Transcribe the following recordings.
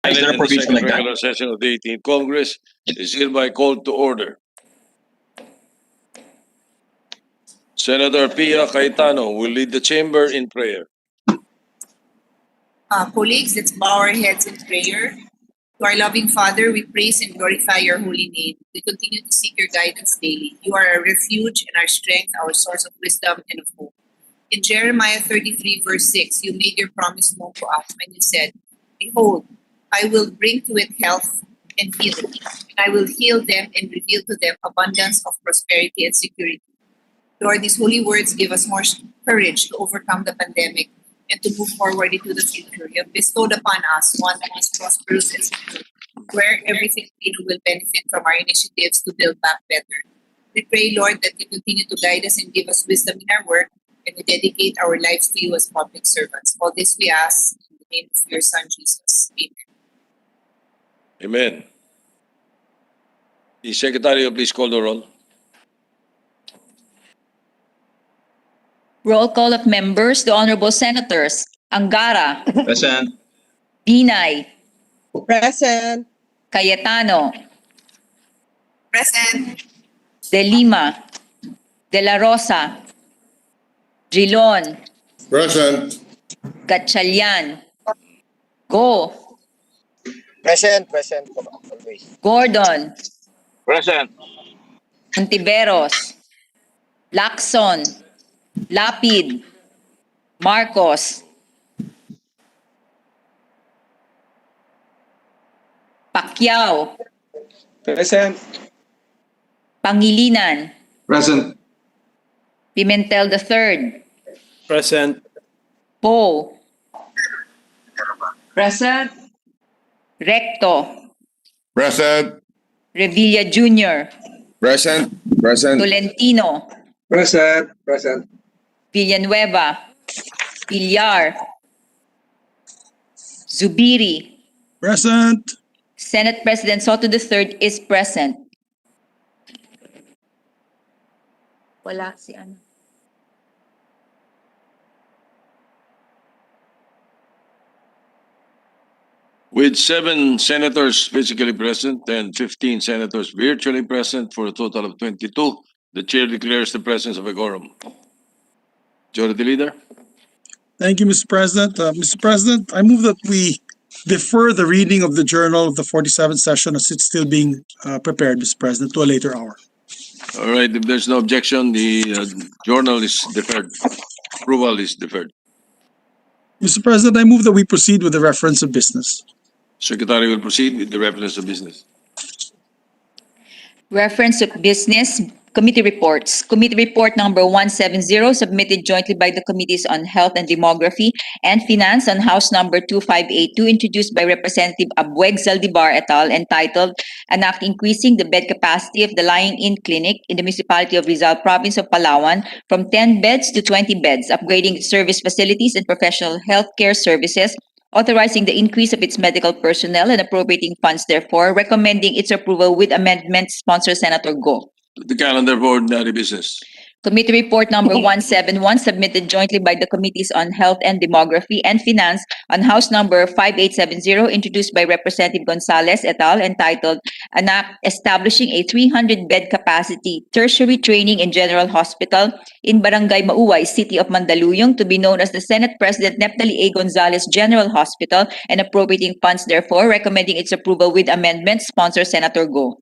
Is there a Senate and the provision second like that? regular session of the 18th Congress is hereby called to order. Senator Pia Cayetano will lead the chamber in prayer. Colleagues, let's bow our heads in prayer. To our loving Father, we praise and glorify your holy name. We continue to seek your guidance daily. You are our refuge and our strength, our source of wisdom and of hope. In Jeremiah 33 verse 6, you made your promise known to us when you said, "Behold, I will bring to it health and healing, and I will heal them and reveal to them abundance of prosperity and security." Lord, these holy words give us more courage to overcome the pandemic and to move forward into the future. You have bestowed upon us one that is prosperous and secure, where every Filipino will benefit from our initiatives to build back better. We pray, Lord, that you continue to guide us and give us wisdom in our work, and we dedicate our lives to you as public servants. All this we ask in the name of your Son, Jesus. Amen. Amen. The Secretary, please call the roll. Roll call of members. The Honorable Senators Angara, Present. Binay, Present. Cayetano, Present. De Lima, De La Rosa, Drilon, Present. Gatchalian, Go, Present po, always. Gordon, Present. Antiveros, Lacson, Lapid, Marcos, Pacquiao, Present. Pangilinan, Present. Pimentel III, Present. Poe, Present. Recto, Present. Revilla Jr., Present. Present. Tolentino, Present. Present. Villanueva, Villar, Zubiri. Present. Senate President Soto III is present. Wala si ano. With 7 senators physically present and 15 senators virtually present for a total of 22, the chair declares the presence of a quorum. Majority Leader? Thank you, Mr. President. Mr. President, I move that we defer the reading of the journal of the 47th session as it's still being prepared, Mr. President, to a later hour. All right, if there's no objection, the journal is deferred. Approval is deferred. Mr. President, I move that we proceed with the reference of business. Secretary will proceed with the reference of business. Reference of business, committee reports. Committee report number 170 submitted jointly by the Committees on Health and Demography and Finance on House number 2582 introduced by Representative Abueg Zaldivar et al. Entitled An Act Increasing the Bed Capacity of the Lying-In Clinic in the Municipality of Rizal, Province of Palawan from 10 beds to 20 beds, upgrading its service facilities and professional healthcare services, authorizing the increase of its medical personnel and appropriating funds therefore, recommending its approval with amendments, sponsor Senator Go. The calendar for ordinary business. Committee report number 171 submitted jointly by the Committees on Health and Demography and Finance on House number 5870 introduced by Representative Gonzales et al. Entitled An Act Establishing a 300-bed capacity tertiary training and general hospital in Barangay Mauway, City of Mandaluyong to be known as the Senate President Neptali A. Gonzales General Hospital and appropriating funds therefore, recommending its approval with amendments, sponsor Senator Go.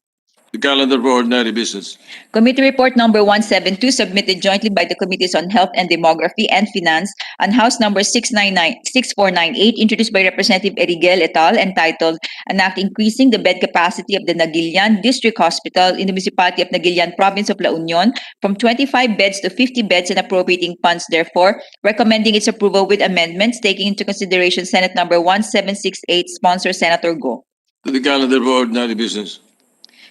The calendar for ordinary business. Committee report number 172 submitted jointly by the Committees on Health and Demography and Finance on House number 6498 introduced by Representative Erigel et al. Entitled An Act Increasing the Bed Capacity of the Naguilian District Hospital in the Municipality of Naguilian, Province of La Union from 25 beds to 50 beds and appropriating funds therefore, recommending its approval with amendments, taking into consideration Senate number 1768, sponsor Senator Go. To the calendar for ordinary business.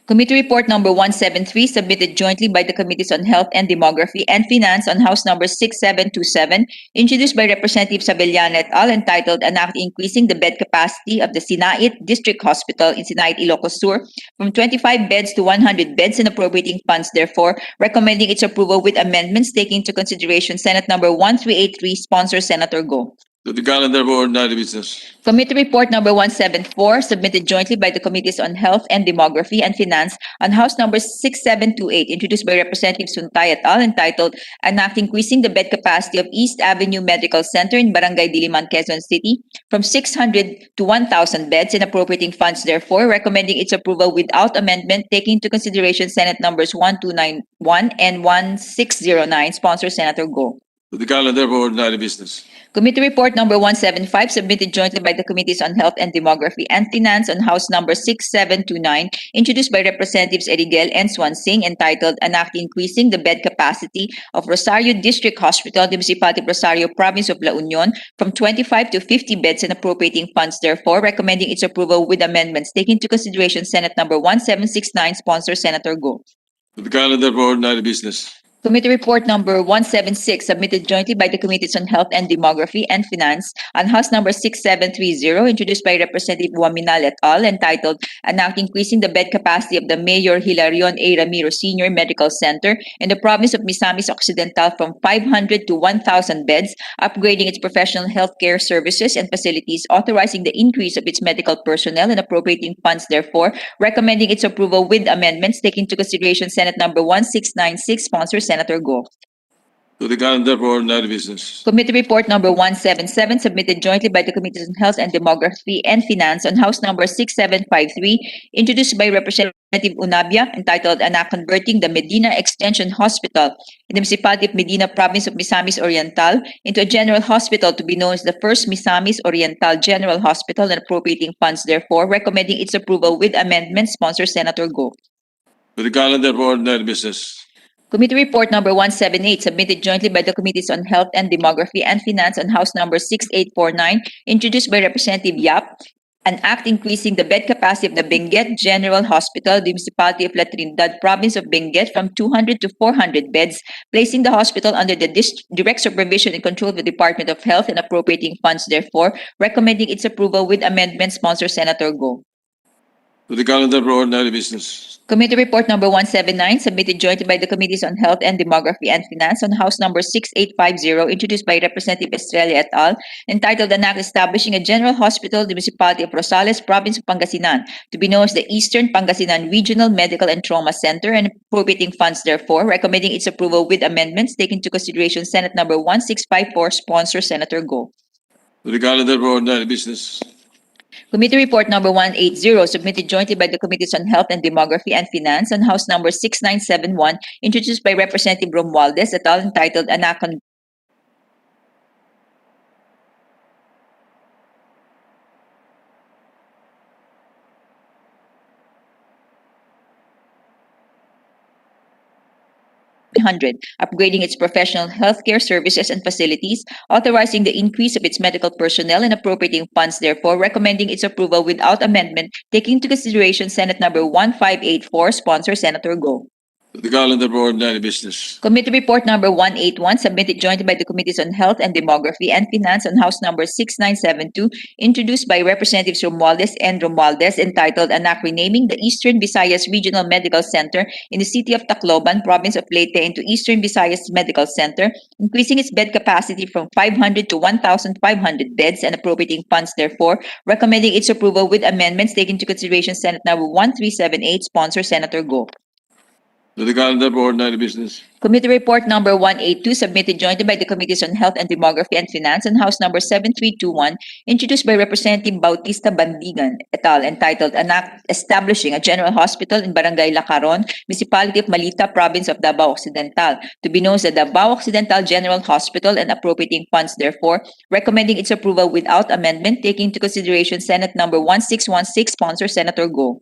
Committee report number 173 submitted jointly by the Committees on Health and Demography and Finance on House number 6727 introduced by Representative Sabellan et al. Entitled An Act Increasing the Bed Capacity of the Sinait District Hospital in Sinait, Ilocos Sur from 25 beds to 100 beds and appropriating funds therefore, recommending its approval with amendments taking into consideration Senate number 1383, sponsor Senator Go. To the calendar for ordinary business. Committee Report number 174, submitted jointly by the Committees on Health and Demography and Finance on House number 6728, introduced by Representative Suntay et al., entitled An Act Increasing the Bed Capacity of East Avenue Medical Center in Barangay Diliman, Quezon City from 600 to 1,000 beds and appropriating funds therefore, recommending its approval without amendment, taking into consideration Senate numbers 1291 and 1609, sponsor Senator Go. To the calendar for ordinary business. Committee Report number 175, submitted jointly by the Committees on Health and Demography and Finance on House number 6729, introduced by Representatives Erigel and Swansing, entitled An Act Increasing the Bed Capacity of Rosario District Hospital, the Municipality of Rosario, Province of La Union, from 25 to 50 beds and appropriating funds therefore, recommending its approval with amendments, taking into consideration Senate number 1769, sponsor Senator Go. To the calendar for ordinary business. Committee Report number 176, submitted jointly by the Committees on Health and Demography and Finance on House number 6730, introduced by Representative Waminal et al., entitled An Act Increasing the Bed Capacity of the Mayor Hilarion A. Ramiro Senior Medical Center in the Province of Misamis Occidental from 500 to 1,000 beds, upgrading its professional healthcare services and facilities, authorizing the increase of its medical personnel and appropriating funds therefore, recommending its approval with amendments, taking into consideration Senate number 1696, sponsor Senator Go. To the calendar for ordinary business. Committee Report number 177, submitted jointly by the Committees on Health and Demography and Finance on House number 6753, introduced by Representative Unabia, entitled An Act Converting the Medina Extension Hospital in the Municipality of Medina, Province of Misamis Oriental, into a general hospital to be known as the First Misamis Oriental General Hospital and appropriating funds therefore, recommending its approval with amendments, sponsor Senator Go. To the calendar for ordinary business. Committee Report number 178, submitted jointly by the Committees on Health and Demography and Finance on House number 6849, introduced by Representative Yap, an act increasing the bed capacity of the Benguet General Hospital, the Municipality of La Trinidad, Province of Benguet, from 200 to 400 beds, placing the hospital under the direct supervision and control of the Department of Health and appropriating funds therefore, recommending its approval with amendments, sponsor Senator Go. To the calendar for ordinary business. Committee Report number 179, submitted jointly by the Committees on Health and Demography and Finance on House number 6850, introduced by Representative Estrella et al., entitled An Act Establishing a General Hospital, the Municipality of Rosales, Province of Pangasinan, to be known as the Eastern Pangasinan Regional Medical and Trauma Center and appropriating funds therefore, recommending its approval with amendments, taking into consideration Senate number 1654, sponsor Senator Go. To the calendar for ordinary business. Committee Report number 180, submitted jointly by the Committees on Health and Demography and Finance on House number 6971, introduced by Representative Romualdez et al., entitled An Act upgrading its professional healthcare services and facilities, authorizing the increase of its medical personnel and appropriating funds therefore, recommending its approval without amendment, taking into consideration Senate number 1584, sponsor Senator Go. To the calendar for ordinary business. Committee Report number 181, submitted jointly by the Committees on Health and Demography and Finance on House number 6972, introduced by Representatives Romualdez and Romualdez, entitled An Act Renaming the Eastern Visayas Regional Medical Center in the city of Tacloban, Province of Leyte into Eastern Visayas Medical Center, increasing its bed capacity from 500 to 1,500 beds and appropriating funds therefore, recommending its approval with amendments, taking into consideration Senate number 1378, sponsor Senator Go. To the calendar for ordinary business. Committee Report number 182, submitted jointly by the Committees on Health and Demography and Finance and House number 7321, introduced by Representative Bautista Bandigan et al., entitled An Act Establishing a General Hospital in Barangay Lacaron, Municipality of Malita, Province of Davao Occidental, to be known as the Davao Occidental General Hospital and appropriating funds therefore, recommending its approval without amendment, taking into consideration Senate number 1616, sponsor Senator Go.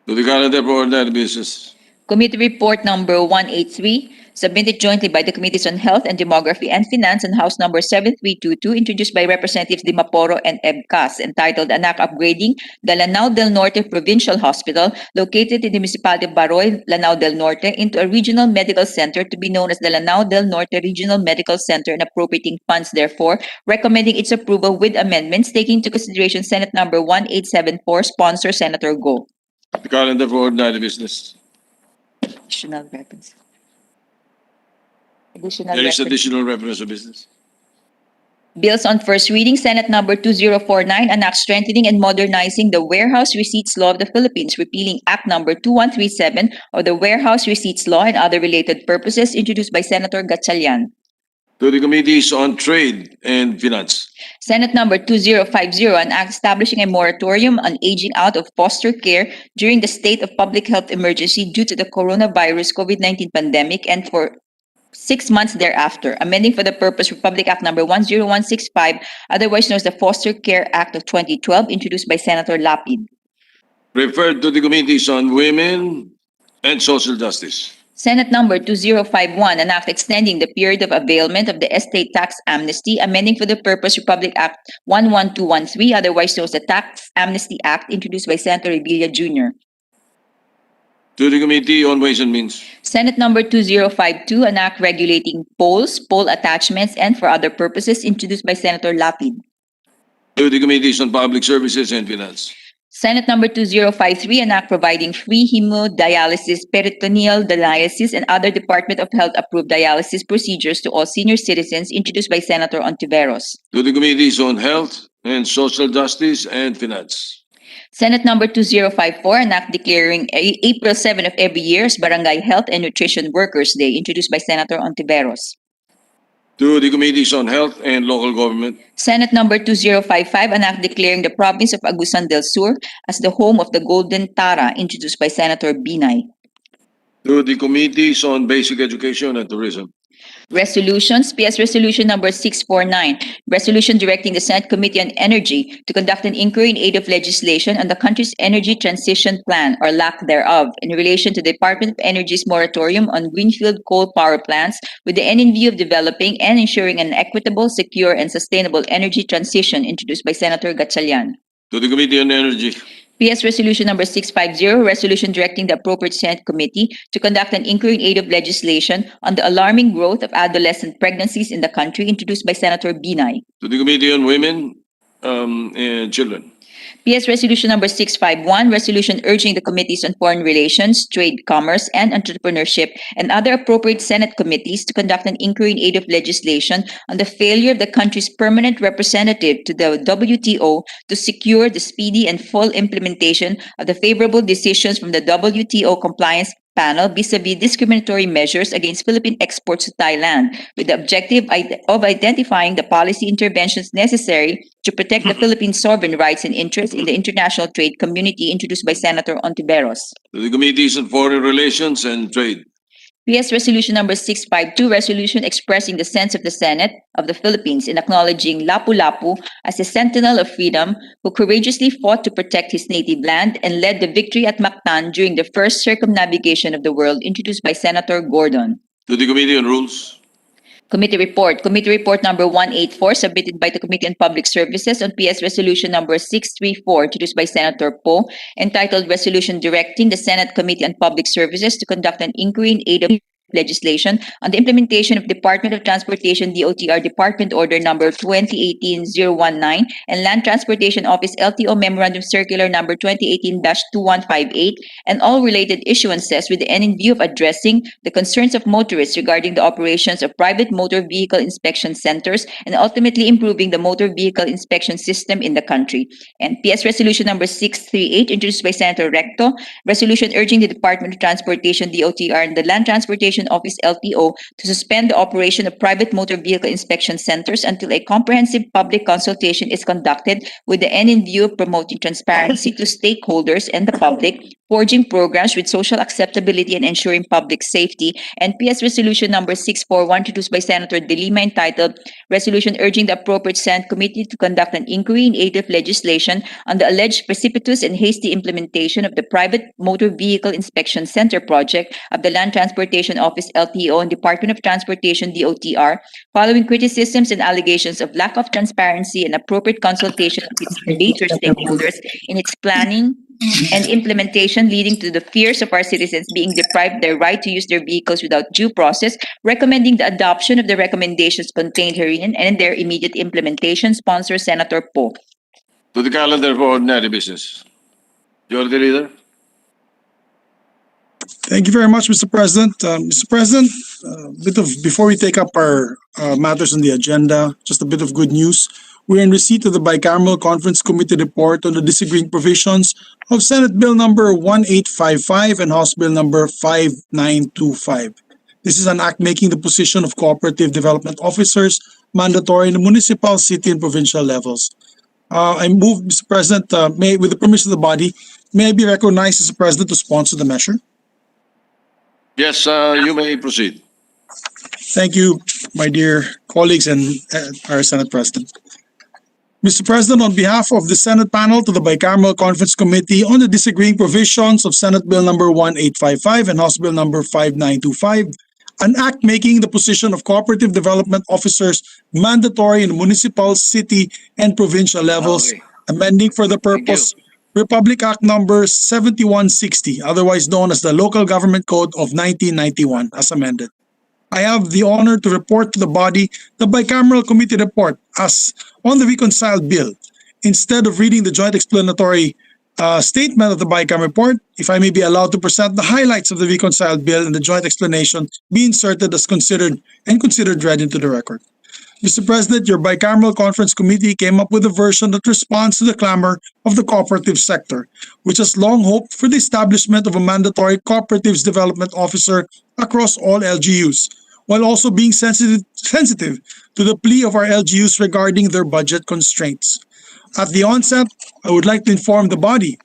To the calendar for ordinary business. Committee Report number 183, submitted jointly by the Committees on Health and Demography and Finance and House number 7322, introduced by Representatives Dimaporo and Ebcas, entitled An Act Upgrading the Lanao del Norte Provincial Hospital, located in the Municipality of Baroy, Lanao del Norte, into a regional medical center to be known as the Lanao del Norte Regional Medical Center and appropriating funds therefore, recommending its approval with amendments, taking into consideration Senate number 1874, sponsor Senator Go. The calendar for ordinary business. Additional weapons. There is additional reference of business. Bills on first reading, Senate number 2049, an act strengthening and modernizing the Warehouse Receipts Law of the Philippines, repealing Act number 2137 of the Warehouse Receipts Law and other related purposes, introduced by Senator Gatchalian. To the Committees on Trade and Finance. Senate number 2050, an act establishing a moratorium on aging out of foster care during the state of public health emergency due to the coronavirus COVID-19 pandemic and for 6 months thereafter, amending for the purpose Republic Act number 10165, otherwise known as the Foster Care Act of 2012, introduced by Senator Lapid. Referred to the Committees on Women and Social Justice. Senate number 2051, an act extending the period of availment of the estate tax amnesty, amending for the purpose Republic Act 11213, otherwise known as the Tax Amnesty Act, introduced by Senator Revilla Jr. To the Committee on Ways and Means. Senate number 2052, an act regulating polls, poll attachments, and for other purposes, introduced by Senator Lapid. To the Committees on Public Services and Finance. Senate number 2053, an act providing free hemodialysis, peritoneal dialysis, and other Department of Health approved dialysis procedures to all senior citizens, introduced by Senator Ontiveros. To the Committees on Health and Social Justice and Finance. Senate number 2054, an act declaring April 7 of every year as Barangay Health and Nutrition Workers Day, introduced by Senator Ontiveros. To the Committees on Health and Local Government. Senate number 2055, an act declaring the province of Agusan del Sur as the home of the Golden Tara, introduced by Senator Binay. To the Committees on Basic Education and Tourism. Resolutions, PS Resolution number 649, resolution directing the Senate Committee on Energy to conduct an inquiry in aid of legislation on the country's energy transition plan or lack thereof in relation to the Department of Energy's moratorium on greenfield coal power plants with the end in view of developing and ensuring an equitable, secure, and sustainable energy transition, introduced by Senator Gatchalian. To the Committee on Energy. PS Resolution number 650, resolution directing the appropriate Senate committee to conduct an inquiry in aid of legislation on the alarming growth of adolescent pregnancies in the country, introduced by Senator Binay. To the Committee on Women and Children. PS Resolution number 651, resolution urging the Committees on Foreign Relations, Trade, Commerce, and Entrepreneurship and other appropriate Senate committees to conduct an inquiry in aid of legislation on the failure of the country's permanent representative to the WTO to secure the speedy and full implementation of the favorable decisions from the WTO compliance panel vis-a-vis discriminatory measures against Philippine exports to Thailand, with the objective of identifying the policy interventions necessary to protect the Philippine sovereign rights and interests in the international trade community, introduced by Senator Ontiveros. To the Committees on Foreign Relations and Trade. PS Resolution number 652, resolution expressing the sense of the Senate of the Philippines in acknowledging Lapu-Lapu as a sentinel of freedom who courageously fought to protect his native land and led the victory at Mactan during the first circumnavigation of the world, introduced by Senator Gordon. To the Committee on Rules. Committee report number 184, submitted by the Committee on Public Services on PS Resolution number 634, introduced by Senator Poe, entitled Resolution Directing the Senate Committee on Public Services to conduct an inquiry in aid of legislation on the implementation of Department of Transportation DOTR Department Order number 2018-019 and Land Transportation Office LTO Memorandum Circular number 2018-2158 and all related issuances with the end in view of addressing the concerns of motorists regarding the operations of private motor vehicle inspection centers and ultimately improving the motor vehicle inspection system in the country. And PS Resolution number 638, introduced by Senator Recto, resolution urging the Department of Transportation DOTR and the Land Transportation Office LTO to suspend the operation of private motor vehicle inspection centers until a comprehensive public consultation is conducted with the end in view of promoting transparency to stakeholders and the public, forging programs with social acceptability and ensuring public safety. And PS Resolution number 641, introduced by Senator De Lima, entitled Resolution urging the appropriate Senate committee to conduct an inquiry in aid of legislation on the alleged precipitous and hasty implementation of the private motor vehicle inspection center project of the Land Transportation Office LTO and Department of Transportation DOTR, following criticisms and allegations of lack of transparency and appropriate consultation of its major stakeholders in its planning and implementation, leading to the fears of our citizens being deprived their right to use their vehicles without due process, recommending the adoption of the recommendations contained herein and their immediate implementation. Sponsor, Senator Poe. To the calendar for ordinary business. Majority Leader. Thank you very much, Mr. President. Mr. President, before we take up our matters on the agenda. Just a bit of good news. We're in receipt of the Bicameral Conference Committee report on the disagreeing provisions of Senate Bill number 1855 and House Bill number 5925. This is an act making the position of cooperative development officers mandatory in the municipal, city, and provincial levels. I move, Mr. President, with the permission of the body, may I be recognized as the President to sponsor the measure? Yes, you may proceed. Thank you, my dear colleagues and our Senate President. Mr. President, on behalf of the Senate panel to the Bicameral Conference Committee on the disagreeing provisions of Senate Bill number 1855 and House Bill number 5925, an act making the position of cooperative development officers mandatory in municipal, city, and provincial levels, Okay. amending for the purpose Republic Act number 7160, otherwise known as the Local Government Code of 1991, as amended. I have the honor to report to the body the bicameral committee report as on the reconciled bill. Instead of reading the joint explanatory statement of the BICAM report, if I may be allowed to present the highlights of the reconciled bill and the joint explanation be inserted as considered read into the record. Mr. President, your bicameral conference committee came up with a version that responds to the clamor of the cooperative sector, which has long hoped for the establishment of a mandatory cooperatives development officer across all LGUs, while also being sensitive to the plea of our LGUs regarding their budget constraints. At the onset, I would like to inform the body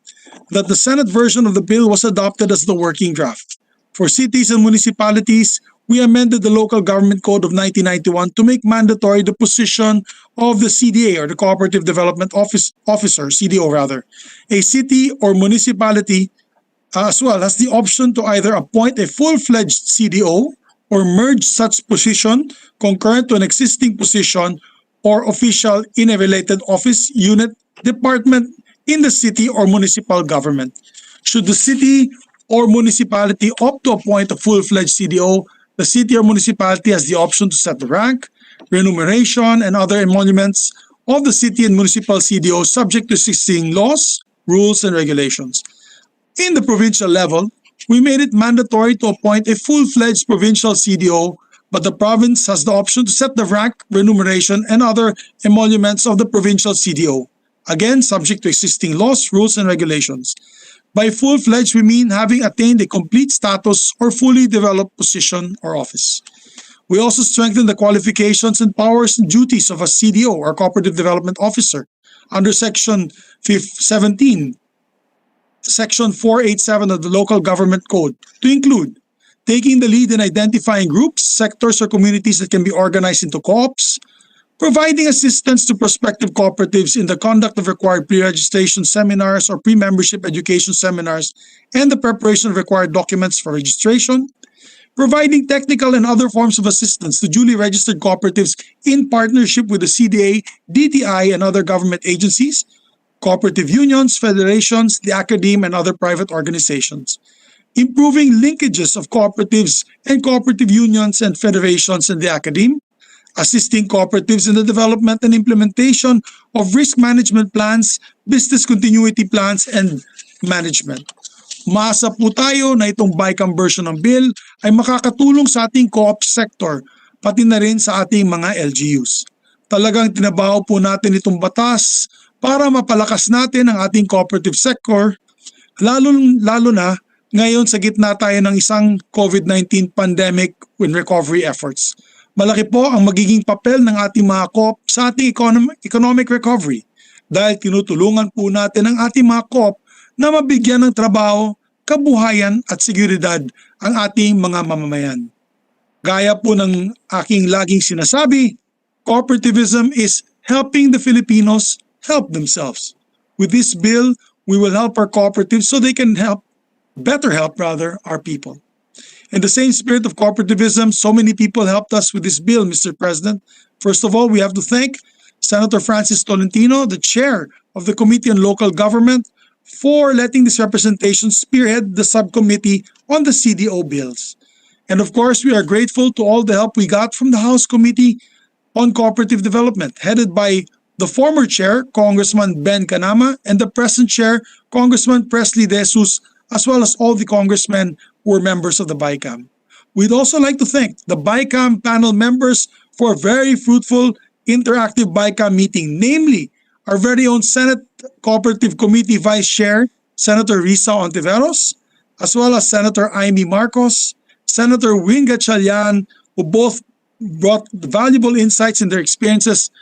that the Senate version of the bill was adopted as the working draft. For cities and municipalities, we amended the Local Government Code of 1991 to make mandatory the position of the CDA, or the Cooperative Development Officer, CDO rather. A city or municipality as well has the option to either appoint a full-fledged CDO or merge such position concurrent to an existing position or official in a related office, unit, department in the city or municipal government. Should the city or municipality opt to appoint a full-fledged CDO, the city or municipality has the option to set the rank, remuneration, and other emoluments of the city and municipal CDO subject to existing laws, rules, and regulations. In the provincial level, we made it mandatory to appoint a full-fledged provincial CDO, but the province has the option to set the rank, remuneration, and other emoluments of the provincial CDO, again subject to existing laws, rules, and regulations. By full-fledged, we mean having attained a complete status or fully developed position or office. We also strengthen the qualifications and powers and duties of a CDO, or Cooperative Development Officer, under Section 17, Section 487 of the Local Government Code, to include taking the lead in identifying groups, sectors, or communities that can be organized into co-ops, providing assistance to prospective cooperatives in the conduct of required pre-registration seminars or pre-membership education seminars and the preparation of required documents for registration, providing technical and other forms of assistance to duly registered cooperatives in partnership with the CDA, DTI, and other government agencies, cooperative unions, federations, the academe, and other private organizations, improving linkages of cooperatives and cooperative unions and federations in the academe, assisting cooperatives in the development and implementation of risk management plans, business continuity plans, and management. Umaasa po tayo na itong BICAM version ng bill ay makakatulong sa ating co-op sector, pati na rin sa ating mga LGUs. Talagang tinabaho po natin itong batas para mapalakas natin ang ating cooperative sector, lalo na ngayon sa gitna tayo ng isang COVID-19 pandemic and recovery efforts. Malaki po ang magiging papel ng ating mga co-op sa ating economic recovery dahil tinutulungan po natin ang ating mga co-op na mabigyan ng trabaho, kabuhayan at seguridad ang ating mga mamamayan. Gaya po ng aking laging sinasabi, cooperativism is helping the Filipinos help themselves. With this bill, we will help our cooperatives so they can better help our people. In the same spirit of cooperativism, so many people helped us with this bill, Mr. President. First of all, we have to thank Senator Francis Tolentino, the chair of the Committee on Local Government, for letting this representation spearhead the subcommittee on the CDO bills. And of course, we are grateful to all the help we got from the House Committee on Cooperative Development, headed by the former chair, Congressman Ben Canama, and the present chair, Congressman Presley De Jesus, as well as all the congressmen who were members of the BICAM. We'd also like to thank the BICAM panel members for for a very fruitful interactive BICAM meeting, namely our very own Senate Cooperative Committee Vice Chair, Senator Risa Ontiveros, as well as Senator Amy Marcos, Senator Wing Gatchalian, who both brought valuable insights in their experiences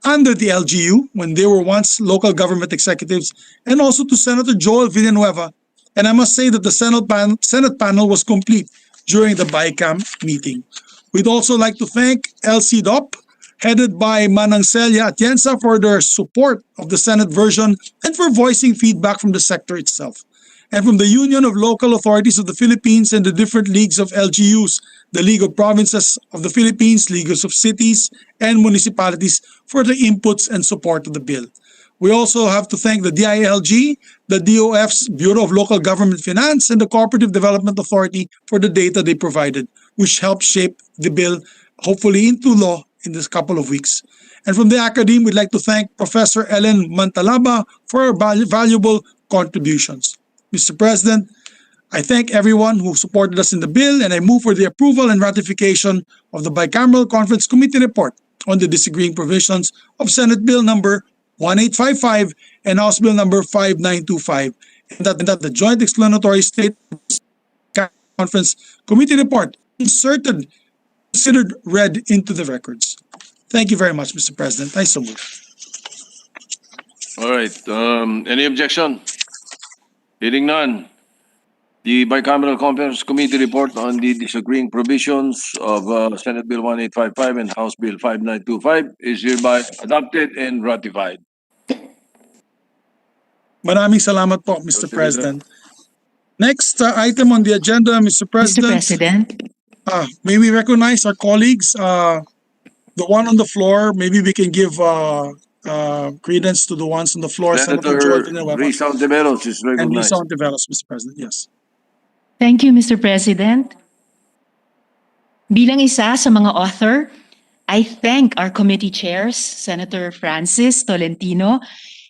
under the LGU when they were once local government executives, and also to Senator Joel Villanueva. And I must say that the Senate panel was complete during the BICAM meeting. We'd also like to thank LCDOP, headed by Manang Celia Atienza, for their support of the Senate version and for voicing feedback from the sector itself. And from the Union of Local Authorities of the Philippines and the different leagues of LGUs, the League of Provinces of the Philippines, Leagues of Cities and Municipalities for the inputs and support of the bill. We also have to thank the DILG, the DOF's Bureau of Local Government Finance, and the Cooperative Development Authority for the data they provided, which helped shape the bill, hopefully into law in this couple of weeks. And from the academe, we'd like to thank Professor Ellen Mantalaba for her valuable contributions. Mr. President, I thank everyone who supported us in the bill, and I move for the approval and ratification of the Bicameral Conference Committee report on the disagreeing provisions of Senate Bill number 1855 and House Bill number 5925, and that the joint explanatory statement conference committee report considered read into the records. Thank you very much, Mr. President. I so move. All right. Any objection? Hearing none. The Bicameral Conference Committee report on the disagreeing provisions of Senate Bill 1855 and House Bill 5925 is hereby adopted and ratified. Maraming salamat po, Mr. President. Next item on the agenda, Mr. President. Mr. President, May we recognize our colleagues? The one on the floor, maybe we can give credence to the ones on the floor. Senator Risa Ontiveros is and recognized. Risa Ontiveros, Mr. President. Yes. thank you, Mr. President. Bilang isa sa mga author, I thank our committee chairs, Senator Francis Tolentino,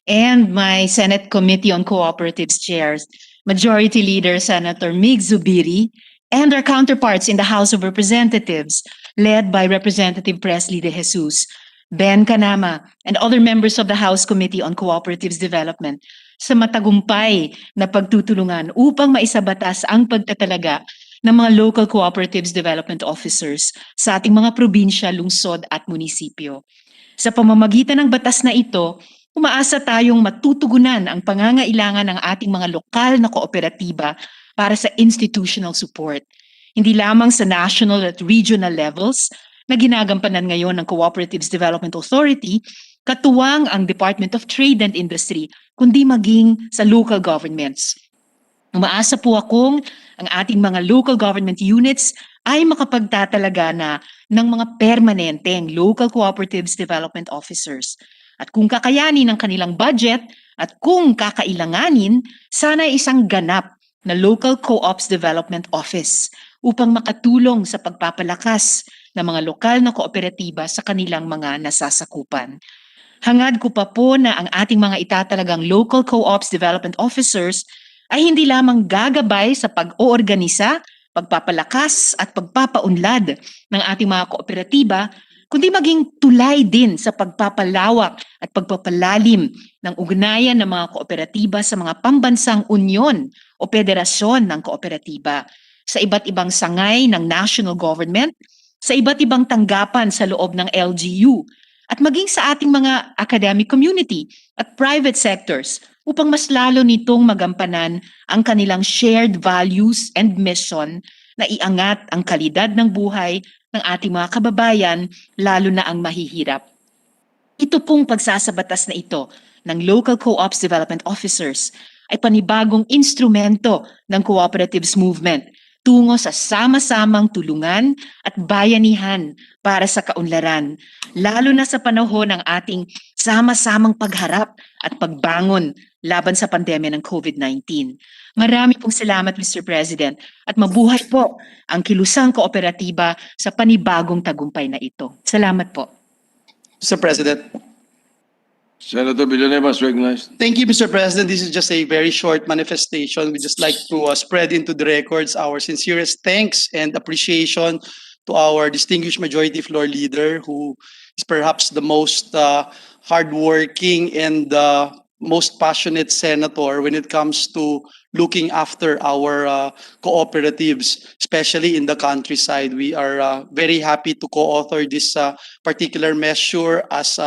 and my Senate Committee on Cooperatives chairs, Majority Leader Senator Mig Zubiri, and our counterparts in the House of Representatives, led by Representative Presley De Jesus, Ben Canama, and other members of the House Committee on Cooperatives Development sa matagumpay na pagtutulungan upang maisabatas ang pagtatalaga ng mga local cooperatives development officers sa ating mga probinsya, lungsod at munisipyo. Sa pamamagitan ng batas na ito, umaasa tayong matutugunan ang pangangailangan ng ating mga lokal na kooperatiba para sa institutional support. Hindi lamang sa national at regional levels na ginagampanan ngayon ng Cooperatives Development Authority, katuwang ang Department of Trade and Industry, kundi maging sa local governments. Umaasa po akong ang ating mga local government units ay makapagtatalaga na ng mga permanenteng local cooperatives development officers. At kung kakayanin ng kanilang budget at kung kakailanganin, sana isang ganap na local co-ops development office upang makatulong sa pagpapalakas ng mga lokal na kooperatiba sa kanilang mga nasasakupan. Hangad ko pa po na ang ating mga itatalagang local co-ops development officers ay hindi lamang gagabay sa pag-oorganisa, pagpapalakas at pagpapaunlad ng ating mga kooperatiba, kundi maging tulay din sa pagpapalawak at pagpapalalim ng ugnayan ng mga kooperatiba sa mga pambansang unyon o federasyon ng kooperatiba, sa iba't ibang sangay ng national government, sa iba't ibang tanggapan sa loob ng LGU, at maging sa ating mga academic community at private sectors upang mas lalo nitong magampanan ang kanilang shared values and mission na iangat ang kalidad ng buhay ng ating mga kababayan, lalo na ang mahihirap. Ito pong pagsasabatas na ito ng Local Co-ops Development Officers ay panibagong instrumento ng cooperatives movement tungo sa sama-samang tulungan at bayanihan para sa kaunlaran, lalo na sa panahon ng ating sama-samang pagharap at pagbangon laban sa pandemya ng COVID-19. Marami pong salamat, Mr. President, at mabuhay po ang kilusang kooperatiba sa panibagong tagumpay na ito. Salamat po. Mr. President. Senator Villanueva is recognized. Thank you, Mr. President. This is just a very short manifestation. We just like to spread into the records our sincerest thanks and appreciation to our distinguished majority floor leader, who is perhaps the most hardworking and most passionate senator when it comes to looking after our cooperatives, especially in the countryside. We are very happy to co-author this particular measure as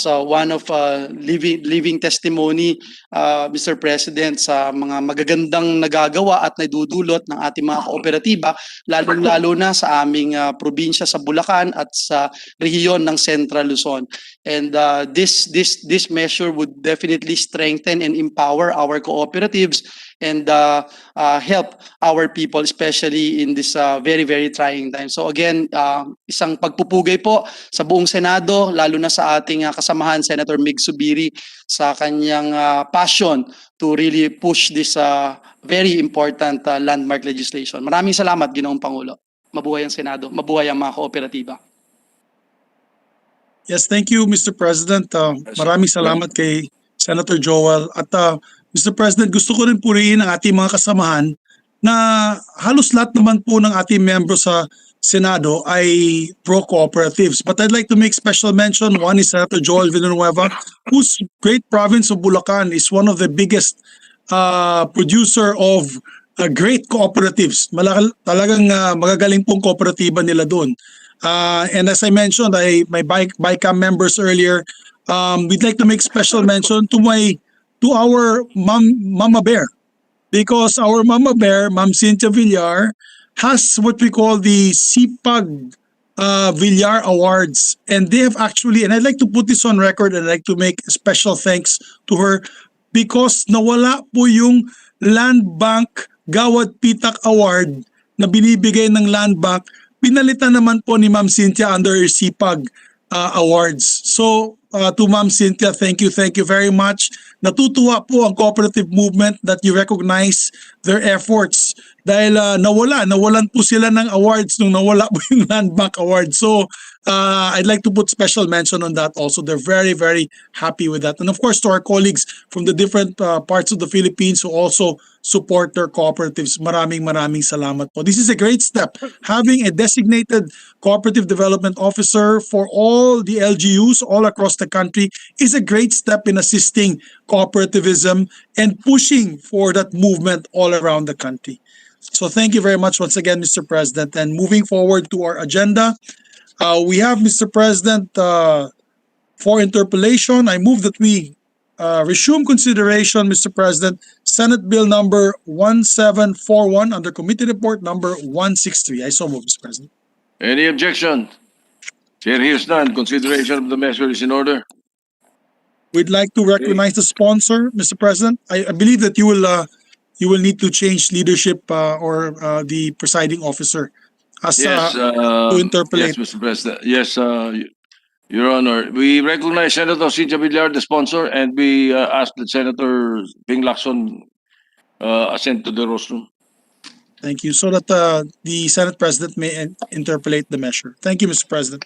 one of living testimony, Mr. President, sa mga magagandang nagagawa at naidudulot ng ating mga kooperatiba, lalong-lalo na sa aming probinsya sa Bulacan at sa rehiyon ng Central Luzon. And this measure would definitely strengthen and empower our cooperatives and help our people, especially in this very, very trying time. So again, isang pagpupugay po sa buong Senado, lalo na sa ating kasamahan, Senator Mig Subiri, sa kanyang passion to really push this very important landmark legislation. Maraming salamat, Ginoong Pangulo. Mabuhay ang Senado, mabuhay ang mga kooperatiba. Yes, thank you, Mr. President. Maraming salamat kay Senator Joel. At Mr. President, gusto ko rin purihin ang ating mga kasamahan na halos lahat naman po ng ating membro sa Senado ay pro-cooperatives. But I'd like to make special mention. One is Senator Joel Villanueva, whose great province of Bulacan is one of the biggest producer of great cooperatives. Talagang magagaling pong kooperatiba nila doon. And as I mentioned, my BICAM members earlier, we'd like to make special mention to our Mama Bear, because our Mama Bear, Ma'am Cynthia Villar, has what we call the Sipag Villar Awards, and they have actually, and I'd like to put this on record, and I'd like to make a special thanks to her because nawala po yung Land Bank Gawad Pitak Award na binibigay ng Land Bank. Pinalitan naman po ni Ma'am Cynthia under her Sipag Awards. So to Ma'am Cynthia, thank you very much. Natutuwa po ang cooperative movement that you recognize their efforts dahil nawalan po sila ng awards nung nawala po yung Land Bank Award. So I'd like to put special mention on that also. They're very, very happy with that. And of course, to our colleagues from the different parts of the Philippines who also support their cooperatives, maraming salamat po. This is a great step. Having a designated cooperative development officer for all the LGUs all across the country is a great step in assisting cooperativism and pushing for that movement all around the country. So thank you very much once again, Mr. President. And moving forward to our agenda, we have, Mr. President, for interpellation, I move that we resume consideration, Mr. President, Senate Bill number 1741 under Committee Report number 163. I so move, Mr. President. Any objection? Chair hears none. Consideration of the measure is in order. We'd like to recognize the sponsor, Mr. President. I believe that you will need to change leadership or the presiding officer as Yes, to interpolate. yes, Mr. President. Yes, Your Honor. We recognize Senator Cynthia Villar, the sponsor, and we ask that Senator Ping Lacson ascend to the rostrum. Thank you. So that the Senate President may interpolate the measure. Thank you, Mr. President.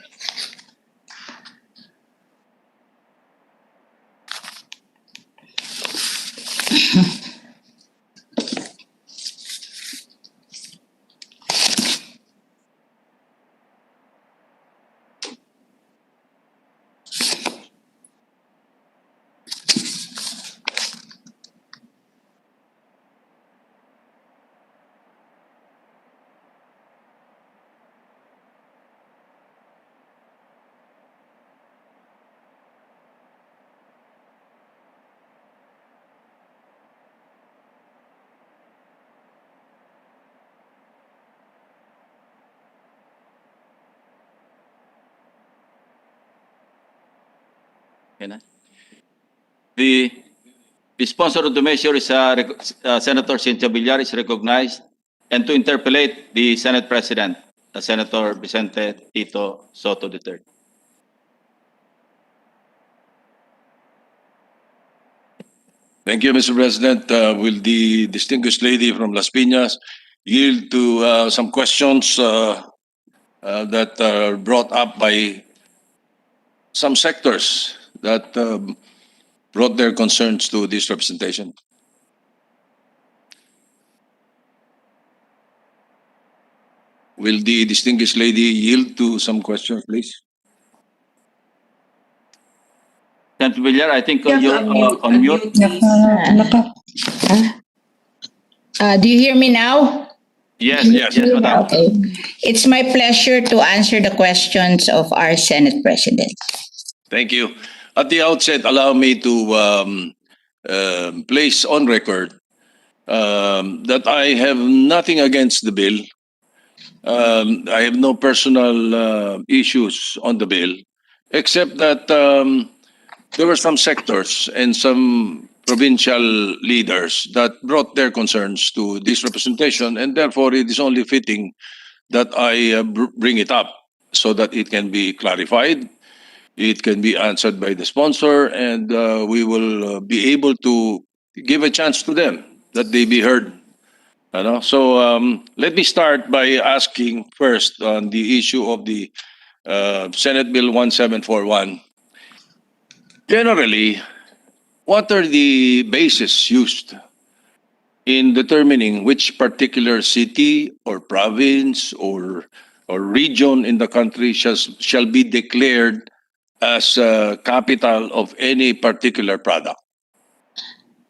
The sponsor of the measure is Senator Cynthia Villar is recognized, and to interpolate the Senate President, Senator Vicente Tito Soto III. Thank you, Mr. President. Will the distinguished lady from Las Piñas yield to some questions that are brought up by some sectors that brought their concerns to this representation? Will the distinguished lady yield to some questions, please? Senator Villar, I think you're on mute. Do you hear me now? Yes, yes, madam. Okay. It's my pleasure to answer the questions of our Senate President. Thank you. At the outset, allow me to place on record that I have nothing against the bill. I have no personal issues on the bill, except that there were some sectors and some provincial leaders that brought their concerns to this representation, and therefore it is only fitting that I bring it up so that it can be clarified, it can be answered by the sponsor, and we will be able to give a chance to them that they be heard. So let me start by asking first on the issue of the Senate Bill 1741. Generally, what are the bases used in determining which particular city or province or region in the country shall be declared as capital of any particular product?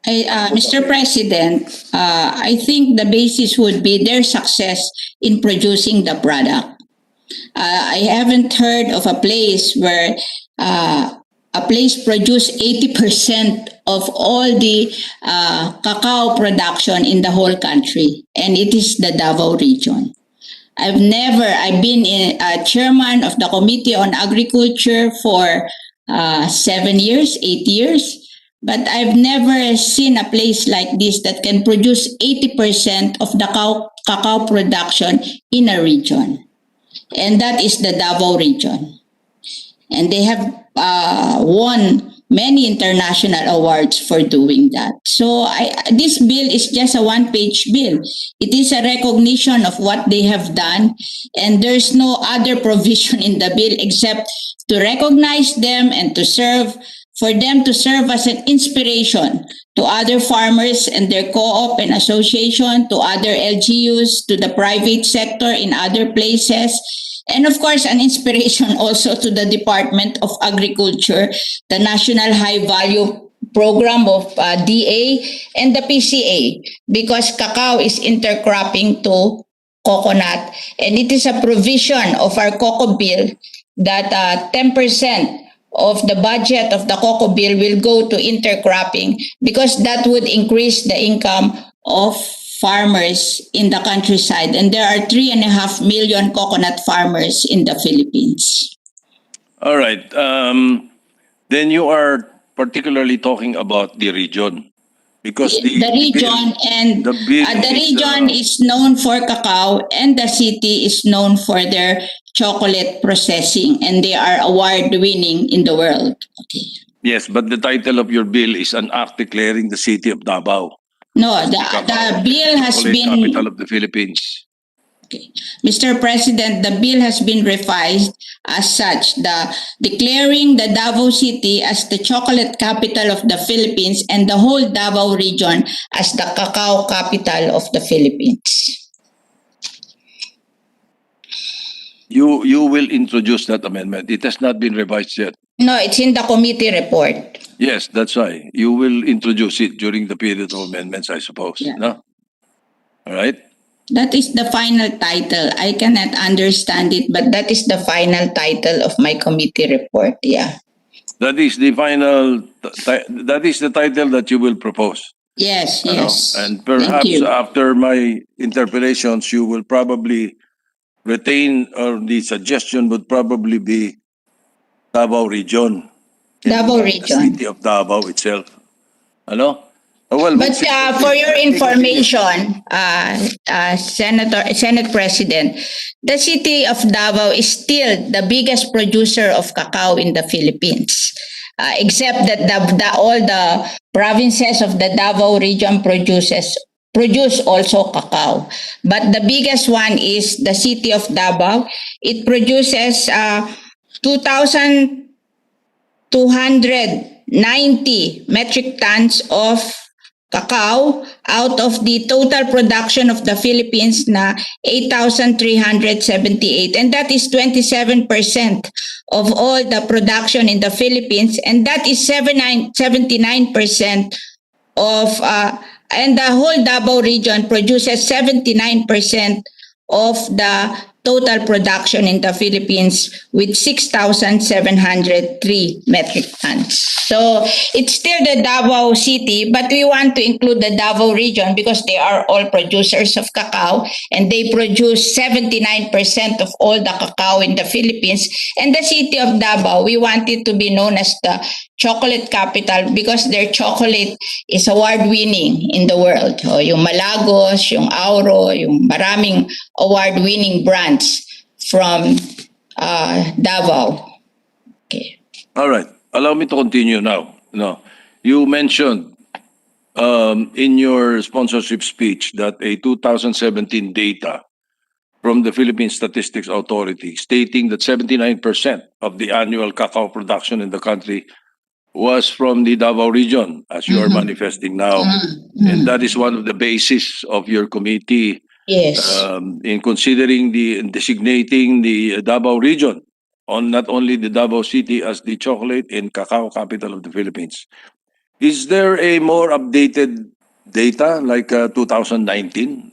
Mr. President, I think the basis would be their success in producing the product. I haven't heard of a place where a place produced 80% of all the cacao production in the whole country, and it is the Davao region. I've been chairman of the Committee on Agriculture for 7 years, 8 years, but I've never seen a place like this that can produce 80% of the cacao production in a region. And that is the Davao region. And they have won many international awards for doing that. So this bill is just a one-page bill. It is a recognition of what they have done, and there's no other provision in the bill except to recognize them and for them to serve as an inspiration to other farmers and their co-op and association, to other LGUs, to the private sector in other places, and of course, an inspiration also to the Department of Agriculture, the National High Value Program of DA, and the PCA, because cacao is intercropping to coconut, and it is a provision of our cocoa bill that 10% of the budget of the cocoa bill will go to intercropping, because that would increase the income of farmers in the countryside, and there are 3.5 million coconut farmers in the Philippines. All right. Then you are particularly talking about the region, because the region is known for cacao, and the city is known for their chocolate processing, and they are award-winning in the world. Okay. Yes, but the title of your bill is an act declaring the city of Davao. No, the bill has been capital of the Philippines. Okay. Mr. President, the bill has been revised as such, declaring the Davao City as the chocolate capital of the Philippines and the whole Davao region as the cacao capital of the Philippines. You will introduce that amendment. It has not been revised yet. No, it's in the committee report. Yes, that's right. You will introduce it during the period of amendments, I suppose. Yeah. No? All right. That is the final title. I cannot understand it, but that is the final title of my committee report. Yeah. That is the final. That is the title that you will propose. Yes. Yes. And perhaps after my interpellations, you will probably retain, or the suggestion would probably be Davao region. Davao region. The city of Davao itself. Well, but for your information, Senate President, the city of Davao is still the biggest producer of cacao in the Philippines. Except that all the provinces of the Davao region produce also cacao. But the biggest one is the city of Davao. It produces 2,290 metric tons of cacao out of the total production of the Philippines na 8,378, and that is 27% of all the production in the Philippines, and that is 79% of and the whole Davao region produces 79% of the total production in the Philippines with 6,703 metric tons. So it's still the Davao City, but we want to include the Davao region because they are all producers of cacao and they produce 79% of all the cacao in the Philippines. And the city of Davao, we want it to be known as the chocolate capital because their chocolate is award-winning in the world. O, yung Malagos, yung Auro, yung maraming award-winning brands from Davao. Okay. All right. Allow me to continue now. No, you mentioned in your sponsorship speech that a 2017 data from the Philippine Statistics Authority stating that 79% of the annual cacao production in the country was from the Davao region, as you are manifesting now. And that is one of the basis of your committee Yes. in considering designating the Davao region on not only the Davao City as the chocolate and cacao capital of the Philippines. Is there a more updated data like 2019?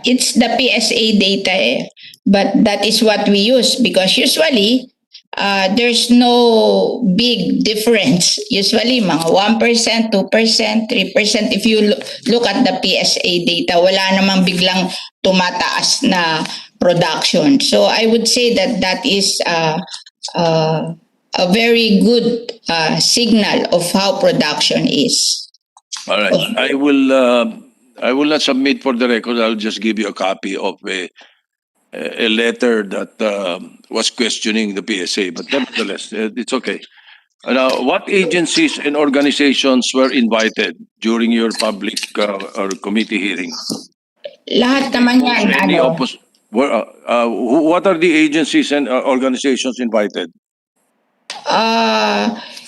It's the PSA data, but that is what we use because usually there's no big difference. Usually mga 1%, 2%, 3%. If you look at the PSA data, wala namang biglang tumataas na production. So I would say that that is a very good signal of how production is. All right. I will not submit for the record. I'll just give you a copy of a letter that was questioning the PSA, but nevertheless, it's okay. Now, what agencies and organizations were invited during your public or committee hearing? Lahat naman yan, what are the agencies and organizations invited?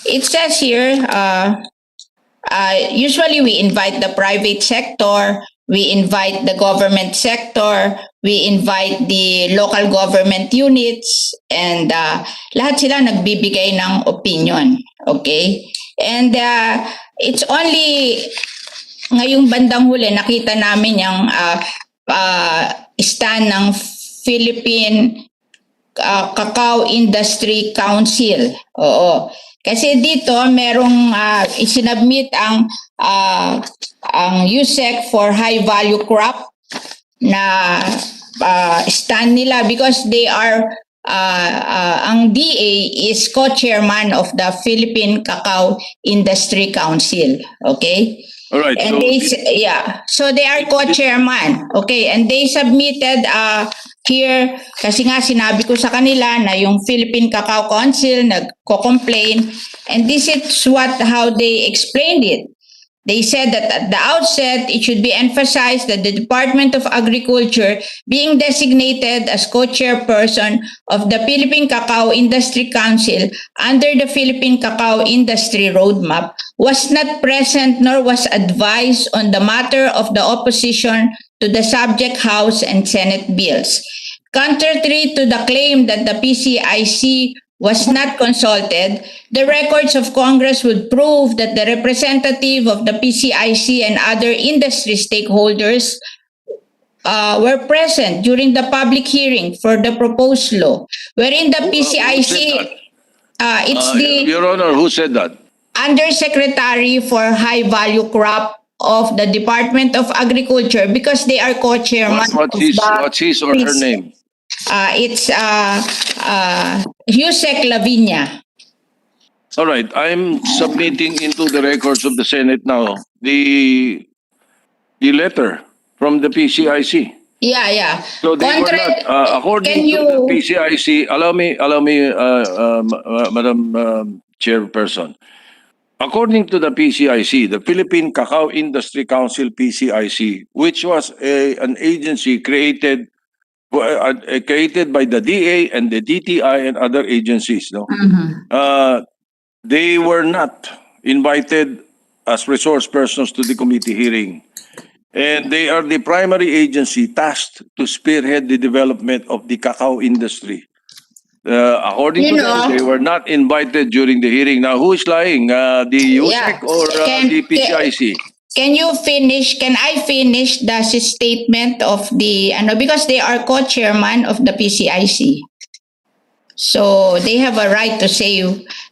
It says here, usually we invite the private sector, we invite the government sector, we invite the local government units, and lahat sila nagbibigay ng opinion. Okay? And it's only ngayong bandang huli nakita namin yung stand ng Philippine Cacao Industry Council. Oo. Kasi dito merong isinabmit ang USEC for high value crop na stand nila because they are ang DA is co-chairman of the Philippine Cacao Industry Council. Okay? All right. And so they are co-chairman. Okay, and they submitted here kasi nga sinabi ko sa kanila na yung Philippine Cacao Council nagko-complain, and this is how they explained it. They said that at the outset, it should be emphasized that the Department of Agriculture, being designated as co-chairperson of the Philippine Cacao Industry Council under the Philippine Cacao Industry Roadmap, was not present nor was advised on the matter of the opposition to the subject House and Senate bills. Contrary to the claim that the PCIC was not consulted, the records of Congress would prove that the representative of the PCIC and other industry stakeholders were present during the public hearing for the proposed law, wherein the PCIC, Your Honor, who said that? Undersecretary for High Value Crop of the Department of Agriculture, because they are co-chairman. What's his or her name? It's Yusek Lavinia. All right, I'm submitting into the records of the Senate now the letter from the PCIC. Yeah. So they were not according to the PCIC. Allow me, Madam Chairperson. According to the PCIC, the Philippine Cacao Industry Council (PCIC), which was an agency created by the DA and the DTI and other agencies, no, they were not invited as resource persons to the committee hearing. And they are the primary agency tasked to spearhead the development of the cacao industry. According to them, they were not invited during the hearing. Now, who is lying? The USEC or the PCIC? Can you finish? Can I finish the statement of the because they are co-chairman of the PCIC. So they have a right to say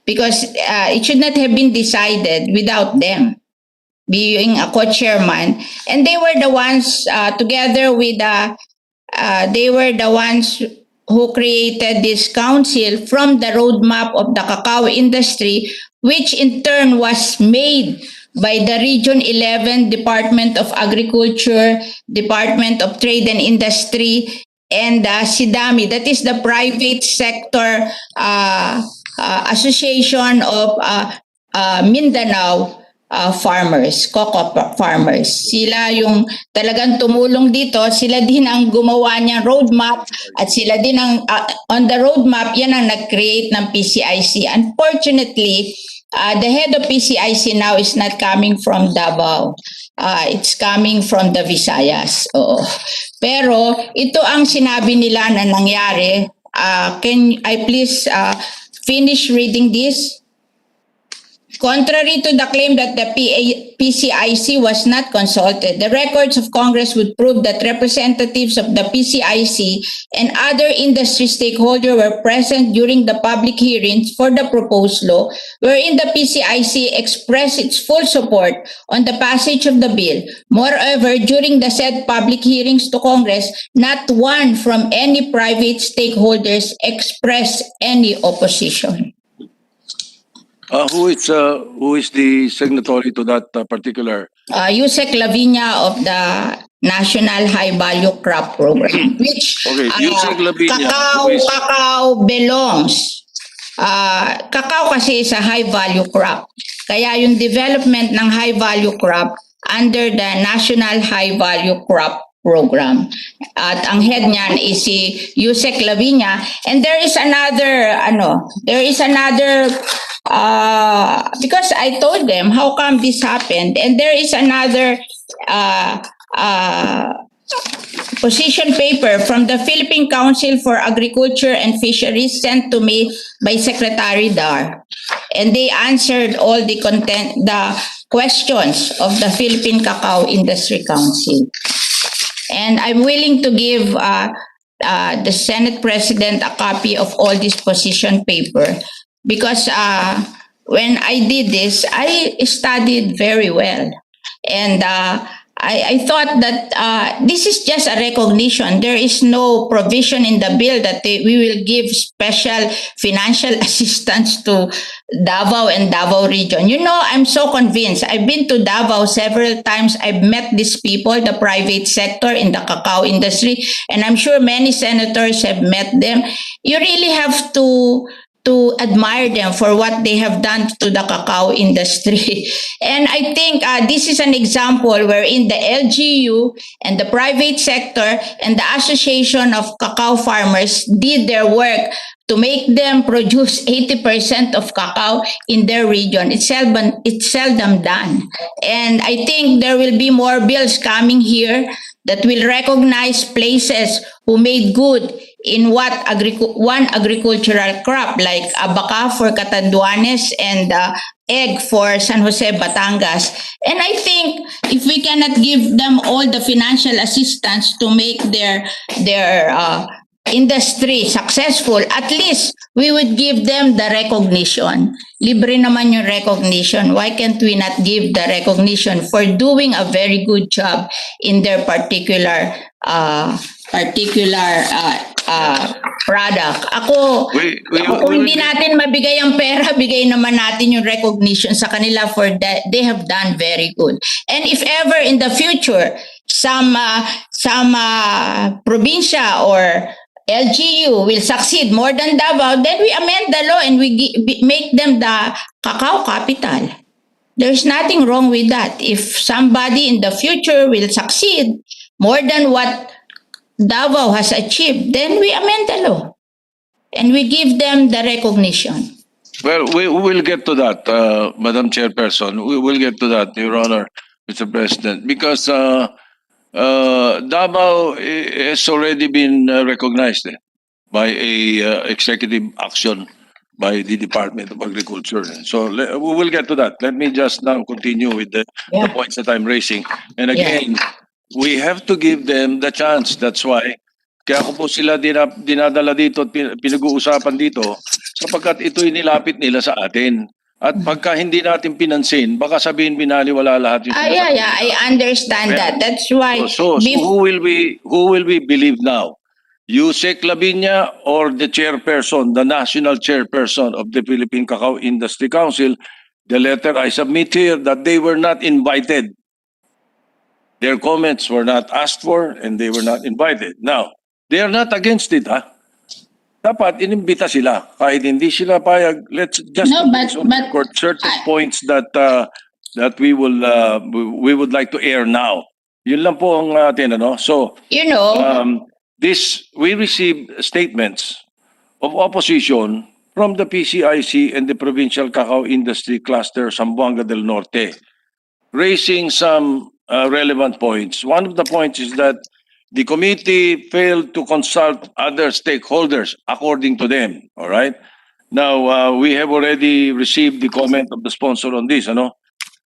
because it should not have been decided without them being a co-chairman, and they were the ones together with they were the ones who created this council from the roadmap of the cacao industry, which in turn was made by the Region 11 Department of Agriculture, Department of Trade and Industry, and SIDAMI, that is the private sector association of Mindanao farmers, cocoa farmers. Sila yung talagang tumulong dito, sila din ang gumawa niyang roadmap at sila din ang on the roadmap, yan ang nag-create ng PCIC. Unfortunately, the head of PCIC now is not coming from Davao. It's coming from the Visayas. Oo. Pero ito ang sinabi nila na nangyari. Can I please finish reading this? Contrary to the claim that the PCIC was not consulted, the records of Congress would prove that representatives of the PCIC and other industry stakeholders were present during the public hearings for the proposed law, wherein the PCIC expressed its full support on the passage of the bill. Moreover, during the said public hearings to Congress, not one from any private stakeholders expressed any opposition. Who is the signatory to that particular? Yusek Lavinia of the National High Value Crop Program, which Yusek Lavinia, cacao belongs. Cacao kasi is a high value crop. Kaya yung development ng high value crop under the National High Value Crop Program. At ang head niyan is si Yusek Lavinia, and there is another because I told them how come this happened, and there is another position paper from the Philippine Council for Agriculture and Fisheries sent to me by Secretary Dar, and they answered all the questions of the Philippine Cacao Industry Council. And I'm willing to give the Senate President a copy of all this position paper because when I did this, I studied very well. And I thought that this is just a recognition. There is no provision in the bill that we will give special financial assistance to Davao and Davao region. You know, I'm so convinced. I've been to Davao several times. I've met these people, the private sector in the cacao industry, and I'm sure many senators have met them. You really have to admire them for what they have done to the cacao industry. And I think this is an example wherein the LGU and the private sector and the Association of Cacao Farmers did their work to make them produce 80% of cacao in their region. It's seldom done. And I think there will be more bills coming here that will recognize places who made good in one agricultural crop, like abaca for Catanduanes and egg for San Jose, Batangas. And I think if we cannot give them all the financial assistance to make their industry successful, at least we would give them the recognition. Libre naman yung recognition. Why can't we not give the recognition for doing a very good job in their particular product? Kung hindi natin mabigay ang pera, bigay naman natin yung recognition sa kanila for that they have done very good. And if ever in the future some probinsya or LGU will succeed more than Davao, then we amend the law and we make them the cacao capital. There's nothing wrong with that. If somebody in the future will succeed more than what Davao has achieved, then we amend the law and we give them the recognition. Well, we will get to that, Madam Chairperson. We will get to that, Your Honor, Mr. President, because Davao has already been recognized by a executive action by the Department of Agriculture. So we will get to that. Let me just now continue with the points that I'm raising. And again, we have to give them the chance. That's why kaya ko po sila dinadala dito at pinag-uusapan dito sapagkat ito'y nilapit nila sa atin. At pagka hindi natin pinansin, baka sabihin binaliwala lahat yung Yeah, I understand that. That's why. So who will we believe now? Yusek Labinya or the chairperson, the national chairperson of the Philippine Cacao Industry Council? The letter I submit here that they were not invited. Their comments were not asked for and they were not invited. Now, they are not against it, ha? Dapat inimbita sila. Kahit hindi sila payag, let's just record certain points that that we would like to air now. Yun lang po ang atin, ano? So, we received statements of opposition from the PCIC and the Provincial Cacao Industry Cluster Zamboanga del Norte, raising some relevant points. One of the points is that the committee failed to consult other stakeholders, according to them. All right. Now, we have already received the comment of the sponsor on this, ano?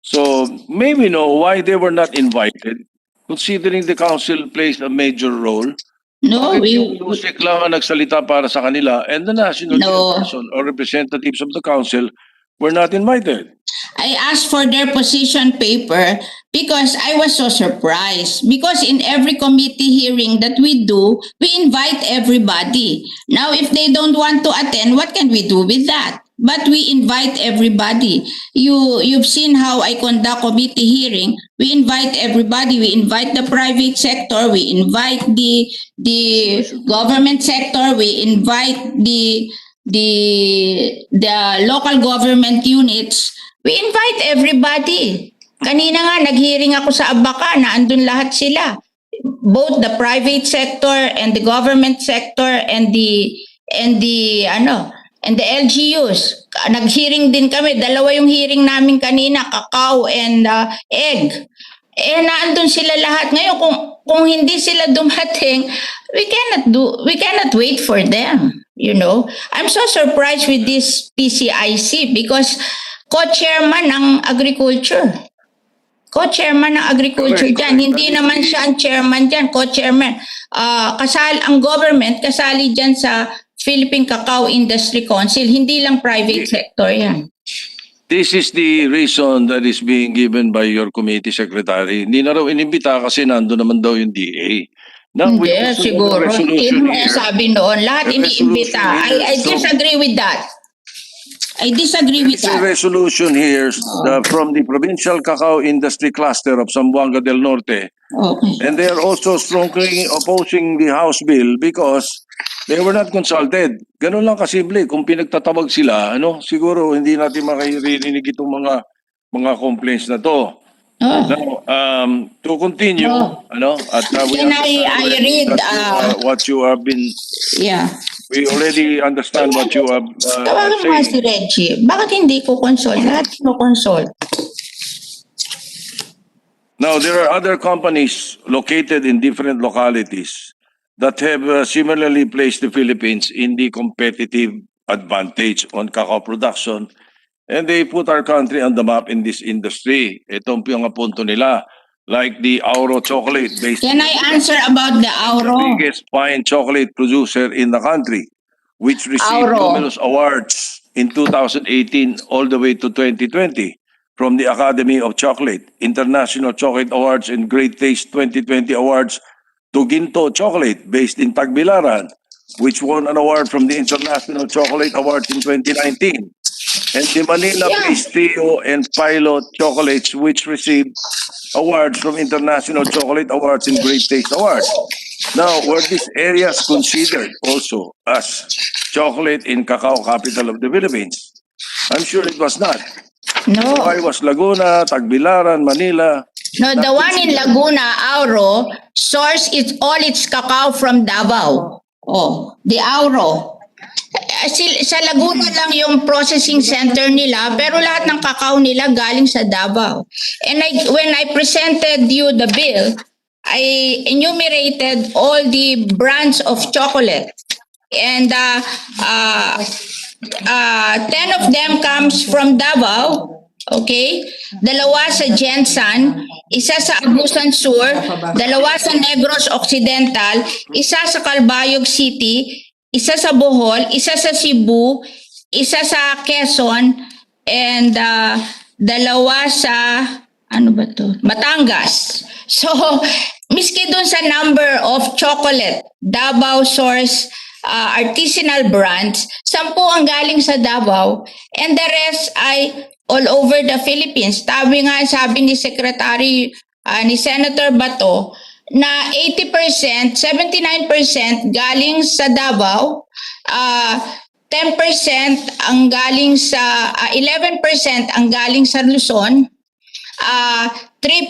So, may we know why they were not invited, considering the council plays a major role? No, Yung Yusek lang ang nagsalita para sa kanila, and the national chairperson or representatives of the council were not invited. I asked for their position paper because I was so surprised. Because in every committee hearing that we do, we invite everybody. Now, if they don't want to attend, what can we do with that? But we invite everybody. You've seen how I conduct committee hearing. We invite everybody. We invite the private sector. We invite the government sector. We invite the local government units. We invite everybody. Kanina nga, nag-hearing ako sa Abaca na andun lahat sila. Both the private sector and the government sector and the LGUs. Nag-hearing din kami. Dalawa yung hearing namin kanina, cacao and egg. Naandun sila lahat. Ngayon, kung hindi sila dumating, we cannot wait for them. I'm so surprised with this PCIC because co-chairman ng agriculture. Co-chairman ng agriculture dyan. Hindi naman siya ang chairman dyan, co-chairman. Ang government, kasali dyan sa Philippine Cacao Industry Council. Hindi lang private sector yan. This is the reason that is being given by your committee secretary. Hindi na raw inimbita kasi nando naman daw yung DA. Now, Hindi, siguro. Hindi mo sabi noon. Lahat iniimbita. I disagree with that. I disagree with that. There's a resolution here from the Provincial Cacao Industry Cluster of Zamboanga del Norte. Okay. And they are also strongly opposing the House bill because they were not consulted. Ganun lang kasimple. Kung pinagtatawag sila, siguro hindi natin makarinig itong mga complaints na to. Now, to continue, at we Can I read what you have been. Yeah. We already understand what you have Tawagan mo si Reggie. Bakit hindi ko consult? Lahat ko consult. Now, there are other companies located in different localities that have similarly placed the Philippines in the competitive advantage on cacao production, and they put our country on the map in this industry. Itong yung punto nila, like the Auro chocolate. Can I answer about the Auro? The biggest fine chocolate producer in the country, which received numerous awards in 2018 all the way to 2020 from the Academy of Chocolate, International Chocolate Awards, and Great Taste 2020 Awards to Ginto Chocolate, based in Tagbilaran, which won an award from the International Chocolate Awards in 2019. And the Manila-based Trio and Pilot Chocolates, which received awards from International Chocolate Awards and Great Taste Awards. Now, were these areas considered also as chocolate and cacao capital of the Philippines? I'm sure it was not. No. Why was Laguna, Tagbilaran, Manila? No, the one in Laguna, Auro, source all its cacao from Davao. Oh, the Auro. sa Laguna lang yung processing center nila, pero lahat ng kakao nila galing sa Davao. And when I presented you the bill, I enumerated all the brands of chocolate. And 10 of them comes from Davao. Okay? 2 sa Jensan, 1 sa Abusan Sur, 2 sa Negros Occidental, 1 sa Calbayog City, 1 sa Bohol, 1 sa Cebu, 1 sa Quezon, and 2 sa Batangas. So, miski dun sa number of chocolate, Davao source artisanal brands, 10 ang galing sa Davao, and the rest ay all over the Philippines. Sabi ni Secretary ni Senator Bato na 80%, 79% galing sa Davao, 10% ang galing sa 11% ang galing sa Luzon, 3%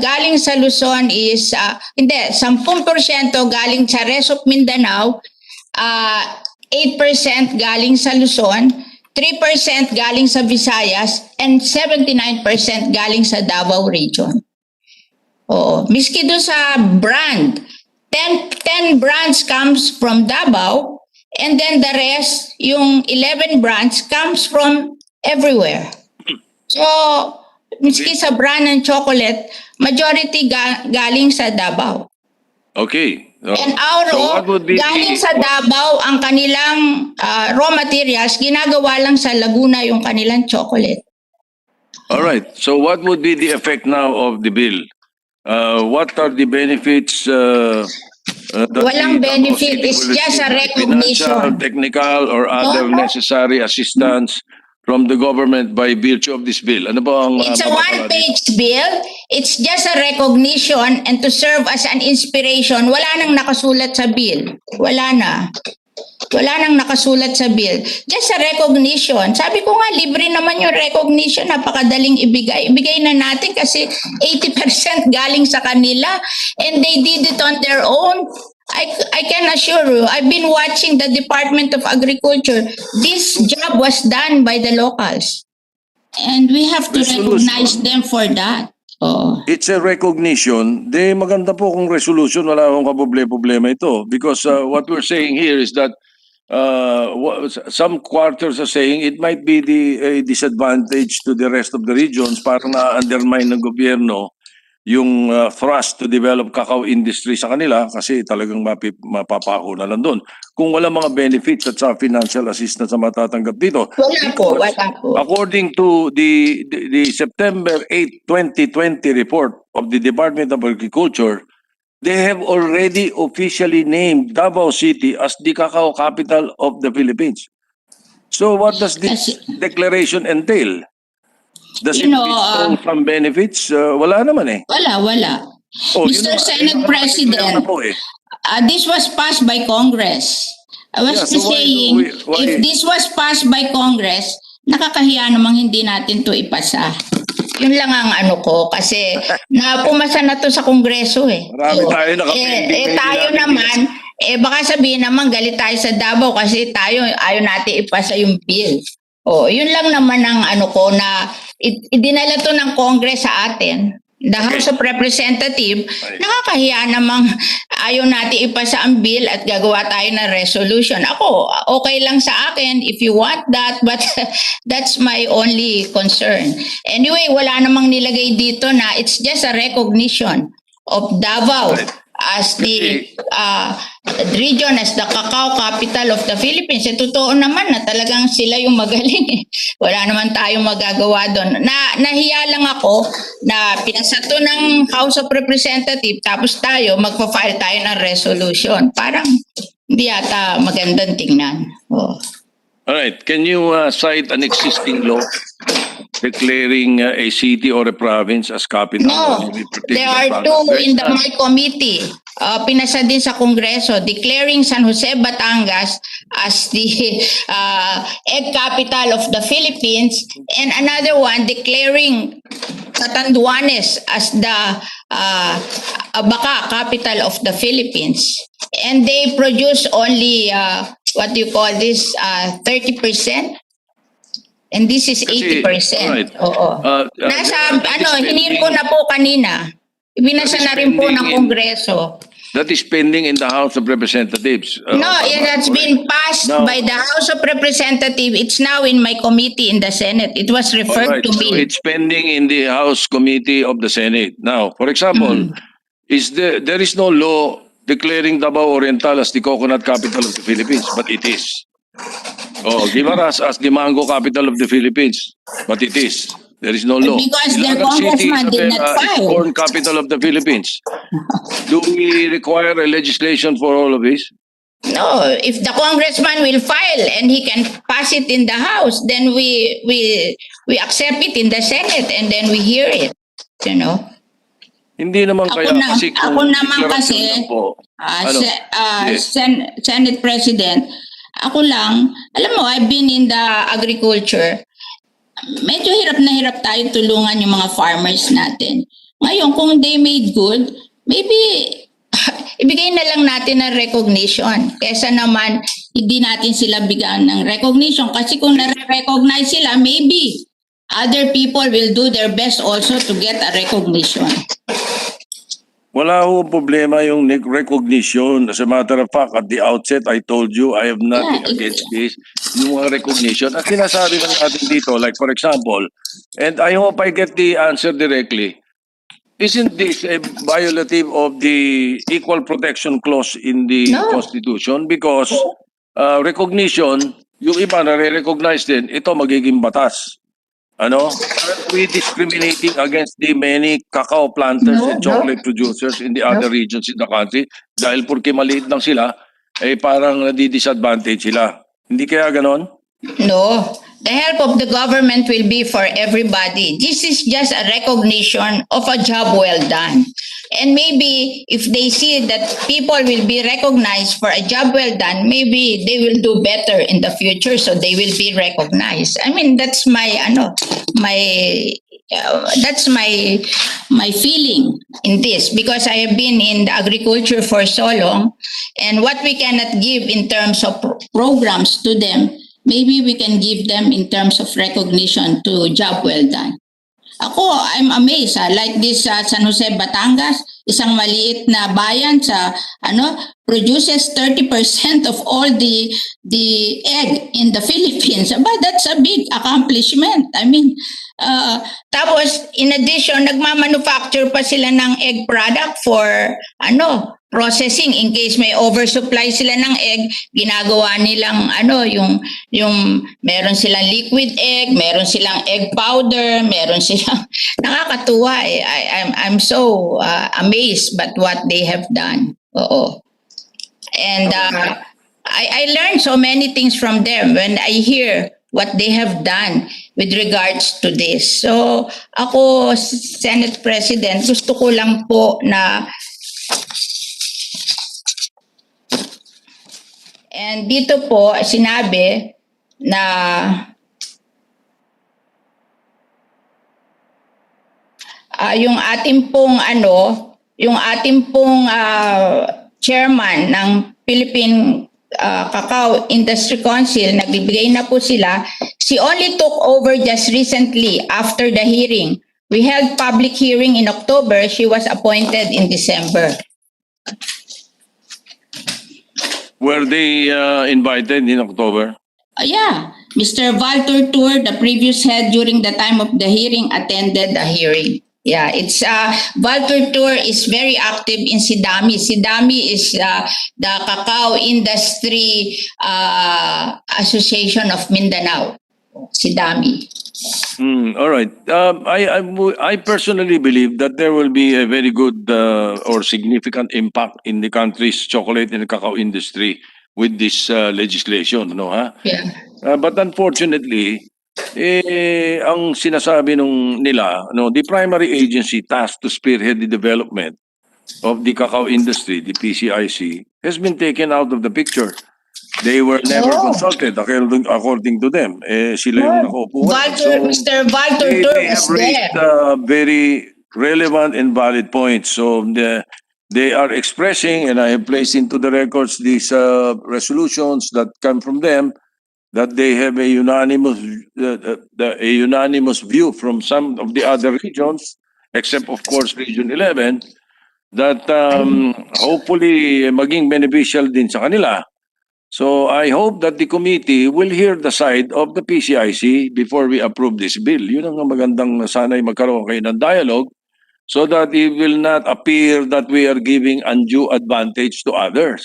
galing sa Luzon is 10% galing sa rest of Mindanao, 8% galing sa Luzon, 3% galing sa Visayas, and 79% galing sa Davao region. Oo, miski doon sa brand, 10 brands comes from Davao, and then the rest, yung 11 brands comes from everywhere. So, miski sa brand ng chocolate, majority galing sa Davao. Okay. And what would be galing sa Davao ang kanilang raw materials, ginagawa lang sa Laguna yung kanilang chocolate. All right. So what would be the effect now of the bill? What are the benefits? Walang benefit, it's just a recognition. Financial, technical, or other necessary assistance from the government by virtue of this bill. Ano ba ang It's a one-page bill. It's just a recognition and to serve as an inspiration. Wala nang nakasulat sa bill. Wala nang nakasulat sa bill. Just a recognition. Sabi ko nga, libre naman yung recognition. Napakadaling ibigay. Ibigay na natin kasi 80% galing sa kanila and they did it on their own. I can assure you, I've been watching the Department of Agriculture. This job was done by the locals. And we have to recognize them for that. Oh. It's a recognition. De maganda po kung resolution, wala akong kaproblema ito. Because what we're saying here is that some quarters are saying it might be a disadvantage to the rest of the regions para na-undermine ng gobyerno yung thrust to develop cacao industry sa kanila kasi talagang mapapako na lang doon. Kung wala mga benefits at sa financial assistance na matatanggap dito. Wala po. According to the September 8, 2020 report of the Department of Agriculture, they have already officially named Davao City as the cacao capital of the Philippines. So what does this declaration entail? Does it bestow some benefits? Wala naman eh. Wala. Mr. Senate President, this was passed by Congress. I was saying, if this was passed by Congress, nakakahiya namang hindi natin to ipasa. Yun lang ang ano ko kasi pumasa na to sa Kongreso eh. Marami tayo nakapinding. Tayo naman, baka sabihin naman galit tayo sa Davao kasi tayo ayaw natin ipasa yung bill. Yun lang naman ang ano ko na idinala to ng Congress sa atin. The House of Representatives, nakakahiya namang ayaw natin ipasa ang bill at gagawa tayo ng resolution. Ako, okay lang sa akin if you want that, but that's my only concern. Anyway, wala namang nilagay dito na it's just a recognition of Davao as the region, as the cacao capital of the Philippines. Totoo naman na talagang sila yung magaling. Wala naman tayong magagawa doon. Nahiya lang ako na pinasa to ng House of Representatives tapos tayo magpa-file tayo ng resolution. Parang hindi yata magandang tingnan. All right. Can you cite an existing law declaring a city or a province as capital? No, there are two in my committee. Pinasa din sa Kongreso, declaring San Jose, Batangas as the egg capital of the Philippines, and another one declaring Catanduanes as the baka capital of the Philippines, and they produce only what do you call this 30%, and this is Kasi, 80%. alright. Oo. Nasa that is hinir pending- ko na po kanina. Ibinasa That is na rin po ng pending in- Kongreso. That is pending in the House of Representatives. No, it has been passed Now- by the House of Representatives. It's now in my committee in the Senate. It was referred Alright, to so me. it's pending in the House Committee of the Senate. Now, for example, there is no law declaring Davao Oriental as the coconut capital of the Philippines, but it is. Oh, Guimaras as the mango capital of the Philippines, but it is. There is no law. Because their Ilagan City, congressman did not is file. corn capital of the Philippines. Do we require a legislation for all of this? No, if the congressman will file and he can pass it in the House, then we accept it in the Senate and then we hear it. You know. Hindi naman kaya kasi kung ako naman deklarasyon kasi, lang po, ano? Yes. Senate President, ako lang, alam mo, I've been in the agriculture. Medyo hirap tayo tulungan yung mga farmers natin. Ngayon, kung they made good, maybe ibigay na lang natin ng recognition. Kesa naman, hindi natin sila bigyan ng recognition. Kasi kung nare-recognize sila, maybe other people will do their best also to get a recognition. Wala ho problema yung recognition. As a matter of fact, at the outset, I told you, I have nothing against this. Yung mga recognition. At sinasabi lang natin dito, like for example, and I hope I get the answer directly, isn't this a violative of the Equal Protection Clause in the Constitution? Because recognition, yung iba nare-recognize din, ito magiging batas. Ano? Aren't we discriminating against the many cacao planters and chocolate producers in the other regions in the country? Dahil porque maliit lang sila, eh parang nadi-disadvantage sila. Hindi kaya ganon? No. The help of the government will be for everybody. This is just a recognition of a job well done. And maybe if they see that people will be recognized for a job well done, maybe they will do better in the future, so they will be recognized. I mean, that's my feeling in this, because I have been in the agriculture for so long, and what we cannot give in terms of programs to them, maybe we can give them in terms of recognition to job well done. Ako, I'm amazed. Like this San Jose, Batangas, isang maliit na bayan sa produces 30% of all the egg in the Philippines. But that's a big accomplishment. I mean, tapos in addition, nagmamanufacture pa sila ng egg product for processing in case may oversupply sila ng egg. Ginagawa nilang yung meron silang liquid egg, meron silang egg powder, meron silang nakakatuwa eh. I'm so amazed by what they have done. Oo. And I learned so many things from them when I hear what they have done with regards to this. So ako, Senate President, gusto ko lang po na and dito po sinabi na yung ating pong chairman ng Philippine Cacao Industry Council, nagbibigay na po sila. She only took over just recently after the hearing. We held public hearing in October. She was appointed in December. Were they invited in October? Yeah, Mr. Walter Tour, the previous head during the time of the hearing, attended the hearing. Yeah, it's Walter Tour is very active in Sidami. Sidami is the Cacao Industry Association of Mindanao. Sidami. All right. I personally believe that there will be a very good or significant impact in the country's chocolate and cacao industry with this legislation, no? Ha? Yeah. But unfortunately, ang sinasabi nila, the primary agency tasked to spearhead the development of the cacao industry, the PCIC, has been taken out of the picture. They were never No. consulted according to them. Sila yung nakaupo. Mr. Walter They Tur have was raised there. very relevant and valid points. So they are expressing, and I have placed into the records these resolutions that come from them, that they have a unanimous view from some of the other regions, except of course Region 11, that hopefully maging beneficial din sa kanila. So I hope that the committee will hear the side of the PCIC before we approve this bill. Yun ang magandang sana'y magkaroon kayo ng dialogue so that it will not appear that we are giving undue advantage to others.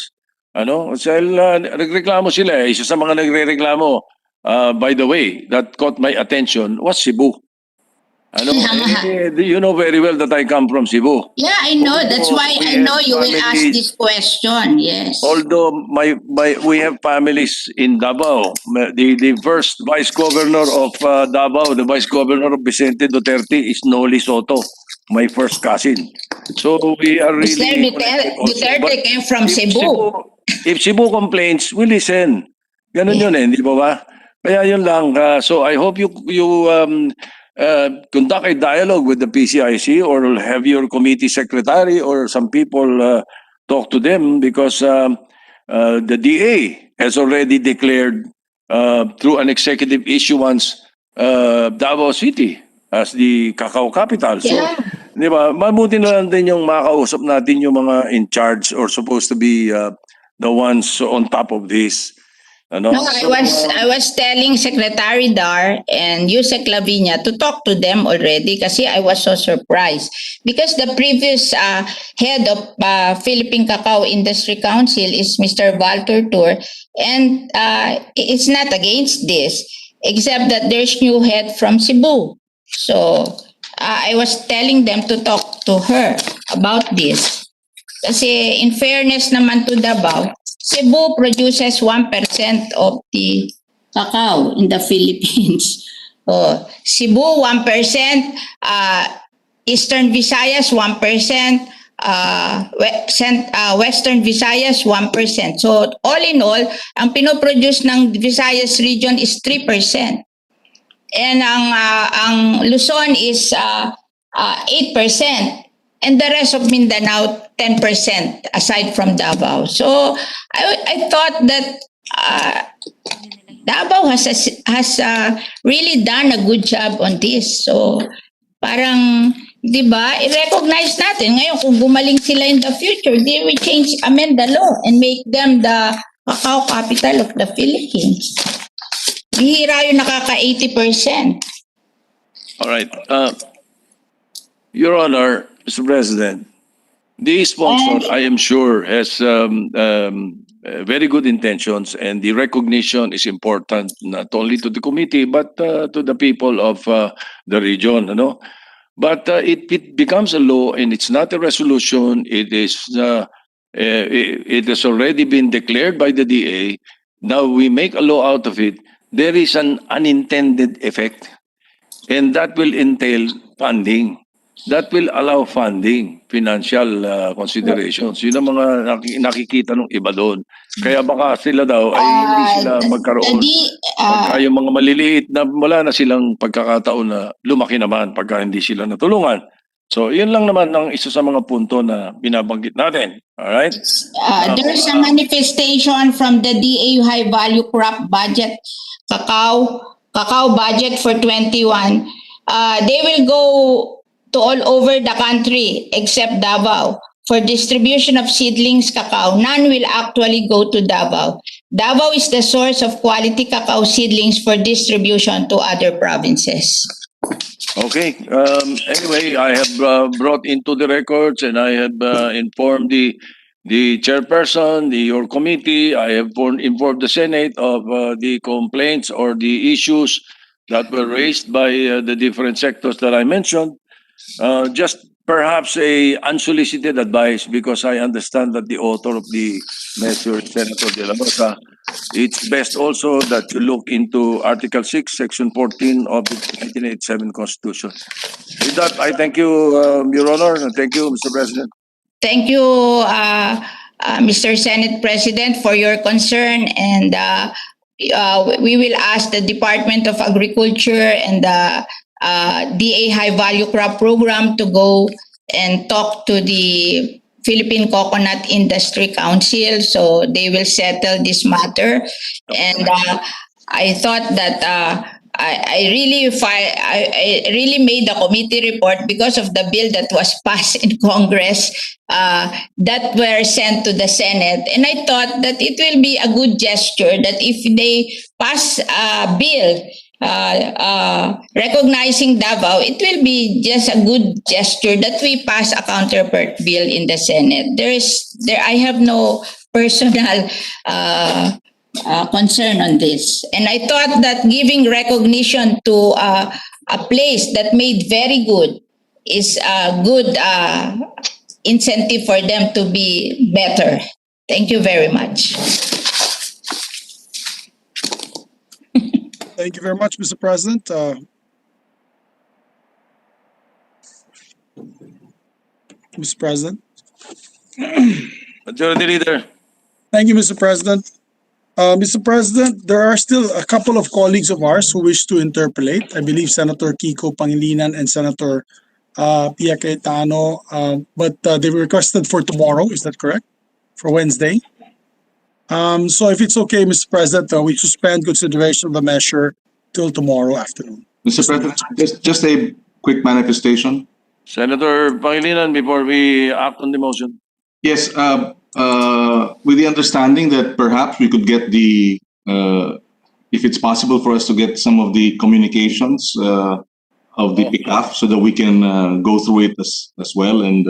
Ano? Dahil nagreklamo sila eh. Isa sa mga nagrereklamo, by the way, that caught my attention was Cebu. Ano? You know very well that I come from Cebu. Yeah, I know. That's why I know you will ask families. this question. Yes. Although we have families in Davao, the first vice governor of Davao, the vice governor of Vicente Duterte is Noli Soto, my first cousin. So we are really Mr. connected also. Duterte But came from if Cebu. If Cebu complains, we listen. Ganun yun eh, di ba? Kaya yun lang. So I hope you conduct a dialogue with the PCIC or have your committee secretary or some people talk to them, because the DA has already declared through an executive issuance Davao City as the cacao capital. So, Yeah. di ba, mabuti na lang din yung makausap natin yung mga in charge or supposed to be the ones on top of this. Ano? No, So, I was telling Secretary Dar and Yusek Lavinia to talk to them already kasi I was so surprised because the previous head of Philippine Cacao Industry Council is Mr. Walter Tur, and it's not against this except that there's new head from Cebu. So I was telling them to talk to her about this kasi in fairness naman to Davao, Cebu produces 1% of the cacao in the Philippines. Cebu 1%, Eastern Visayas 1%, Western Visayas 1%. So all in all, ang pinoproduce ng Visayas region is 3%. And ang Luzon is 8%. And the rest of Mindanao, 10% aside from Davao. So I thought that Davao has really done a good job on this. So parang, di ba, i-recognize natin. Ngayon, kung gumaling sila in the future, they will amend the law and make them the cacao capital of the Philippines. Bihira yung nakaka 80%. all right. Your Honor, Mr. President, the sponsor, I am sure, has very good intentions, and the recognition is important not only to the committee but to the people of the region. No? But it becomes a law, and it's not a resolution. It has already been declared by the DA. Now we make a law out of it. There is an unintended effect, and that will entail funding. That will allow funding, financial considerations. Yun ang mga nakikita ng iba doon. Kaya baka sila daw ay hindi sila magkaroon. Pagka yung mga maliliit na wala na silang pagkakataon na lumaki naman pagka hindi sila natulungan. So yun lang naman ang isa sa mga punto na binabanggit natin. Alright? There's a manifestation from the DA High Value Crop Budget, cacao budget for 21. They will go to all over the country except Davao. For distribution of seedlings cacao, none will actually go to Davao. Davao is the source of quality cacao seedlings for distribution to other provinces. Okay. Anyway, I have brought into the records, and I have informed the chairperson, your committee. I have informed the Senate of the complaints or the issues that were raised by the different sectors that I mentioned. Just perhaps a unsolicited advice, because I understand that the author of the measure, Senator De La Rosa, it's best also that you look into Article 6, Section 14 of the 1987 Constitution. With that, I thank you, Your Honor, and thank you, Mr. President. Thank you, Mr. Senate President, for your concern, and we will ask the Department of Agriculture and the DA High Value Crop Program to go and talk to the Philippine Coconut Industry Council, so they will settle this matter. And I thought that I really made the committee report because of the bill that was passed in Congress that were sent to the Senate, and I thought that it will be a good gesture that if they pass a bill recognizing Davao, it will be just a good gesture that we pass a counterpart bill in the Senate. I have no personal concern on this, and I thought that giving recognition to a place that made very good is a good incentive for them to be better. Thank you very much. Thank you very much, Mr. President. Mr. President. Majority Leader. Thank you, Mr. President. Mr. President, there are still a couple of colleagues of ours who wish to interpolate. I believe Senator Kiko Pangilinan and Senator Pia Cayetano, but they requested for tomorrow. Is that correct? For Wednesday? So if it's okay, Mr. President, we suspend consideration of the measure till tomorrow afternoon. Mr. President, just a quick manifestation. Senator Pangilinan, before we act on the motion. Yes, with the understanding that perhaps we could get the, if it's possible for us to get some of the communications of the PICAF so that we can go through it as well and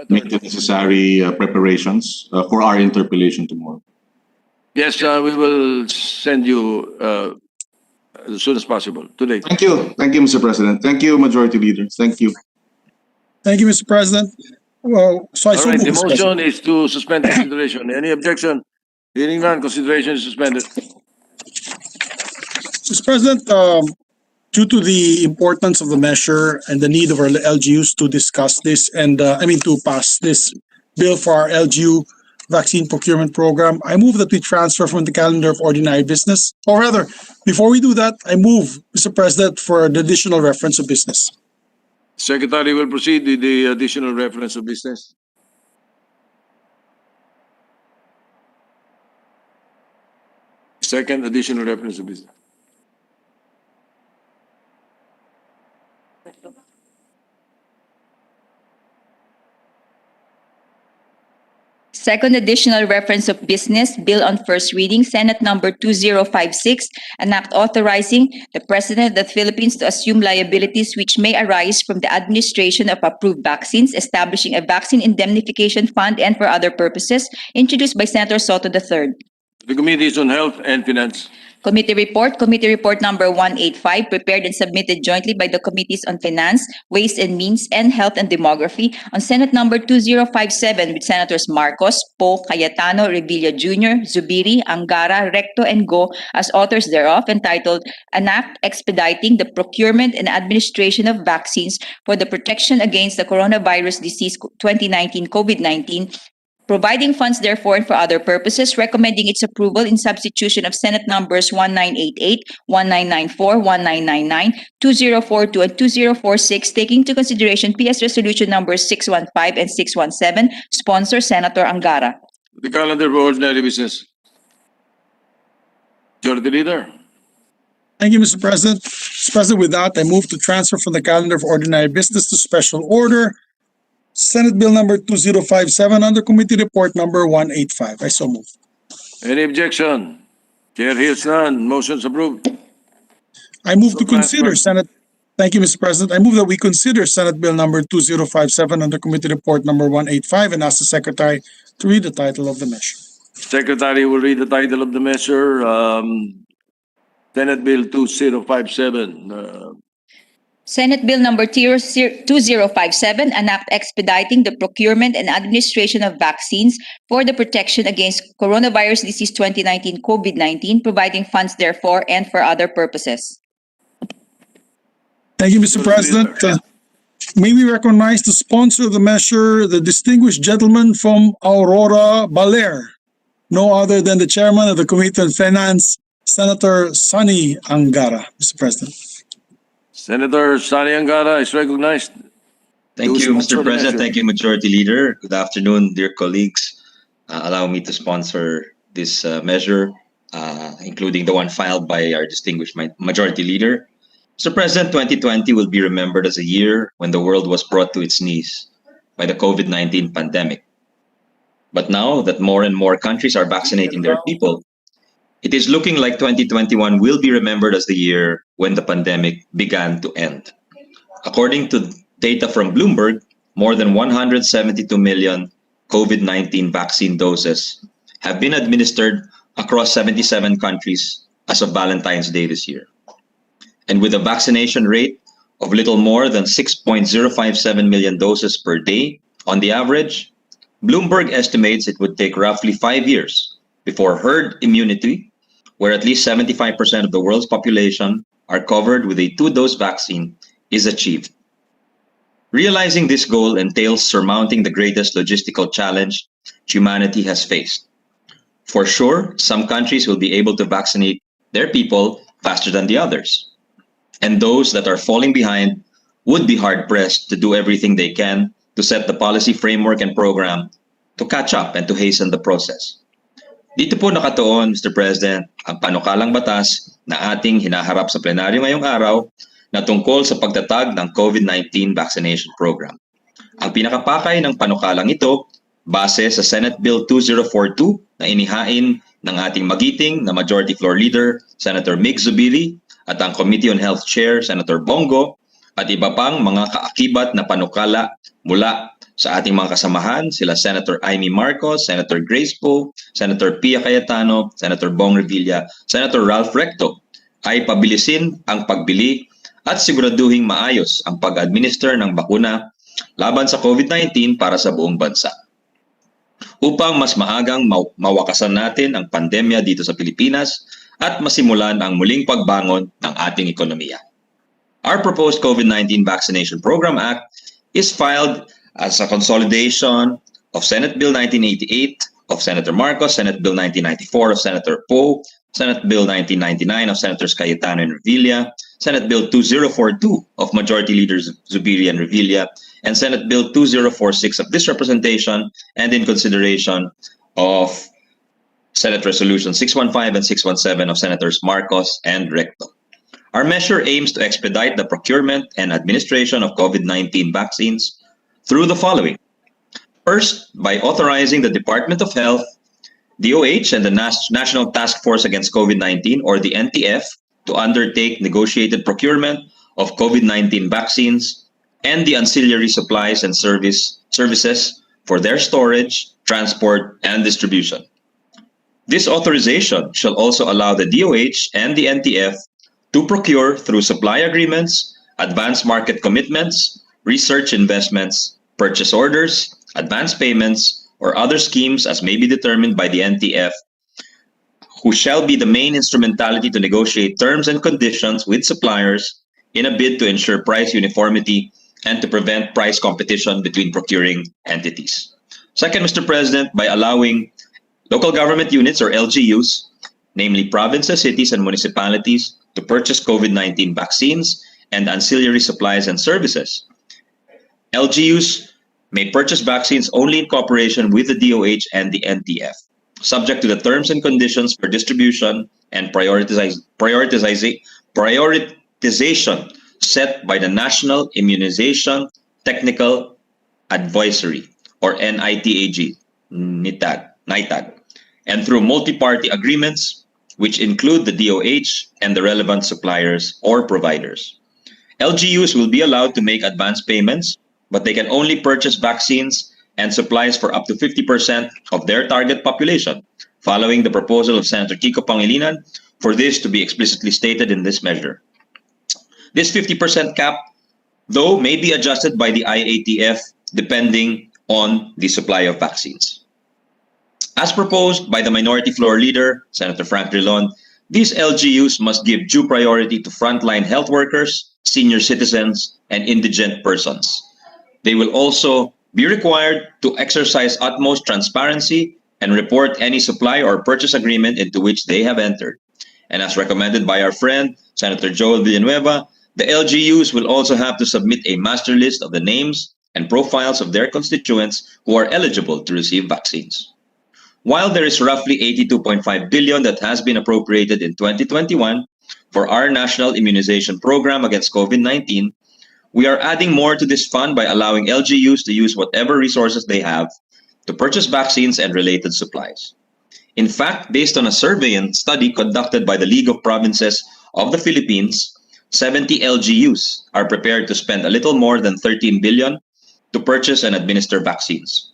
make the necessary preparations for our interpellation tomorrow. Yes, we will send you as soon as possible today. Thank you, Mr. President. Thank you, Majority Leader. Thank you. Thank you, Mr. President. Well, so I All so right, move, the Mr. motion President. is to suspend consideration. Any objection? Hearing none, consideration is suspended. Mr. President, due to the importance of the measure and the need of our LGUs to discuss this and to pass this bill for our LGU vaccine procurement program, I move that we transfer from the calendar of ordinary business. Or rather, before we do that, I move, Mr. President, for an additional reference of business. Secretary will proceed with the additional reference of business. Second additional reference of business. Second additional reference of business, bill on first reading, Senate number 2056, an act authorizing the President of the Philippines to assume liabilities which may arise from the administration of approved vaccines, establishing a vaccine indemnification fund and for other purposes, introduced by Senator Soto III. The Committee is on Health and Finance. Committee report number 185, prepared and submitted jointly by the Committees on Finance, Ways and Means, and Health and Demography on Senate number 2057 with Senators Marcos, Poe, Cayetano, Revilla Jr., Zubiri, Angara, Recto, and Go as authors thereof, entitled An Act Expediting the Procurement and Administration of Vaccines for the Protection Against the Coronavirus Disease 2019 COVID-19, providing funds therefore and for other purposes, recommending its approval in substitution of Senate numbers 1988, 1994, 1999, 2042, and 2046, taking into consideration PS Resolution numbers 615 and 617, sponsor Senator Angara. The calendar for ordinary business. Majority Leader. Thank you, Mr. President. Mr. President, with that, I move to transfer from the calendar of ordinary business to special order Senate Bill number 2057 under Committee Report number 185. I so move. Any objection? Chair hears none. Motion's approved. I move to So consider transfer. Senate. Thank you, Mr. President. I move that we consider Senate Bill number 2057 under Committee Report number 185 and ask the Secretary to read the title of the measure. Secretary will read the title of the measure. Senate Bill 2057. Senate Bill number 2057, an act expediting the procurement and administration of vaccines for the protection against coronavirus disease 2019 COVID-19, providing funds therefore and for other purposes. Thank you, Mr. President. may we recognize to sponsor the measure the distinguished gentleman from Aurora, Baler, no other than the chairman of the Committee on Finance, Senator Sonny Angara, Mr. President. Senator Sani Angara is recognized. Thank To you, sponsor Mr. the President. measure. Thank you, Majority Leader. Good afternoon, dear colleagues. Allow me to sponsor this measure, including the one filed by our distinguished Majority Leader. Mr. President, 2020 will be remembered as a year when the world was brought to its knees by the COVID-19 pandemic. But now that more and more countries are vaccinating their people, it is looking like 2021 will be remembered as the year when the pandemic began to end. According to data from Bloomberg, more than 172 million COVID-19 vaccine doses have been administered across 77 countries as of Valentine's Day this year. And with a vaccination rate of little more than 6.057 million doses per day on the average, Bloomberg estimates it would take roughly 5 years before herd immunity, where at least 75% of the world's population are covered with a 2-dose vaccine, is achieved. Realizing this goal entails surmounting the greatest logistical challenge humanity has faced. For sure, some countries will be able to vaccinate their people faster than the others. And those that are falling behind would be hard-pressed to do everything they can to set the policy framework and program to catch up and to hasten the process. Dito po nakatuon, Mr. President, ang panukalang batas na ating hinaharap sa plenaryo ngayong araw na tungkol sa pagtatag ng COVID-19 vaccination program. Ang pinakapakay ng panukalang ito, base sa Senate Bill 2042 na inihain ng ating magiting na Majority Floor Leader, Senator Mig Zubiri, at ang Committee on Health Chair, Senator Bongo, at iba pang mga kaakibat na panukala mula sa ating mga kasamahan, sila Senator Amy Marcos, Senator Grace Poe, Senator Pia Cayetano, Senator Bong Revilla, Senator Ralph Recto, ay pabilisin ang pagbili at siguraduhing maayos ang pag-administer ng bakuna laban sa COVID-19 para sa buong bansa. Upang mas maagang mawakasan natin ang pandemya dito sa Pilipinas at masimulan ang muling pagbangon ng ating ekonomiya. Our proposed COVID-19 Vaccination Program Act is filed as a consolidation of Senate Bill 1988 of Senator Marcos, Senate Bill 1994 of Senator Poe, Senate Bill 1999 of Senators Cayetano and Revilla, Senate Bill 2042 of Majority Leaders Zubiri and Revilla, and Senate Bill 2046 of this representation, and in consideration of Senate Resolution 615 and 617 of Senators Marcos and Recto. Our measure aims to expedite the procurement and administration of COVID-19 vaccines through the following. First, by authorizing the Department of Health, DOH, and the National Task Force Against COVID-19, or the NTF, to undertake negotiated procurement of COVID-19 vaccines and the ancillary supplies and services for their storage, transport, and distribution. This authorization shall also allow the DOH and the NTF to procure through supply agreements, advance market commitments, research investments, purchase orders, advance payments, or other schemes as may be determined by the NTF, who shall be the main instrumentality to negotiate terms and conditions with suppliers in a bid to ensure price uniformity and to prevent price competition between procuring entities. Second, Mr. President, by allowing local government units, or LGUs, namely provinces, cities, and municipalities, to purchase COVID-19 vaccines and ancillary supplies and services. LGUs may purchase vaccines only in cooperation with the DOH and the NTF, subject to the terms and conditions for distribution and prioritization set by the National Immunization Technical Advisory, or NITAG, NITAD, and through multi-party agreements, which include the DOH and the relevant suppliers or providers. LGUs will be allowed to make advance payments, but they can only purchase vaccines and supplies for up to 50% of their target population, following the proposal of Senator Kiko Pangilinan for this to be explicitly stated in this measure. This 50% cap, though, may be adjusted by the IATF depending on the supply of vaccines. As proposed by the Minority Floor Leader, Senator Frank Drilon, these LGUs must give due priority to frontline health workers, senior citizens, and indigent persons, They will also be required to exercise utmost transparency and report any supply or purchase agreement into which they have entered. And as recommended by our friend, Senator Joel Villanueva, the LGUs will also have to submit a master list of the names and profiles of their constituents who are eligible to receive vaccines. While there is roughly 82.5 billion that has been appropriated in 2021 for our national immunization program against COVID-19, we are adding more to this fund by allowing LGUs to use whatever resources they have to purchase vaccines and related supplies. In fact, based on a survey and study conducted by the League of Provinces of the Philippines, 70 LGUs are prepared to spend a little more than 13 billion to purchase and administer vaccines.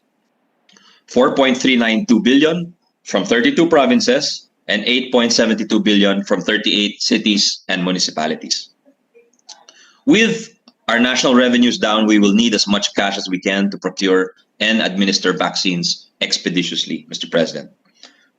4.392 billion from 32 provinces and 8.72 billion from 38 cities and municipalities. With our national revenues down, we will need as much cash as we can to procure and administer vaccines expeditiously, Mr. President.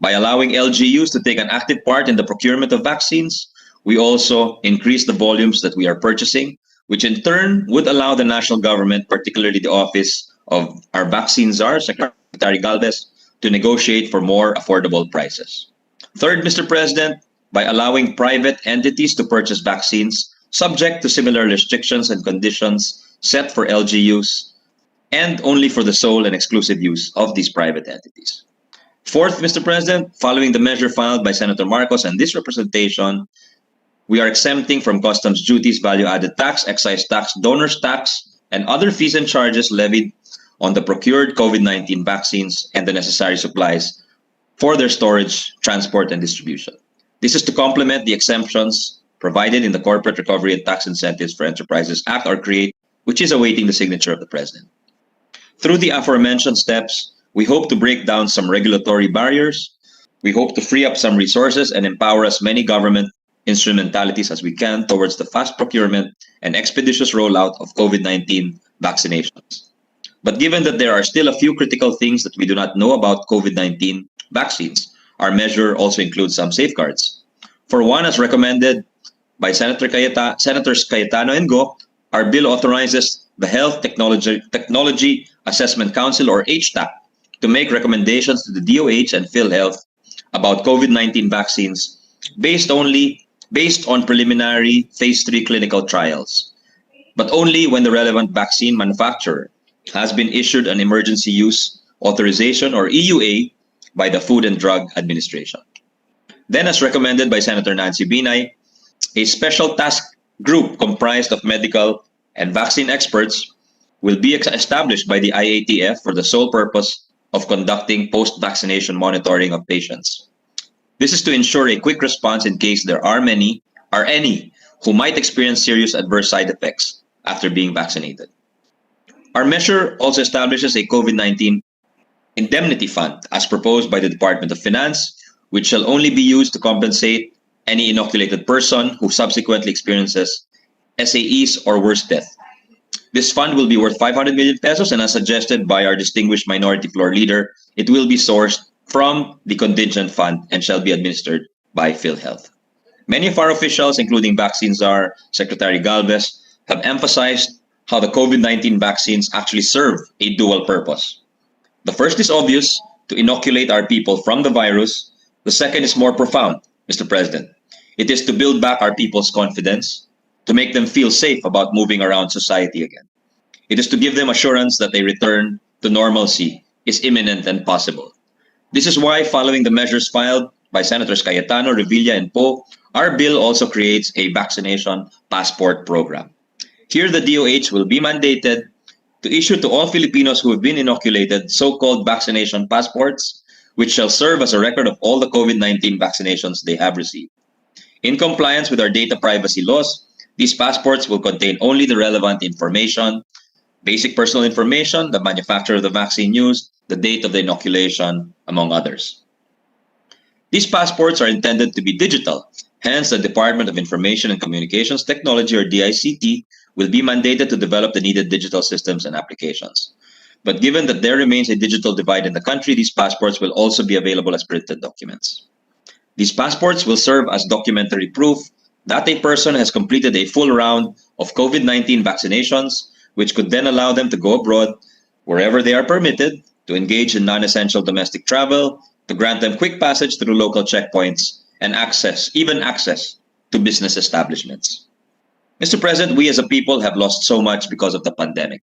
By allowing LGUs to take an active part in the procurement of vaccines, we also increase the volumes that we are purchasing, which in turn would allow the national government, particularly the office of our vaccine czar, Secretary Galvez, to negotiate for more affordable prices. Third, Mr. President, by allowing private entities to purchase vaccines subject to similar restrictions and conditions set for LGUs and only for the sole and exclusive use of these private entities. Fourth, Mr. President, following the measure filed by Senator Marcos and this representation, we are exempting from customs duties, value-added tax, excise tax, donors tax, and other fees and charges levied on the procured COVID-19 vaccines and the necessary supplies for their storage, transport, and distribution. This is to complement the exemptions provided in the Corporate Recovery and Tax Incentives for Enterprises Act, or CREATE, which is awaiting the signature of the President. Through the aforementioned steps, we hope to break down some regulatory barriers. We hope to free up some resources and empower as many government instrumentalities as we can towards the fast procurement and expeditious rollout of COVID-19 vaccinations. But given that there are still a few critical things that we do not know about COVID-19 vaccines, our measure also includes some safeguards. For one, as recommended by Senators Cayetano and Go, our bill authorizes the Health Technology Assessment Council, or HTAC, to make recommendations to the DOH and PhilHealth about COVID-19 vaccines based on preliminary phase 3 clinical trials, but only when the relevant vaccine manufacturer has been issued an emergency use authorization, or EUA, by the Food and Drug Administration. Then, as recommended by Senator Nancy Binay, a special task group comprised of medical and vaccine experts will be established by the IATF for the sole purpose of conducting post-vaccination monitoring of patients. This is to ensure a quick response in case there are any who might experience serious adverse side effects after being vaccinated. Our measure also establishes a COVID-19 indemnity fund as proposed by the Department of Finance, which shall only be used to compensate any inoculated person who subsequently experiences SAEs or worse death. This fund will be worth 500 million pesos, and as suggested by our distinguished minority floor leader, it will be sourced from the contingent fund and shall be administered by PhilHealth. Many of our officials, including Vaccine Czar Secretary Galvez, have emphasized how the COVID-19 vaccines actually serve a dual purpose. The first is obvious, to inoculate our people from the virus. The second is more profound, Mr. President. It is to build back our people's confidence, to make them feel safe about moving around society again. It is to give them assurance that a return to normalcy is imminent and possible. This is why, following the measures filed by Senators Cayetano, Revilla, and Poe, our bill also creates a vaccination passport program. Here, the DOH will be mandated to issue to all Filipinos who have been inoculated so-called vaccination passports, which shall serve as a record of all the COVID-19 vaccinations they have received. In compliance with our data privacy laws, these passports will contain only the relevant information, basic personal information, the manufacturer of the vaccine used, the date of the inoculation, among others. These passports are intended to be digital. Hence, the Department of Information and Communications Technology, or DICT, will be mandated to develop the needed digital systems and applications. But given that there remains a digital divide in the country, these passports will also be available as printed documents. These passports will serve as documentary proof that a person has completed a full round of COVID-19 vaccinations, which could then allow them to go abroad wherever they are permitted, to engage in non-essential domestic travel, to grant them quick passage through local checkpoints, and access to business establishments. Mr. President, we as a people have lost so much because of the pandemic,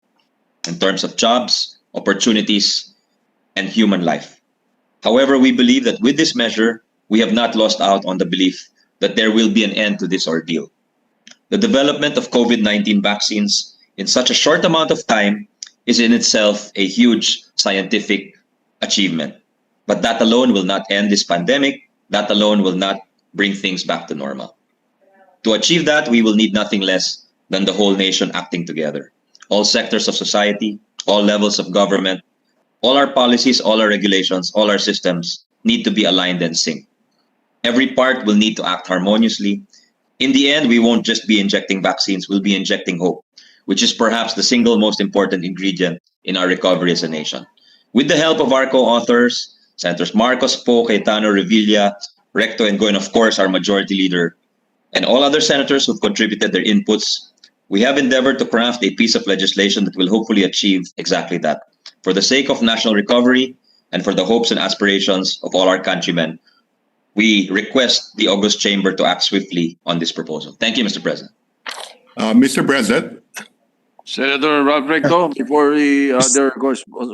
in terms of jobs, opportunities, and human life. However, we believe that with this measure, we have not lost out on the belief that there will be an end to this ordeal. The development of COVID-19 vaccines in such a short amount of time is in itself a huge scientific achievement. But that alone will not end this pandemic. That alone will not bring things back to normal. To achieve that, we will need nothing less than the whole nation acting together. All sectors of society, all levels of government, all our policies, all our regulations, all our systems need to be aligned and synced. Every part will need to act harmoniously. In the end, we won't just be injecting vaccines, we'll be injecting hope, which is perhaps the single most important ingredient in our recovery as a nation. With the help of our co-authors, Senators Marcos, Poe, Cayetano, Revilla, Recto, and Ngayon, of course, our majority leader, and all other senators who've contributed their inputs, we have endeavored to craft a piece of legislation that will hopefully achieve exactly that. For the sake of national recovery and for the hopes and aspirations of all our countrymen, we request the August Chamber to act swiftly on this proposal. Thank you, Mr. President. Mr. President. Senator Ralph Recto, before the other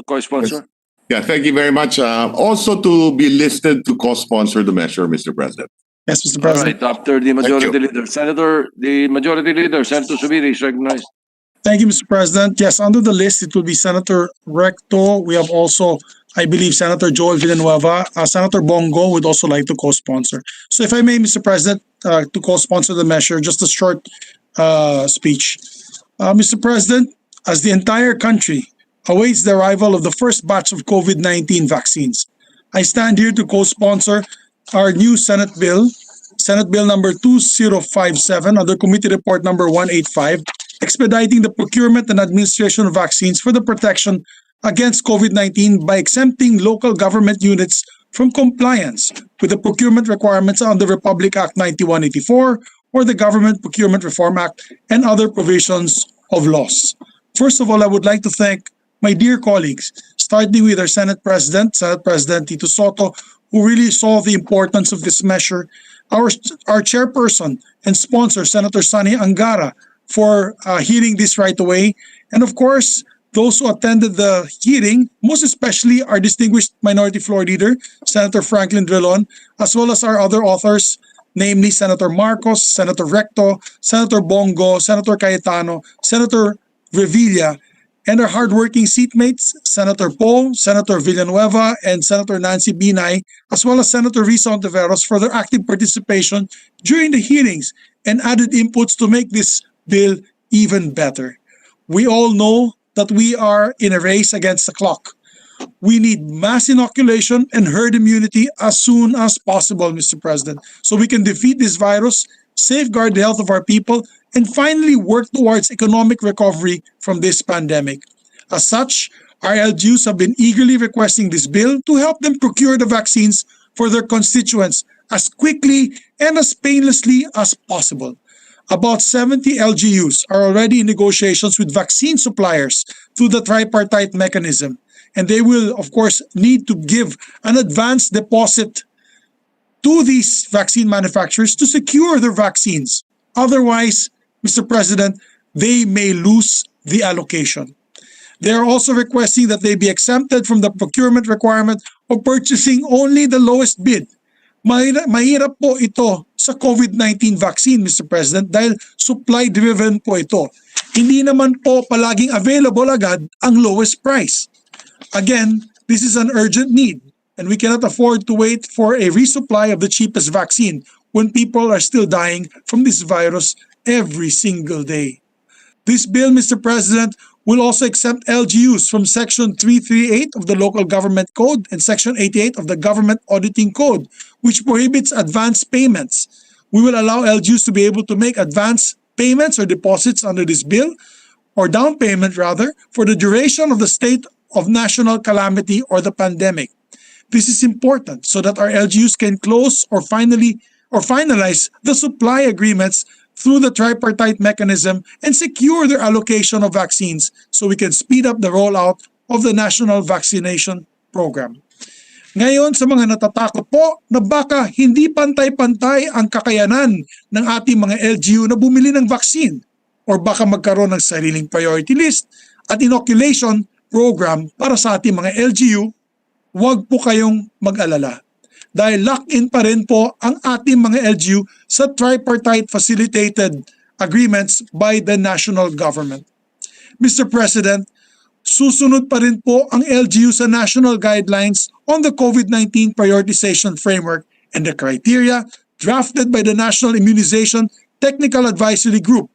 co-sponsor. Yeah, thank you very much. Also to be listed to co-sponsor the measure, Mr. President. Yes, Mr. All President. right, after the majority you. leader. The majority leader, Senator Subiri, is recognized. Thank you, Mr. President. Yes, under the list, it will be Senator Recto. We have also, I believe, Senator Joel Villanueva. Senator Bongo would also like to co-sponsor. So if I may, Mr. President, to co-sponsor the measure, just a short speech. Mr. President, as the entire country awaits the arrival of the first batch of COVID-19 vaccines, I stand here to co-sponsor our new Senate bill number 2057, under Committee Report number 185, expediting the procurement and administration of vaccines for the protection against COVID-19 by exempting local government units from compliance with the procurement requirements under Republic Act 9184 or the Government Procurement Reform Act and other provisions of laws. First of all, I would like to thank my dear colleagues, starting with our Senate President Tito Soto, who really saw the importance of this measure, our chairperson and sponsor, Senator Sani Angara, for hearing this right away, and of course, those who attended the hearing, most especially our distinguished Minority Floor Leader, Senator Franklin Drilon, as well as our other authors, namely Senator Marcos, Senator Recto, Senator Bongo, Senator Cayetano, Senator Revilla, and our hardworking seatmates, Senator Poe, Senator Villanueva, and Senator Nancy Binay, as well as Senator Risa Ontiveros for their active participation during the hearings and added inputs to make this bill even better. We all know that we are in a race against the clock. We need mass inoculation and herd immunity as soon as possible, Mr. President, so we can defeat this virus, safeguard the health of our people, and finally work towards economic recovery from this pandemic. As such, our LGUs have been eagerly requesting this bill to help them procure the vaccines for their constituents as quickly and as painlessly as possible. About 70 LGUs are already in negotiations with vaccine suppliers through the tripartite mechanism, and they will, of course, need to give an advance deposit to these vaccine manufacturers to secure their vaccines. Otherwise, Mr. President, they may lose the allocation. They are also requesting that they be exempted from the procurement requirement of purchasing only the lowest bid. Mahirap po ito sa COVID-19 vaccine, Mr. President, dahil supply-driven po ito. Hindi naman po palaging available agad ang lowest price. Again, this is an urgent need, and we cannot afford to wait for a resupply of the cheapest vaccine when people are still dying from this virus every single day. This bill, Mr. President, will also exempt LGUs from Section 338 of the Local Government Code and Section 88 of the Government Auditing Code, which prohibits advance payments. We will allow LGUs to be able to make advance payments or deposits under this bill, or down payment rather, for the duration of the state of national calamity or the pandemic. This is important so that our LGUs can close or finalize the supply agreements through the tripartite mechanism and secure their allocation of vaccines so we can speed up the rollout of the national vaccination program. Ngayon, sa mga natatakot po na baka hindi pantay-pantay ang kakayanan ng ating mga LGU na bumili ng vaccine or baka magkaroon ng sariling priority list at inoculation program para sa ating mga LGU, huwag po kayong mag-alala. Dahil lock-in pa rin po ang ating mga LGU sa tripartite facilitated agreements by the national government. Mr. President, susunod pa rin po ang LGU sa national guidelines on the COVID-19 prioritization framework and the criteria drafted by the National Immunization Technical Advisory Group,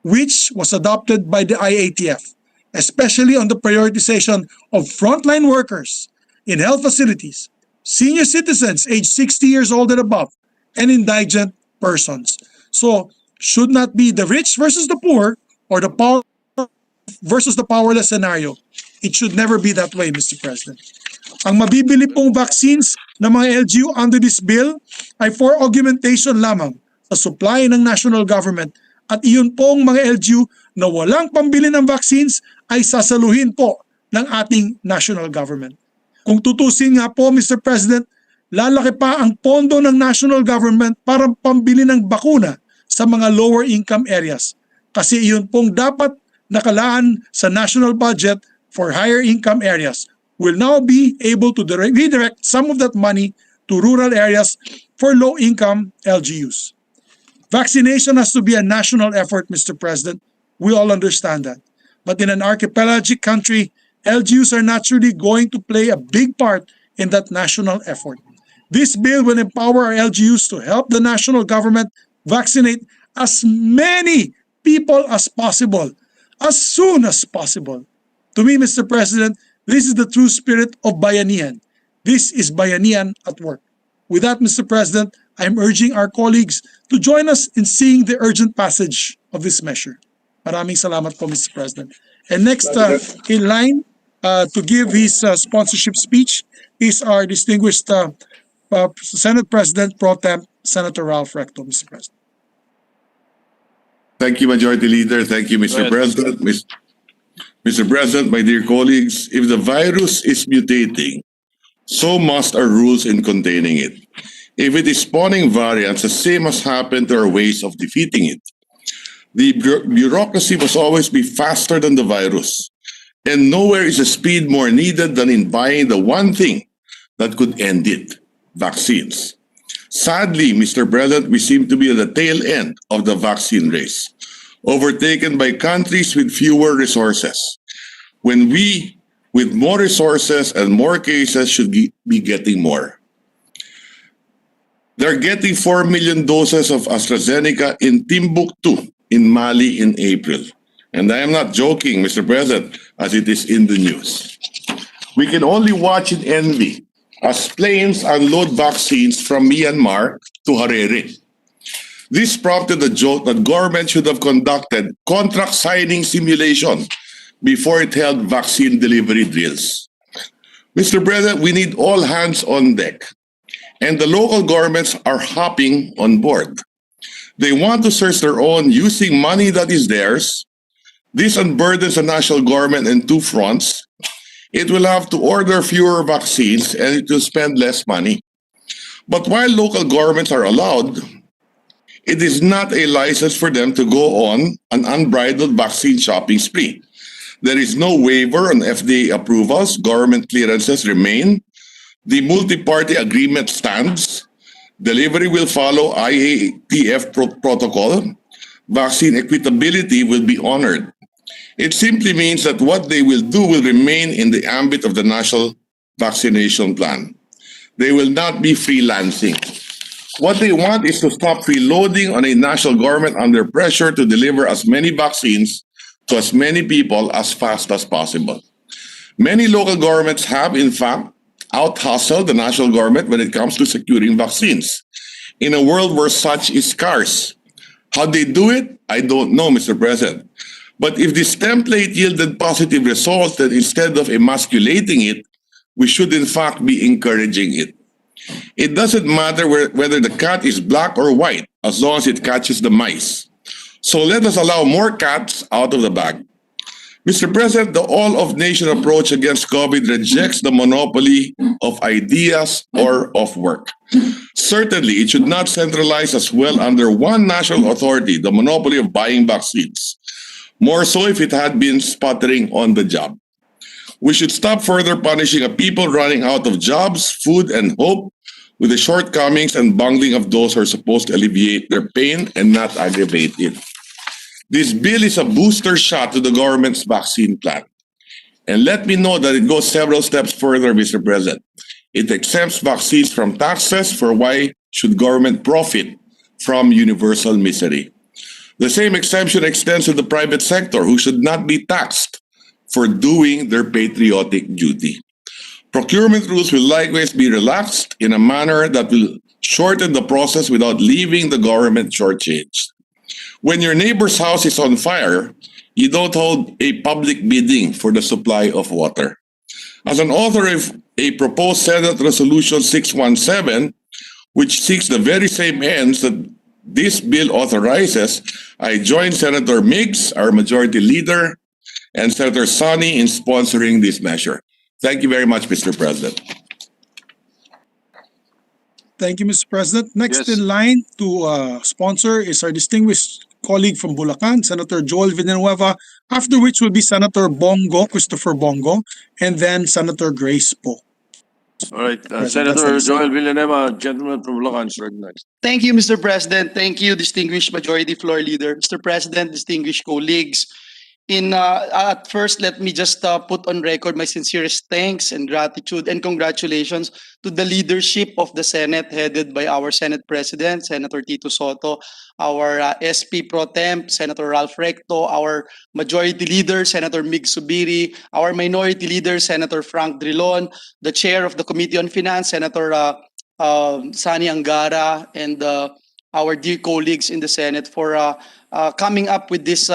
which was adopted by the IATF, especially on the prioritization of frontline workers in health facilities, senior citizens aged 60 years old and above, and indigent persons. So, should not be the rich versus the poor or the power versus the powerless scenario. It should never be that way, Mr. President. Ang mabibili pong vaccines ng mga LGU under this bill ay for augmentation lamang sa supply ng national government at iyon pong mga LGU na walang pambili ng vaccines ay sasaluhin po ng ating national government. Kung tutusin nga po, Mr. President, lalaki pa ang pondo ng national government para pambili ng bakuna sa mga lower income areas. Kasi iyon pong dapat nakalaan sa national budget for higher income areas. Will now be able to redirect some of that money to rural areas for low income LGUs. Vaccination has to be a national effort, Mr. President. We all understand that. But in an archipelagic country, LGUs are naturally going to play a big part in that national effort. This bill will empower our LGUs to help the national government vaccinate as many people as possible, as soon as possible. To me, Mr. President, this is the true spirit of bayanihan. This is bayanihan at work. With that, Mr. President, I am urging our colleagues to join us in seeing the urgent passage of this measure. Maraming salamat po, Mr. President. And next in line to give his sponsorship speech is our distinguished Senate President Pro Tem, Senator Ralph Recto, Mr. President. Thank you, Majority Leader. Thank you, Mr. President. Mr. President, my dear colleagues, if the virus is mutating, so must our rules in containing it. If it is spawning variants, the same must happen to our ways of defeating it. The bureaucracy must always be faster than the virus, and nowhere is the speed more needed than in buying the one thing that could end it: vaccines. Sadly, Mr. President, we seem to be at the tail end of the vaccine race, overtaken by countries with fewer resources, when we, with more resources and more cases, should be getting more. They're getting 4 million doses of AstraZeneca in Timbuktu, in Mali, in April. And I am not joking, Mr. President, as it is in the news. We can only watch in envy as planes unload vaccines from Myanmar to Harare. This prompted the joke that government should have conducted contract signing simulation before it held vaccine delivery drills. Mr. President, we need all hands on deck, and the local governments are hopping on board. They want to search their own using money that is theirs. This unburdens the national government in two fronts. It will have to order fewer vaccines and it will spend less money. But while local governments are allowed, it is not a license for them to go on an unbridled vaccine shopping spree. There is no waiver on FDA approvals. Government clearances remain. The multi-party agreement stands. Delivery will follow IATF protocol. Vaccine equitability will be honored. It simply means that what they will do will remain in the ambit of the national vaccination plan. They will not be freelancing. What they want is to stop freeloading on a national government under pressure to deliver as many vaccines to as many people as fast as possible. Many local governments have, in fact, out-hustled the national government when it comes to securing vaccines in a world where such is scarce. How they do it, I don't know, Mr. President. But if this template yielded positive results, then instead of emasculating it, we should in fact be encouraging it. It doesn't matter whether the cat is black or white, as long as it catches the mice. So let us allow more cats out of the bag. Mr. President, the all-of-nation approach against COVID rejects the monopoly of ideas or of work. Certainly, it should not centralize as well under one national authority, the monopoly of buying vaccines. More so if it had been sputtering on the job. We should stop further punishing a people running out of jobs, food, and hope with the shortcomings and bungling of those who are supposed to alleviate their pain and not aggravate it. This bill is a booster shot to the government's vaccine plan. And let me know that it goes several steps further, Mr. President. It exempts vaccines from taxes, for why should government profit from universal misery? The same exemption extends to the private sector, who should not be taxed for doing their patriotic duty. Procurement rules will likewise be relaxed in a manner that will shorten the process without leaving the government shortchanged. When your neighbor's house is on fire, you don't hold a public bidding for the supply of water. As an author of a proposed Senate Resolution 617, which seeks the very same ends that this bill authorizes, I join Senator Miggs, our majority leader, and Senator Sonny in sponsoring this measure. Thank you very much, Mr. President. Thank you, Mr. President. Next Yes. in line to sponsor is our distinguished colleague from Bulacan, Senator Joel Villanueva, after which will be Senator Bongo, Christopher Bongo, and then Senator Grace Poe. All right, President, Senator that's Joel Villanueva, gentleman from Bulacan, is recognized. Thank you, Mr. President. Thank you, distinguished Majority Floor Leader. Mr. President, distinguished colleagues. At first, let me just put on record my sincerest thanks and gratitude and congratulations to the leadership of the Senate headed by our Senate President, Senator Tito Soto, our SP Pro Temp, Senator Ralph Recto, our Majority Leader, Senator Mig Subiri, our Minority Leader, Senator Frank Drilon, the Chair of the Committee on Finance, Senator Sani Angara, and our dear colleagues in the Senate for coming up with this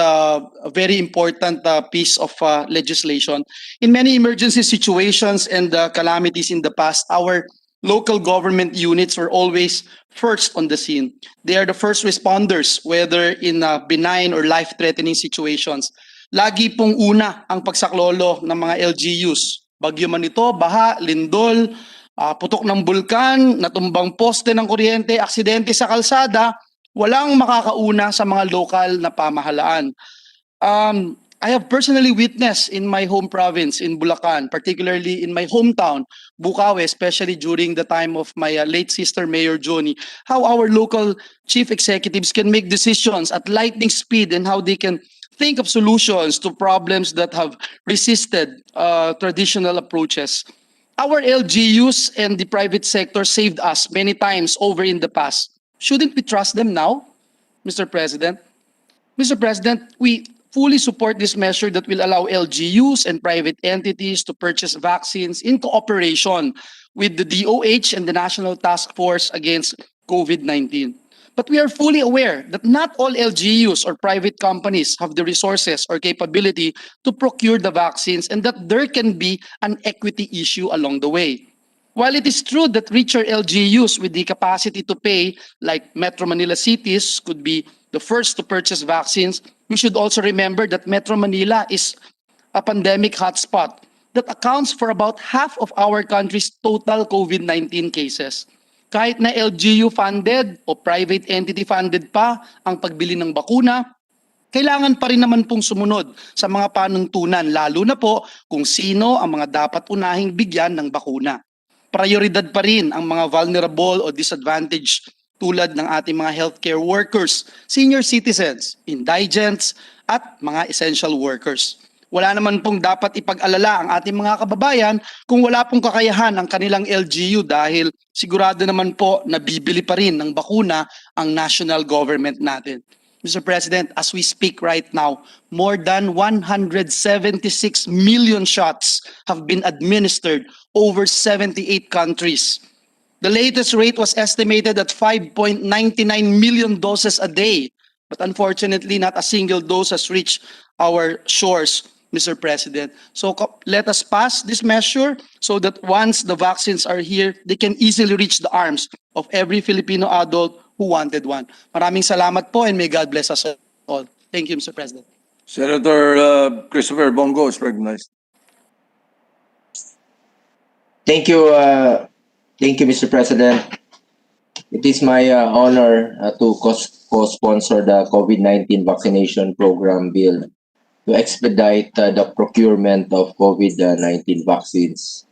very important piece of legislation. In many emergency situations and calamities in the past, our local government units were always first on the scene. They are the first responders, whether in benign or life-threatening situations. Lagi pong una ang pagsaklolo ng mga LGUs. Bagyo man ito, baha, lindol, putok ng bulkan, natumbang poste ng kuryente, aksidente sa kalsada, walang makakauna sa mga lokal na pamahalaan. I have personally witnessed in my home province in Bulacan, particularly in my hometown, Bukawi, especially during the time of my late sister Mayor Joni, how our local chief executives can make decisions at lightning speed and how they can think of solutions to problems that have resisted traditional approaches. Our LGUs and the private sector saved us many times over in the past. Shouldn't we trust them now, Mr. President? Mr. President, we fully support this measure that will allow LGUs and private entities to purchase vaccines in cooperation with the DOH and the National Task Force against COVID-19. But we are fully aware that not all LGUs or private companies have the resources or capability to procure the vaccines and that there can be an equity issue along the way. While it is true that richer LGUs with the capacity to pay, like Metro Manila cities, could be the first to purchase vaccines, we should also remember that Metro Manila is a pandemic hotspot that accounts for about half of our country's total COVID-19 cases. Kahit na LGU-funded o private entity-funded pa ang pagbili ng bakuna, kailangan pa rin naman pong sumunod sa mga panuntunan, lalo na po kung sino ang mga dapat unahing bigyan ng bakuna. Prioridad pa rin ang mga vulnerable o disadvantaged tulad ng ating mga healthcare workers, senior citizens, indigents, at mga essential workers. Wala naman pong dapat ipag-alala ang ating mga kababayan kung wala pong kakayahan ang kanilang LGU dahil sigurado naman po na bibili pa rin ng bakuna ang national government natin. Mr. President, as we speak right now, more than 176 million shots have been administered over 78 countries. The latest rate was estimated at 5.99 million doses a day, but unfortunately, not a single dose has reached our shores, Mr. President. So let us pass this measure so that once the vaccines are here, they can easily reach the arms of every Filipino adult who wanted one. Maraming salamat po and may God bless us all. all. Thank you, Mr. President. Senator Christopher Bongo is recognized. Thank you, Mr. President. It is my honor to co-sponsor the COVID-19 vaccination program bill to expedite the procurement of COVID-19 vaccines.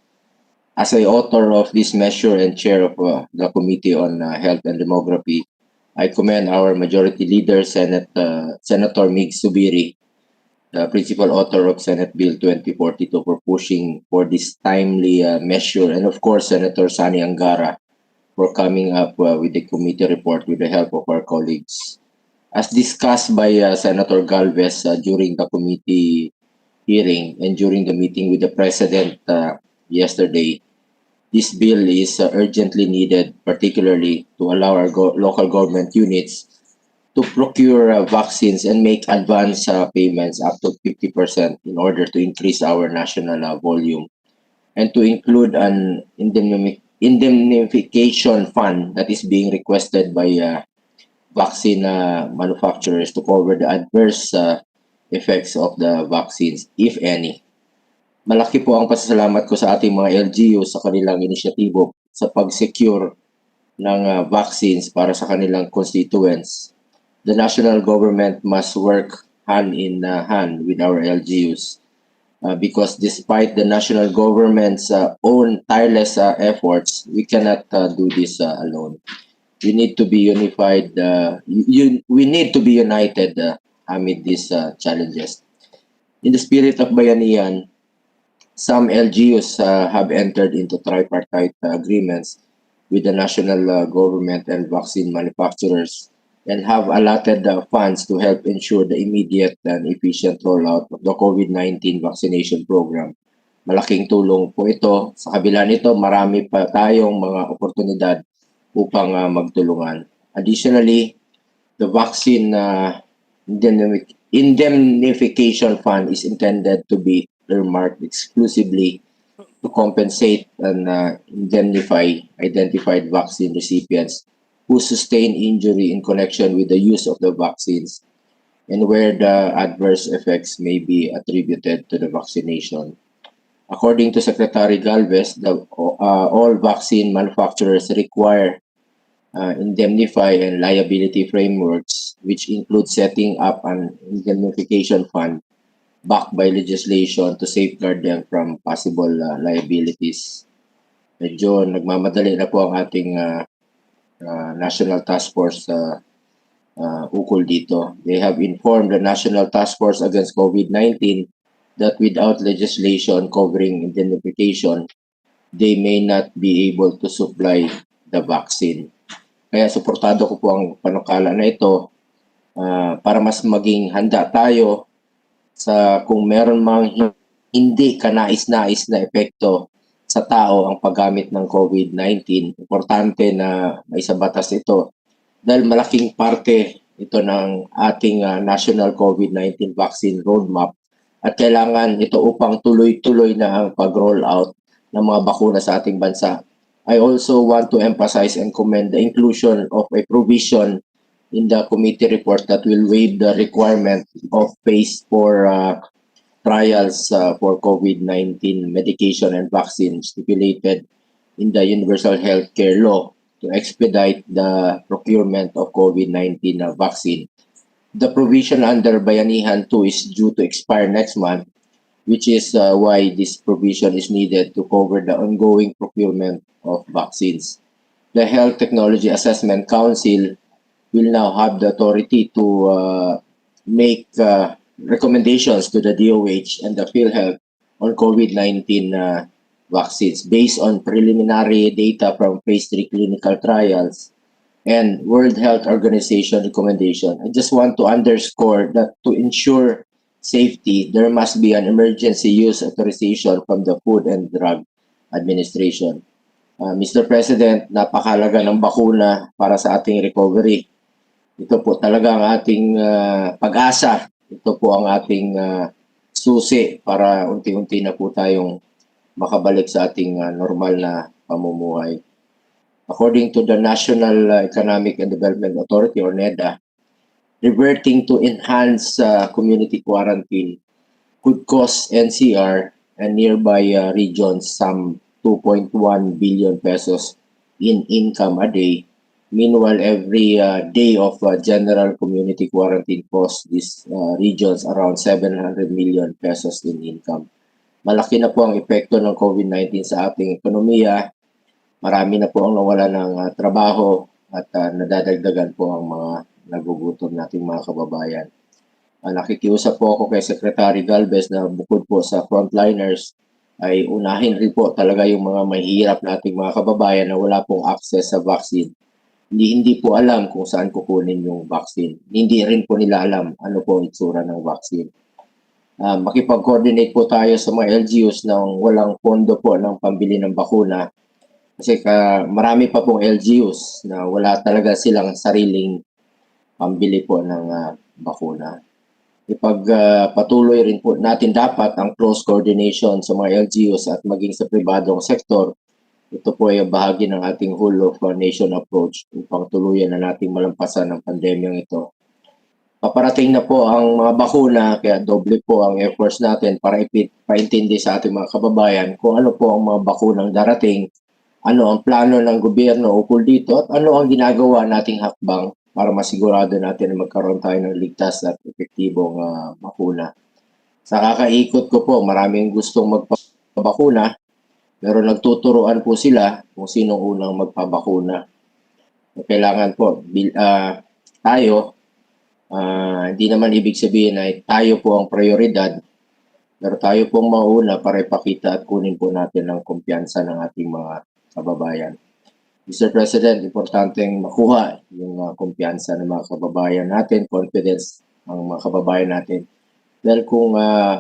As a author of this measure and chair of the Committee on Health and Demography, I commend our Majority Leader, Senator Mig Subiri, the principal author of Senate Bill 2042, for pushing for this timely measure, and of course, Senator Sani Angara for coming up with the committee report with the help of our colleagues. As discussed by Senator Galvez during the committee hearing and during the meeting with the President yesterday, this bill is urgently needed, particularly to allow our local government units to procure vaccines and make advance payments up to 50% in order to increase our national volume, and to include an indemnification fund that is being requested by vaccine manufacturers to cover the adverse effects of the vaccines, if any. Malaki po ang pasasalamat ko sa ating mga LGU sa kanilang inisyatibo sa pag-secure ng vaccines para sa kanilang constituents. The national government must work hand in hand with our LGUs because despite the national government's own tireless efforts, we cannot do this alone. We need to be unified. We need to be united amid these challenges. In the spirit of bayanihan, some LGUs have entered into tripartite agreements with the national government and vaccine manufacturers and have allotted funds to help ensure the immediate and efficient rollout of the COVID-19 vaccination program. Malaking tulong po ito. Sa kabila nito, marami pa tayong mga oportunidad upang magtulungan. Additionally, the vaccine indemnification fund is intended to be earmarked exclusively to compensate and indemnify identified vaccine recipients who sustain injury in connection with the use of the vaccines and where the adverse effects may be attributed to the vaccination. According to Secretary Galvez, all vaccine manufacturers require indemnify and liability frameworks, which include setting up an indemnification fund backed by legislation to safeguard them from possible liabilities. Medyo nagmamadali na po ang ating National Task Force ukol dito. They have informed the National Task Force Against COVID-19 that without legislation covering indemnification, they may not be able to supply the vaccine. Kaya suportado ko po ang panukala na ito para mas maging handa tayo sa kung meron mang hindi kanais-nais na epekto sa tao ang paggamit ng COVID-19. Importante na may sa batas ito dahil malaking parte ito ng ating national COVID-19 vaccine roadmap at kailangan ito upang tuloy-tuloy na ang pag-roll out ng mga bakuna sa ating bansa. I also want to emphasize and commend the inclusion of a provision in the committee report that will waive the requirement of phase 4 trials for COVID-19 medication and vaccine stipulated in the Universal Healthcare Law to expedite the procurement of COVID-19 vaccine. The provision under Bayanihan 2 is due to expire next month, which is why this provision is needed to cover the ongoing procurement of vaccines. The Health Technology Assessment Council will now have the authority to make recommendations to the DOH and the PhilHealth on COVID-19 vaccines based on preliminary data from phase 3 clinical trials and World Health Organization recommendation. I just want to underscore that to ensure safety, there must be an emergency use authorization from the Food and Drug Administration. Mr. President, napakahalaga ng bakuna para sa ating recovery. Ito po talaga ang ating pag-asa. Ito po ang ating susi para unti-unti na po tayong makabalik sa ating normal na pamumuhay. According to the National Economic and Development Authority or NEDA, reverting to enhanced community quarantine could cost NCR and nearby regions some 2.1 billion pesos in income a day. Meanwhile, every day of general community quarantine costs these regions around 700 million pesos in income. Malaki na po ang epekto ng COVID-19 sa ating ekonomiya. Marami na po ang nawala ng trabaho at nadadagdagan po ang mga nagugutom nating mga kababayan. Nakikiusap po ako kay Secretary Galvez na bukod po sa frontliners ay unahin rin po talaga yung mga mahihirap nating mga kababayan na wala pong access sa vaccine. Hindi po alam kung saan kukunin yung vaccine. Hindi rin po nila alam ano po ang itsura ng vaccine. Makipag-coordinate po tayo sa mga LGUs na walang pondo po ng pambili ng bakuna. Kasi marami pa pong LGUs na wala talaga silang sariling pambili po ng bakuna. Ipagpatuloy rin po natin dapat ang close coordination sa mga LGUs at maging sa pribadong sektor. Ito po ay bahagi ng ating whole of nation approach upang tuluyan na nating malampasan ang pandemyang ito. Paparating na po ang mga bakuna, kaya doble po ang efforts natin para ipaintindi sa ating mga kababayan kung ano po ang mga bakunang darating, ano ang plano ng gobyerno ukol dito, at ano ang ginagawa nating hakbang para masigurado natin na magkaroon tayo ng ligtas at epektibong bakuna. Sa kakaikot ko po, maraming gustong magpabakuna, pero nagtuturuan po sila kung sinong unang magpabakuna. Kailangan po, tayo, hindi naman ibig sabihin na tayo po ang prioridad, pero tayo pong mauna para ipakita at kunin po natin ang kumpiyansa ng ating mga kababayan. Mr. President, importanteng makuha yung kumpiyansa ng mga kababayan natin, confidence ng mga kababayan natin. Dahil kung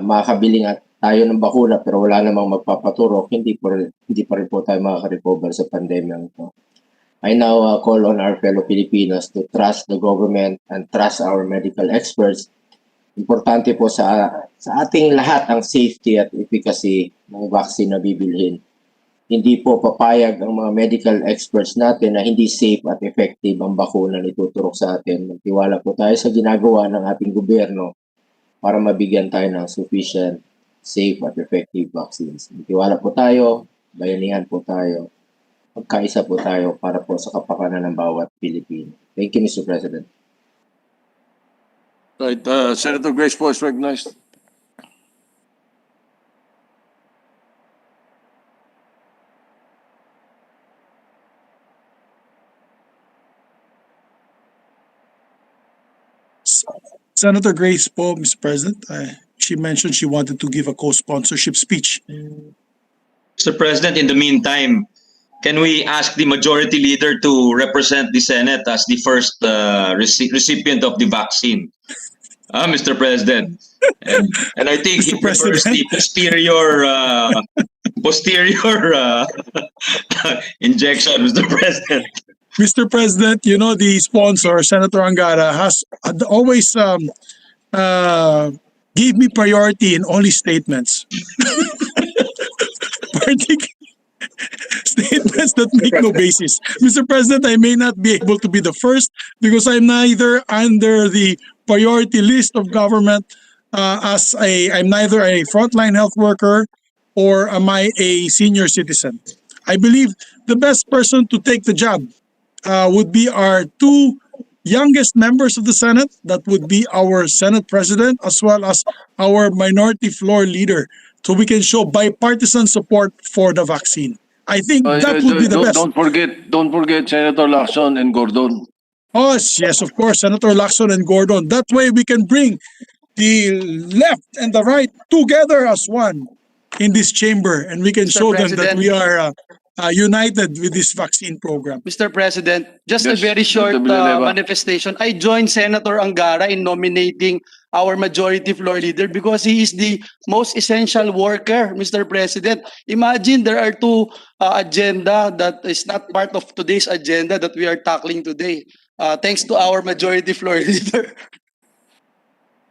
makakabili nga tayo ng bakuna pero wala namang magpapaturok, hindi pa rin po tayo makaka-recover sa pandemyang ito. I now call on our fellow Filipinos to trust the government and trust our medical experts. Importante po sa ating lahat ang safety at efficacy ng vaccine na bibilhin. Hindi po papayag ang mga medical experts natin na hindi safe at effective ang bakuna na ituturok sa atin. Magtiwala po tayo sa ginagawa ng ating gobyerno para mabigyan tayo ng sufficient, safe at effective vaccines. Magtiwala po tayo, bayanihan po tayo, magkaisa po tayo para po sa kapakanan ng bawat Pilipino. Thank you, Mr. President. Right, Senator Grace Poe is recognized. Senator Grace Poe, Mr. President, she mentioned she wanted to give a co-sponsorship speech. Mr. President, in the meantime, can we ask the majority leader to represent the Senate as the first recipient of the vaccine? Mr. President. And I think he prefers the posterior injection, Mr. President. Mr. President, you know the sponsor, Senator Angara, has always gave me priority in only statements. Statements that make no basis. Mr. President, I may not be able to be the first because I'm neither under the priority list of government I'm neither a frontline health worker or am I a senior citizen. I believe the best person to take the job would be our two youngest members of the Senate. That would be our Senate President as well as our minority floor leader, so we can show bipartisan support for the vaccine. I think that would be the best. Don't forget Senator Lacson and Gordon. Oh, yes, of course, Senator Lacson and Gordon. That way we can bring the left and the right together as one in this chamber, and we can Mr. show them that President. we are united with this vaccine program. Mr. President, just a Yes, very short Mr. Villanueva. manifestation. I joined Senator Angara in nominating our majority floor leader because he is the most essential worker, Mr. President. Imagine there are two agenda that is not part of today's agenda that we are tackling today. Thanks to our majority floor leader.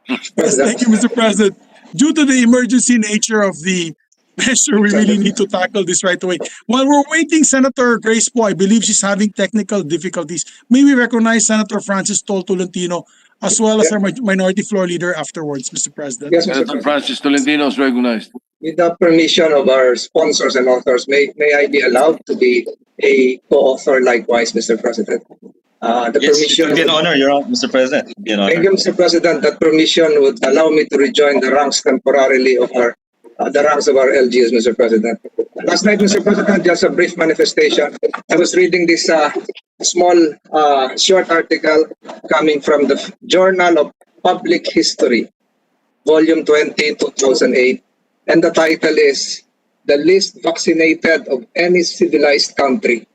Yes, thank you, Mr. President. Due to the emergency nature of the measure, we really need to tackle this right away. While we're waiting, Senator Grace Poe, I believe she's having technical difficulties. May we recognize Senator Francis Tolentino as well as our minority floor leader afterwards, Mr. President. Yes, Mr. Senator President. Francis Tolentino is recognized. With the permission of our sponsors and authors, may I be allowed to be a co-author likewise, Mr. President? The Yes, it permission would be an would- honor, Mr. President. It would be an Thank honor. you, Mr. President. That permission would allow me to rejoin the ranks temporarily of the ranks of our LGUs, Mr. President. Last night, Mr. President, just a brief manifestation. I was reading this small, short article coming from the Journal of Public History, Volume 20, 2008, and the title is "The Least Vaccinated of Any Civilized Country"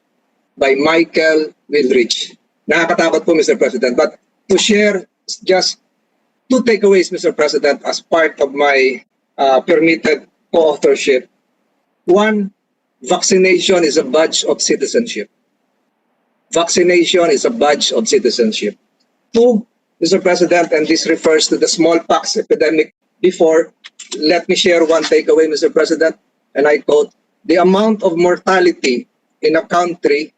by Michael Wilrich. Nakakatakot po, Mr. President, but to share just two takeaways, Mr. President, as part of my permitted co-authorship. One, vaccination is a badge of citizenship. Vaccination is a badge of citizenship. Two, Mr. President, and this refers to the smallpox epidemic before, let me share one takeaway, Mr. President, and I quote, "The amount of mortality in a country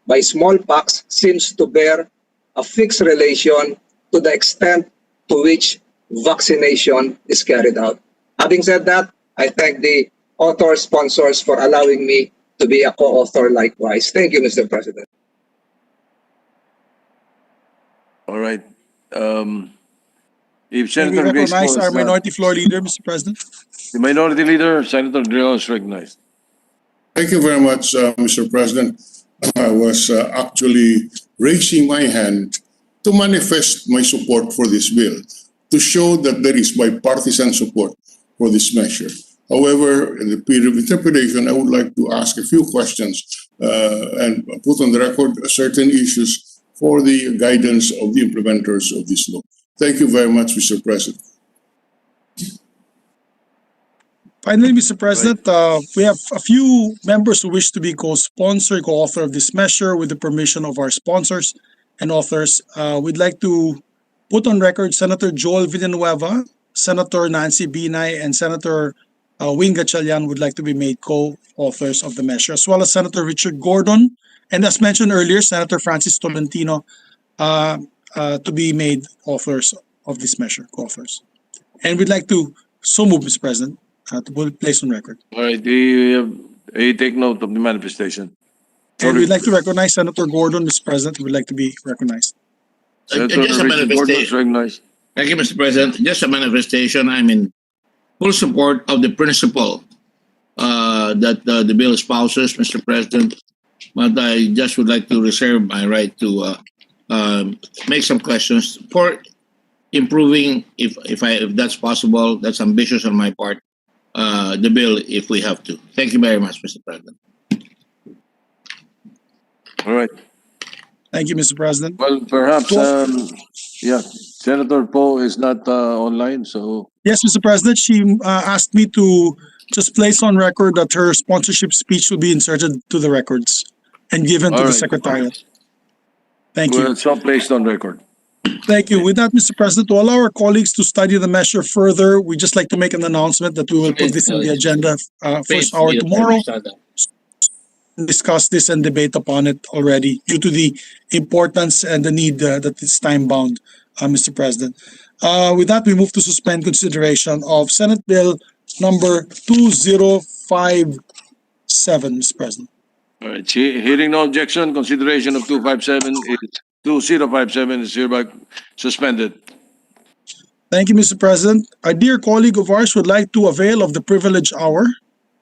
by smallpox seems to bear a fixed relation to the extent to which vaccination is carried out." Having said that, I thank the author sponsors for allowing me to be a co-author likewise. Thank you, Mr. President. All right. If May we Senator Grace recognize Poe our is not, minority floor leader, Mr. President? the minority leader, Senator Drillo is recognized. Thank you very much, Mr. President. I was actually raising my hand to manifest my support for this bill, to show that there is bipartisan support for this measure. However, in the period of interpretation, I would like to ask a few questions and put on the record certain issues for the guidance of the implementers of this law. Thank you very much, Mr. President. Finally, Mr. President, we have a few members who wish to be co-sponsor, co-author of this measure with the permission of our sponsors and authors. We'd like to put on record Senator Joel Villanueva, Senator Nancy Binay, and Senator Wing Gatchalian would like to be made co-authors of the measure, as well as Senator Richard Gordon, and as mentioned earlier, Senator Francis Tolentino to be made authors of this measure, co-authors. And we'd like to so move, Mr. President, to put place on record. All right. I take note of the manifestation. And we'd like to recognize Senator Gordon, Mr. President, who would like to be recognized. Senator Just a Richard Gordon is manifestation. recognized. Thank you, Mr. President. Just a manifestation. I'm in full support of the principle that the bill espouses, Mr. President. But I just would like to reserve my right to make some questions for improving, if that's possible. That's ambitious on my part. The bill, if we have to. Thank you very much, Mr. President. All right. Thank you, Mr. President. Well, perhaps, yeah, Senator Poe is not online, so Yes, Mr. President, she asked me to just place on record that her sponsorship speech will be inserted to the records and given to All the right. Secretariat. Thank you. well, it's not placed on record. Thank you. With that, Mr. President, to allow our colleagues to study the measure further, we just like to make an announcement that we will put this in the agenda first hour tomorrow, discuss this and debate upon it already due to the importance and the need that it's time-bound, Mr. President. With that, we move to suspend consideration of Senate Bill number 2057, Mr. President. All right. Hearing no objection, consideration of 2057 is hereby suspended. Thank you, Mr. President. A dear colleague of ours would like to avail of the privilege hour.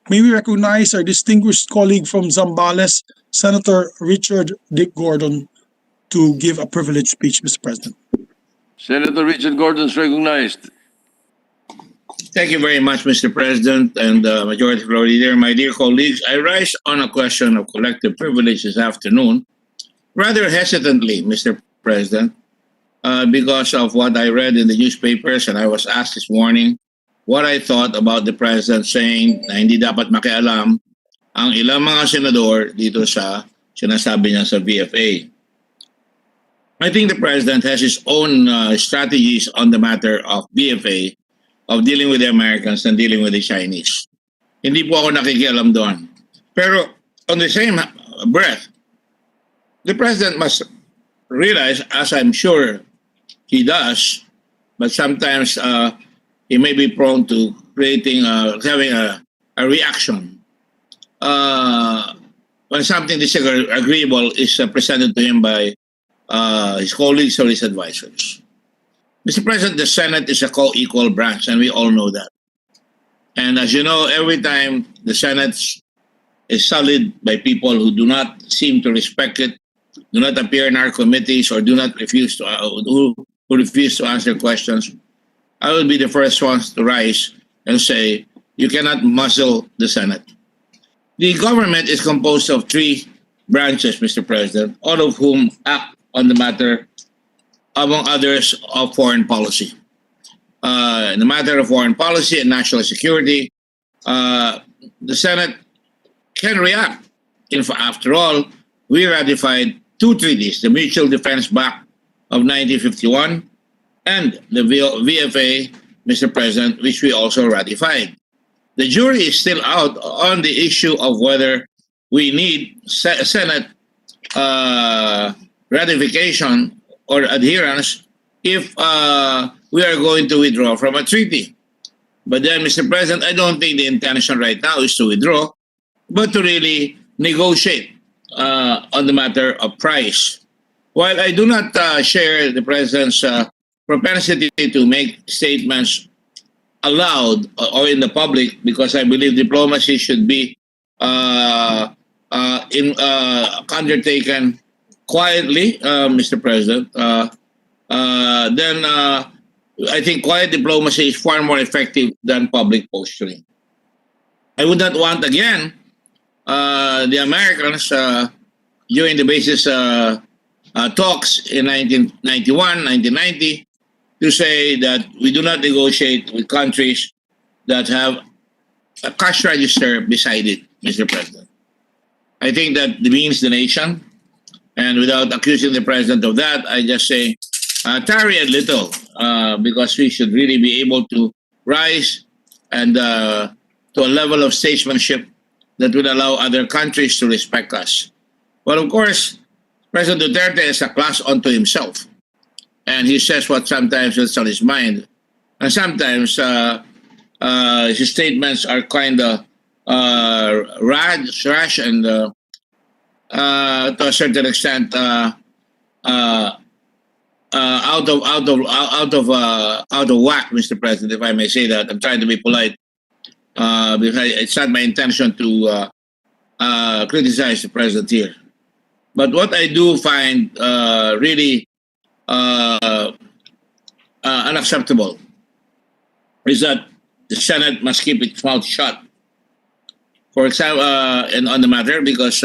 May we recognize our distinguished colleague from Zambales, Senator Richard Dick Gordon, to give a privileged speech, Mr. President. Senator Richard Gordon is recognized. Thank you very much, Mr. President and Majority Floor Leader. My dear colleagues, I rise on a question of collective privilege this afternoon, rather hesitantly, Mr. President, because of what I read in the newspapers, and I was asked this morning what I thought about the President saying na hindi dapat makialam ang ilang mga senador dito sa sinasabi niya sa VFA. I think the President has his own strategies on the matter of VFA, of dealing with the Americans and dealing with the Chinese. Hindi po ako nakikialam doon. Pero on the same breath, the President must realize, as I'm sure he does, but sometimes he may be prone to creating, having a reaction when something disagreeable is presented to him by his colleagues or his advisors. Mr. President, the Senate is a co-equal branch, and we all know that. And as you know, every time the Senate is sullied by people who do not seem to respect it, do not appear in our committees, or do not refuse to who refuse to answer questions, I will be the first ones to rise and say, you cannot muzzle the Senate. The government is composed of three branches, Mr. President, all of whom act on the matter, among others, of foreign policy. In the matter of foreign policy and national security, the Senate can react. After all, we ratified two treaties, the Mutual Defense Pact of 1951 and the VFA, Mr. President, which we also ratified. The jury is still out on the issue of whether we need Senate ratification or adherence if we are going to withdraw from a treaty. But then, Mr. President, I don't think the intention right now is to withdraw, but to really negotiate on the matter of price. While I do not share the President's propensity to make statements aloud or in the public, because I believe diplomacy should be undertaken quietly, Mr. President, then I think quiet diplomacy is far more effective than public posturing. I would not want, again, the Americans during the basis talks in 1991, 1990, to say that we do not negotiate with countries that have a cash register beside it, Mr. President. I think that demeans the nation. And without accusing the President of that, I just say, tarry a little, because we should really be able to rise and to a level of statesmanship that would allow other countries to respect us. But of course, President Duterte is a class unto himself. And he says what sometimes is on his mind. And sometimes his statements are kind of rash and to a certain extent out of whack, Mr. President, if I may say that. I'm trying to be polite because it's not my intention to criticize the President here. But what I do find really unacceptable is that the Senate must keep its mouth shut. For example, and on the matter, because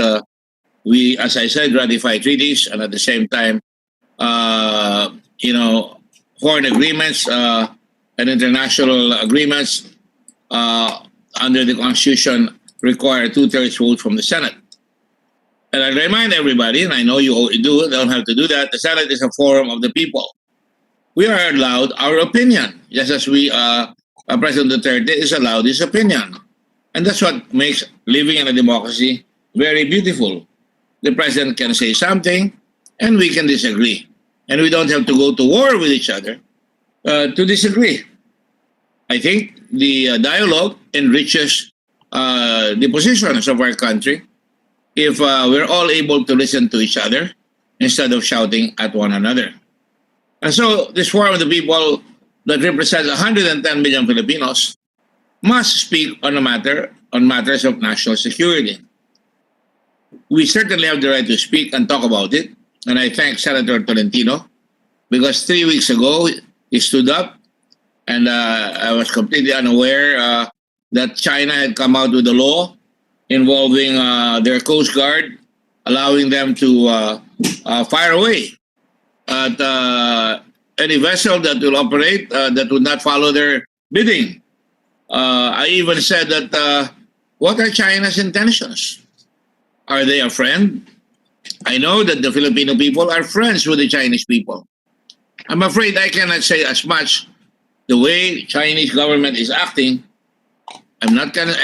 we, as I said, ratify treaties, and at the same time, foreign agreements and international agreements under the Constitution require a 2/3 vote from the Senate. And I remind everybody, and I know you do, don't have to do that, the Senate is a forum of the people. We are allowed our opinion, just as President Duterte is allowed his opinion. And that's what makes living in a democracy very beautiful. The President can say something, and we can disagree. And we don't have to go to war with each other to disagree. I think the dialogue enriches the positions of our country if we're all able to listen to each other instead of shouting at one another. And so this forum of the people that represents 110 million Filipinos must speak on matters of national security. We certainly have the right to speak and talk about it. And I thank Senator Tolentino because 3 weeks ago he stood up, and I was completely unaware that China had come out with a law involving their Coast Guard, allowing them to fire away at any vessel that will operate that would not follow their bidding. I even said that, what are China's intentions? Are they a friend? I know that the Filipino people are friends with the Chinese people. I'm afraid I cannot say as much the way Chinese government is acting. I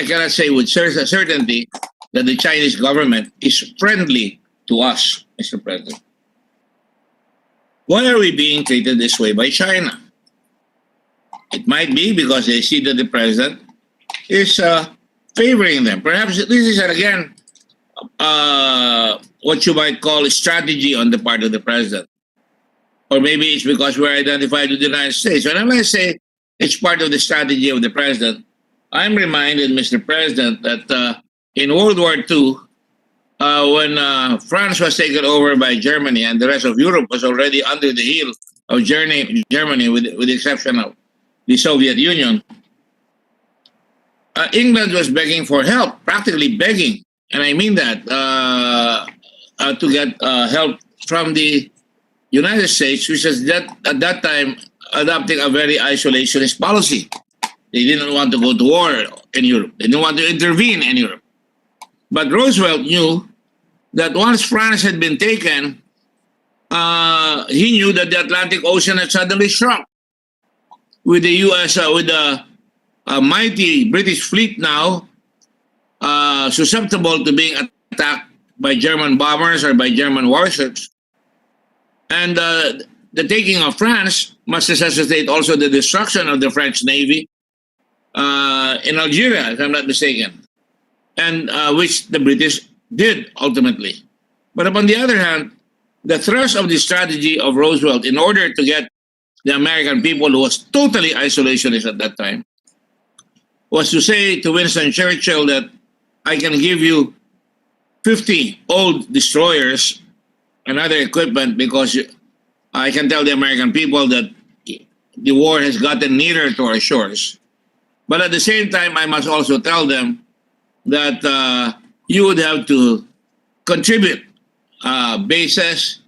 cannot say with certainty that the Chinese government is friendly to us, Mr. President. why are we being treated this way by China? It might be because they see that the president is favoring them. Perhaps this is, again, what you might call a strategy on the part of the president. Or maybe it's because we're identified with the United States. When I say it's part of the strategy of the president, I'm reminded, Mr. President, that in World War II, when France was taken over by Germany and the rest of Europe was already under the heel of Germany, with the exception of the Soviet Union, England was begging for help, practically begging, and I mean that, to get help from the United States, which was at that time adopting a very isolationist policy. They didn't want to go to war in Europe. They didn't want to intervene in Europe. But Roosevelt knew that once France had been taken, he knew that the Atlantic Ocean had suddenly shrunk. With the U.S., with the mighty British fleet now susceptible to being attacked by German bombers or by German warships, and the taking of France must necessitate also the destruction of the French Navy in Algeria, if I'm not mistaken, and which the British did ultimately. But upon the other hand, the thrust of the strategy of Roosevelt in order to get the American people, who was totally isolationist at that time, was to say to Winston Churchill that I can give you 50 old destroyers and other equipment because I can tell the American people that the war has gotten nearer to our shores. But at the same time, I must also tell them that you would have to contribute bases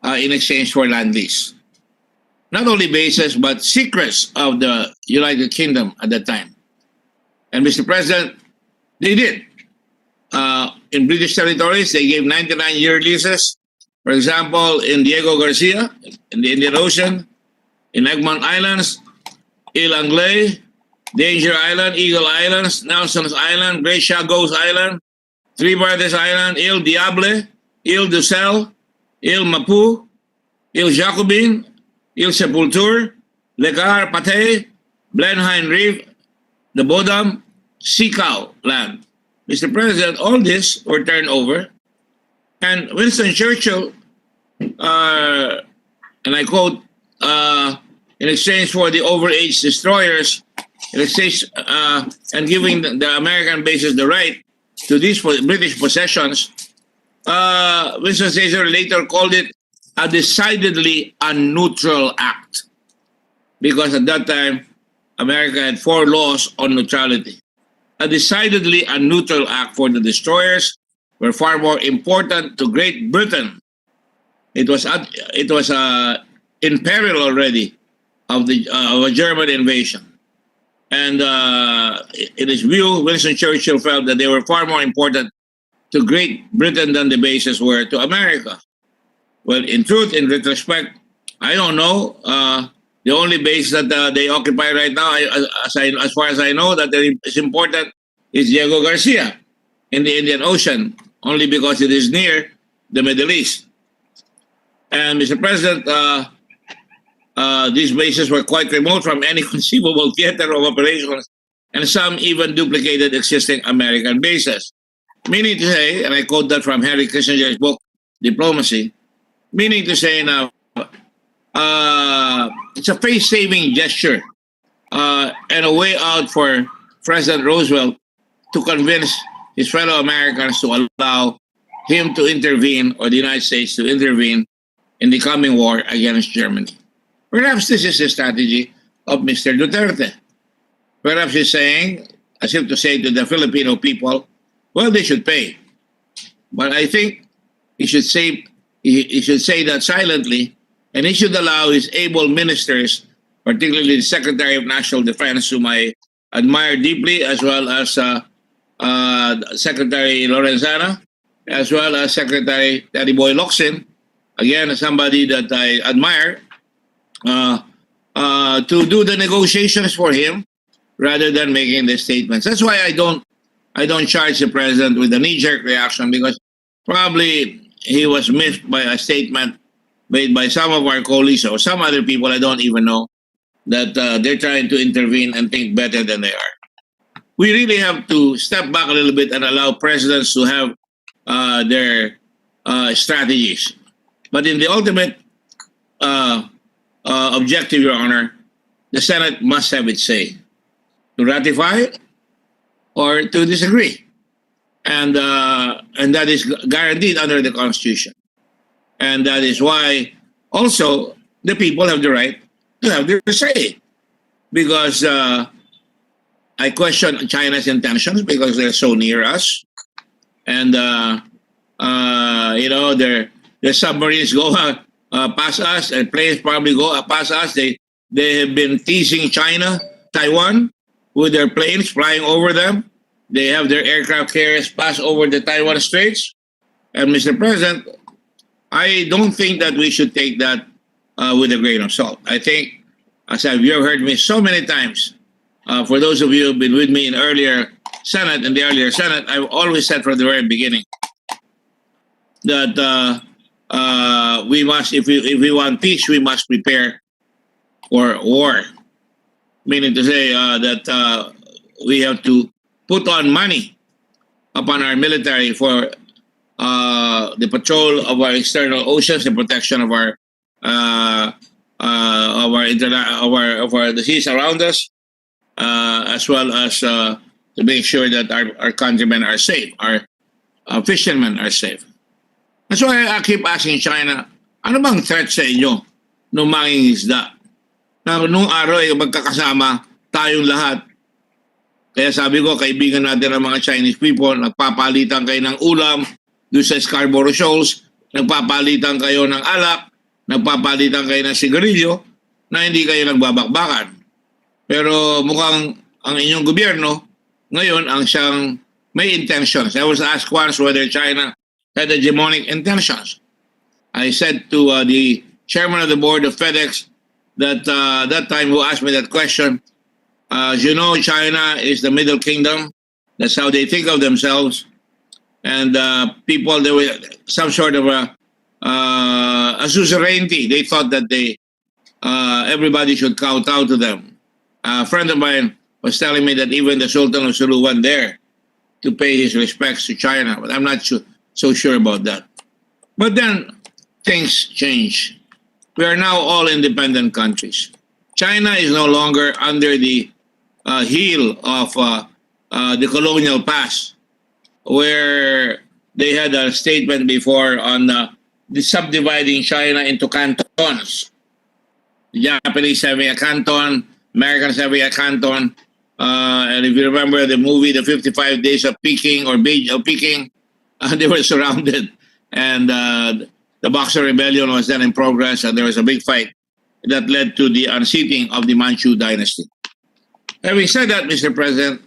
in exchange for land lease. Not only bases, but secrets of the United Kingdom at that time. And Mr. President, they did. In British territories, they gave 99-year leases. For example, in Diego Garcia, in the Indian Ocean, in Egmont Islands, Ile Anglais, Danger Island, Eagle Islands, Nelson's Island, Great Chagos Island, Three Brothers Island, Ile Diable, Ile Dussel, Ile Mapu, Ile Jacobin, Ile Sepulture, Le Car Pate, Blenheim Reef, the Bodam, Sikau land. Mr. President, all this were turned over. And Winston Churchill, and I quote, in exchange for the overage destroyers, in exchange, and giving the American bases the right to these British possessions, Winston Churchill later called it a decidedly unneutral act. Because at that time, America had 4 laws on neutrality. A decidedly unneutral act for the destroyers were far more important to Great Britain. It was in peril already of a German invasion. And in his view, Winston Churchill felt that they were far more important to Great Britain than the bases were to America. Well, in truth, in retrospect, I don't know. The only base that they occupy right now, as far as I know, that is important is Diego Garcia in the Indian Ocean, only because it is near the Middle East. And Mr. President, these bases were quite remote from any conceivable theater of operations, and some even duplicated existing American bases. Meaning to say, and I quote that from Henry Kissinger's book, Diplomacy, meaning to say now, it's a face-saving gesture and a way out for President Roosevelt to convince his fellow Americans to allow him to intervene, or the United States to intervene in the coming war against Germany. Perhaps this is the strategy of Mr. Duterte. Perhaps he's saying, as if to say to the Filipino people, well, they should pay. But I think he should say that silently, and he should allow his able ministers, particularly the Secretary of National Defense, whom I admire deeply, as well as Secretary Lorenzana, as well as Secretary Teddy Boy Locsin, again, somebody that I admire, to do the negotiations for him rather than making the statements. That's why I don't charge the president with a knee-jerk reaction, because probably he was miffed by a statement made by some of our colleagues or some other people I don't even know that they're trying to intervene and think better than they are. We really have to step back a little bit and allow presidents to have their strategies. But in the ultimate objective, Your Honor, the Senate must have its say to ratify or to disagree. And that is guaranteed under the Constitution. And that is why also the people have the right to have their say. Because I question China's intentions because they're so near us. And, their submarines go past us and planes probably go past us. They have been teasing China, Taiwan, with their planes flying over them. They have their aircraft carriers pass over the Taiwan Straits. And Mr. President, I don't think that we should take that with a grain of salt. I think, as you have heard me so many times, for those of you who have been with me in the earlier Senate, I've always said from the very beginning that we must, if we want peace, we must prepare for war. Meaning to say that we have to put on money upon our military for the patrol of our external oceans, the protection of our the seas around us, as well as to make sure that our countrymen are safe, our fishermen are safe. That's why I keep asking China, ano bang threat sa inyo nung mangingisda? Na nung araw ay magkakasama tayong lahat. Kaya sabi ko, kaibigan natin ang mga Chinese people, nagpapalitan kayo ng ulam doon sa Scarborough Shoals, nagpapalitan kayo ng alak, nagpapalitan kayo ng sigarilyo, na hindi kayo nagbabakbakan. Pero mukhang ang inyong gobyerno, ngayon ang siyang may intentions. I was asked once whether China had hegemonic intentions. I said to the chairman of the board of FedEx that that time who asked me that question, as you know, China is the Middle Kingdom. That's how they think of themselves. And people, there was some sort of a suzerainty. They thought that everybody should kowtow to them. A friend of mine was telling me that even the Sultan of Sulu went there to pay his respects to China, but I'm not so sure about that. But then things change. We are now all independent countries. China is no longer under the heel of the colonial past, where they had a statement before on the subdividing China into cantons. The Japanese having a canton, Americans having a canton. And if you remember the movie, The 55 Days of Peking or Peking, they were surrounded. And the Boxer Rebellion was then in progress, and there was a big fight that led to the unseating of the Manchu dynasty. Having said that, Mr. President,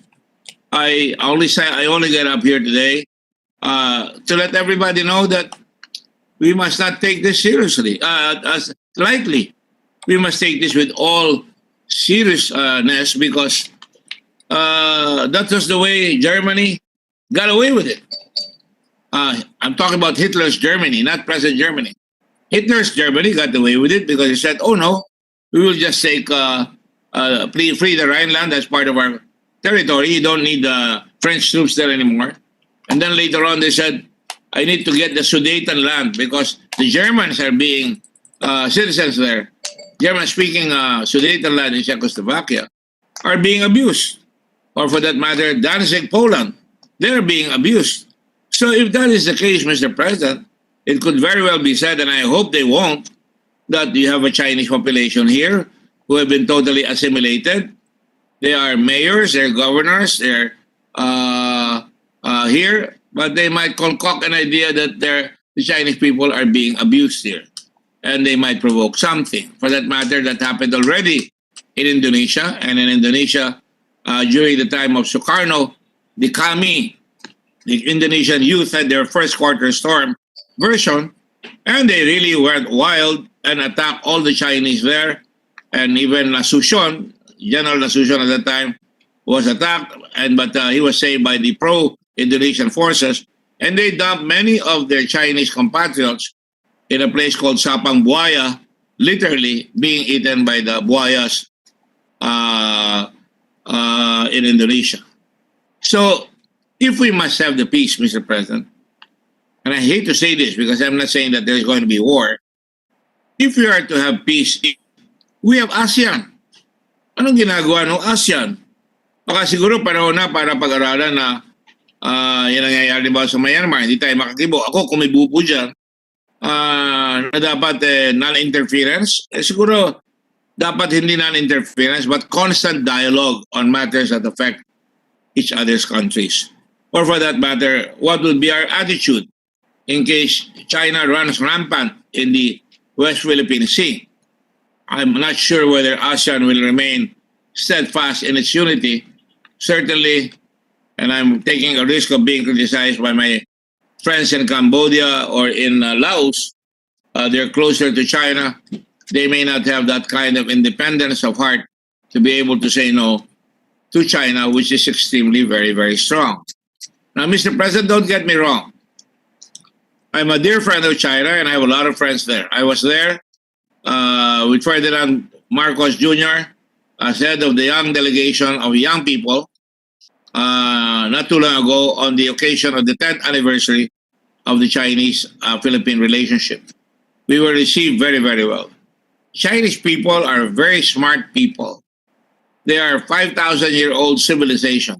I only get up here today to let everybody know that we must not take this seriously, as lightly. We must take this with all seriousness because that was the way Germany got away with it. I'm talking about Hitler's Germany, not present Germany. Hitler's Germany got away with it because he said, oh no, we will just take free the Rhineland as part of our territory. You don't need French troops there anymore. And then later on they said, I need to get the Sudeten land because the Germans are being citizens there. German-speaking Sudeten land in Czechoslovakia are being abused. Or for that matter, Danzig, Poland, they're being abused. So if that is the case, Mr. President, it could very well be said, and I hope they won't, that you have a Chinese population here who have been totally assimilated. They are mayors, they're governors, they're here, but they might concoct an idea that the Chinese people are being abused here. And they might provoke something. For that matter, that happened already in Indonesia. And in Indonesia, during the time of Sukarno, the Kami, the Indonesian youth had their first quarter storm version, and they really went wild and attacked all the Chinese there. And even Nasution, General Nasution at that time, was attacked, but he was saved by the pro-Indonesian forces. And they dumped many of their Chinese compatriots in a place called Sapang Buaya, literally being eaten by the buayas in Indonesia. So, if we must have the peace, Mr. President, and I hate to say this because I'm not saying that there's going to be war, if we are to have peace, we have ASEAN. Anong ginagawa ng ASEAN? Baka siguro panahon na para pag-aralan na yan nangyayari ba sa Myanmar, hindi tayo makakibo. Ako, kung may bubo dyan, na dapat non-interference, siguro dapat hindi non-interference but constant dialogue on matters that affect each other's countries. Or for that matter, what would be our attitude in case China runs rampant in the West Philippine Sea? I'm not sure whether ASEAN will remain steadfast in its unity. Certainly, and I'm taking a risk of being criticized by my friends in Cambodia or in Laos, they're closer to China. They may not have that kind of independence of heart to be able to say no to China, which is extremely very, very strong. Now, Mr. President, don't get me wrong. I'm a dear friend of China, and I have a lot of friends there. I was there with Ferdinand Marcos Jr., as head of the young delegation of young people, not too long ago on the occasion of the 10th anniversary of the Chinese-Philippine relationship. We were received very, very well. Chinese people are very smart people. They are a 5,000-year-old civilization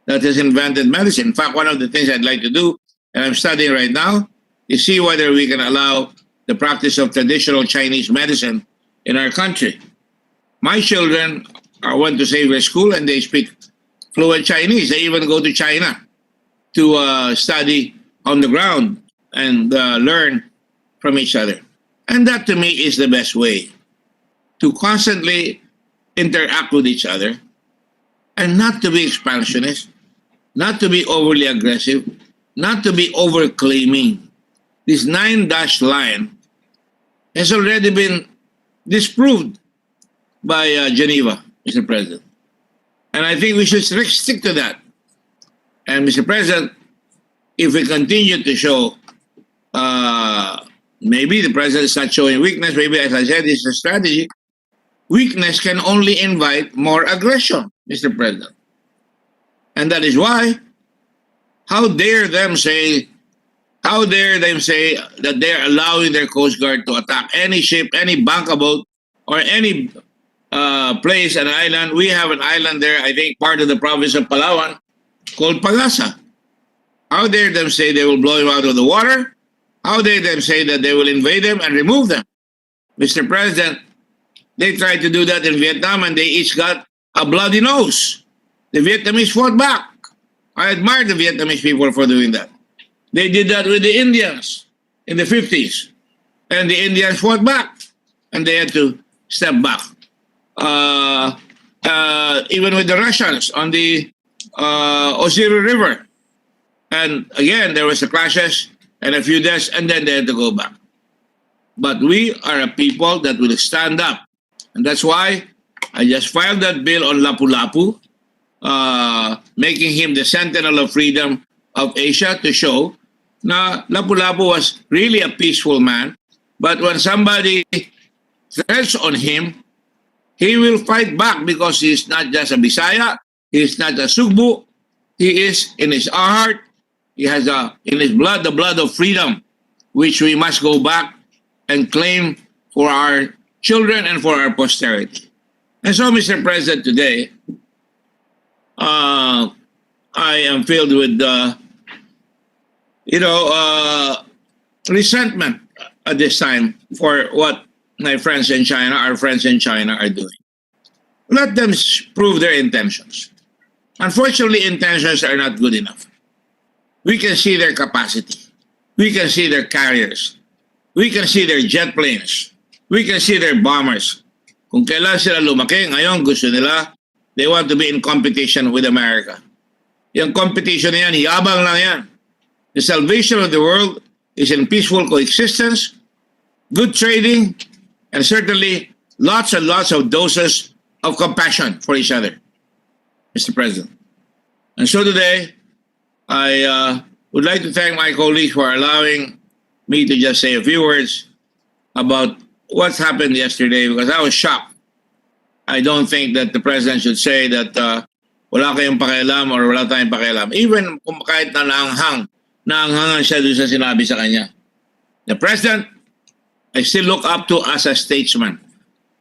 that has invented medicine. In fact, one of the things I'd like to do, and I'm studying right now, is see whether we can allow the practice of traditional Chinese medicine in our country. My children went to Xavier School and they speak fluent Chinese. They even go to China to study on the ground and learn from each other. And that to me is the best way to constantly interact with each other and not to be expansionist, not to be overly aggressive, not to be over-claiming. This 9-dash line has already been disproved by Geneva, Mr. President. And I think we should stick to that. And Mr. President, if we continue to show, maybe the President is not showing weakness, maybe as I said, it's a strategy. Weakness can only invite more aggression, Mr. President. And that is why, how dare them say that they're allowing their Coast Guard to attack any ship, any banka boat, or any place, an island. We have an island there, I think part of the province of Palawan, called Pagasa. How dare them say they will blow him out of the water? How dare them say that they will invade them and remove them? Mr. President, they tried to do that in Vietnam and they each got a bloody nose. The Vietnamese fought back. I admire the Vietnamese people for doing that. They did that with the Indians in the 50s. And the Indians fought back. And they had to step back. Even with the Russians on the Osiri River. And again, there was the clashes and a few deaths, and then they had to go back. But we are a people that will stand up. And that's why I just filed that bill on Lapu-Lapu, making him the sentinel of freedom of Asia to show na Lapu-Lapu was really a peaceful man. But when somebody threats on him, he will fight back because he is not just a Bisaya, he is not a Sugbu, he is in his heart, he has in his blood the blood of freedom, which we must go back and claim for our children and for our posterity. And so, Mr. President, today, I am filled with, resentment at this time for what my friends in China, our friends in China are doing. Let them prove their intentions. Unfortunately, intentions are not good enough. We can see their capacity. We can see their carriers. We can see their jet planes. We can see their bombers. Kung kailan sila lumaki, ngayon gusto nila, they want to be in competition with America. Yung competition na yan, yabang lang yan. The salvation of the world is in peaceful coexistence, good trading, and certainly lots and lots of doses of compassion for each other, Mr. President. And so today, I would like to thank my colleagues for allowing me to just say a few words about what's happened yesterday because I was shocked. I don't think that the president should say that wala kayong pakialam or wala tayong pakialam. Even kung kahit na naanghangan siya doon sa sinabi sa kanya. The president, I still look up to as a statesman.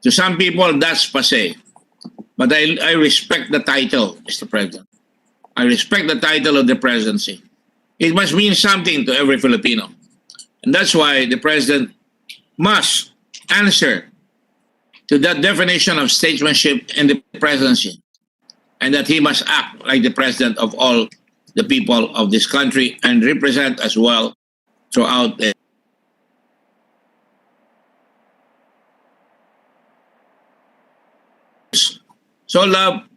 To some people, that's passe. But I respect the title, Mr. President. I respect the title of the presidency. It must mean something to every Filipino. And that's why the president must answer to that definition of statesmanship in the presidency, and that he must act like the president of all the people of this country and represent as well throughout the so loved,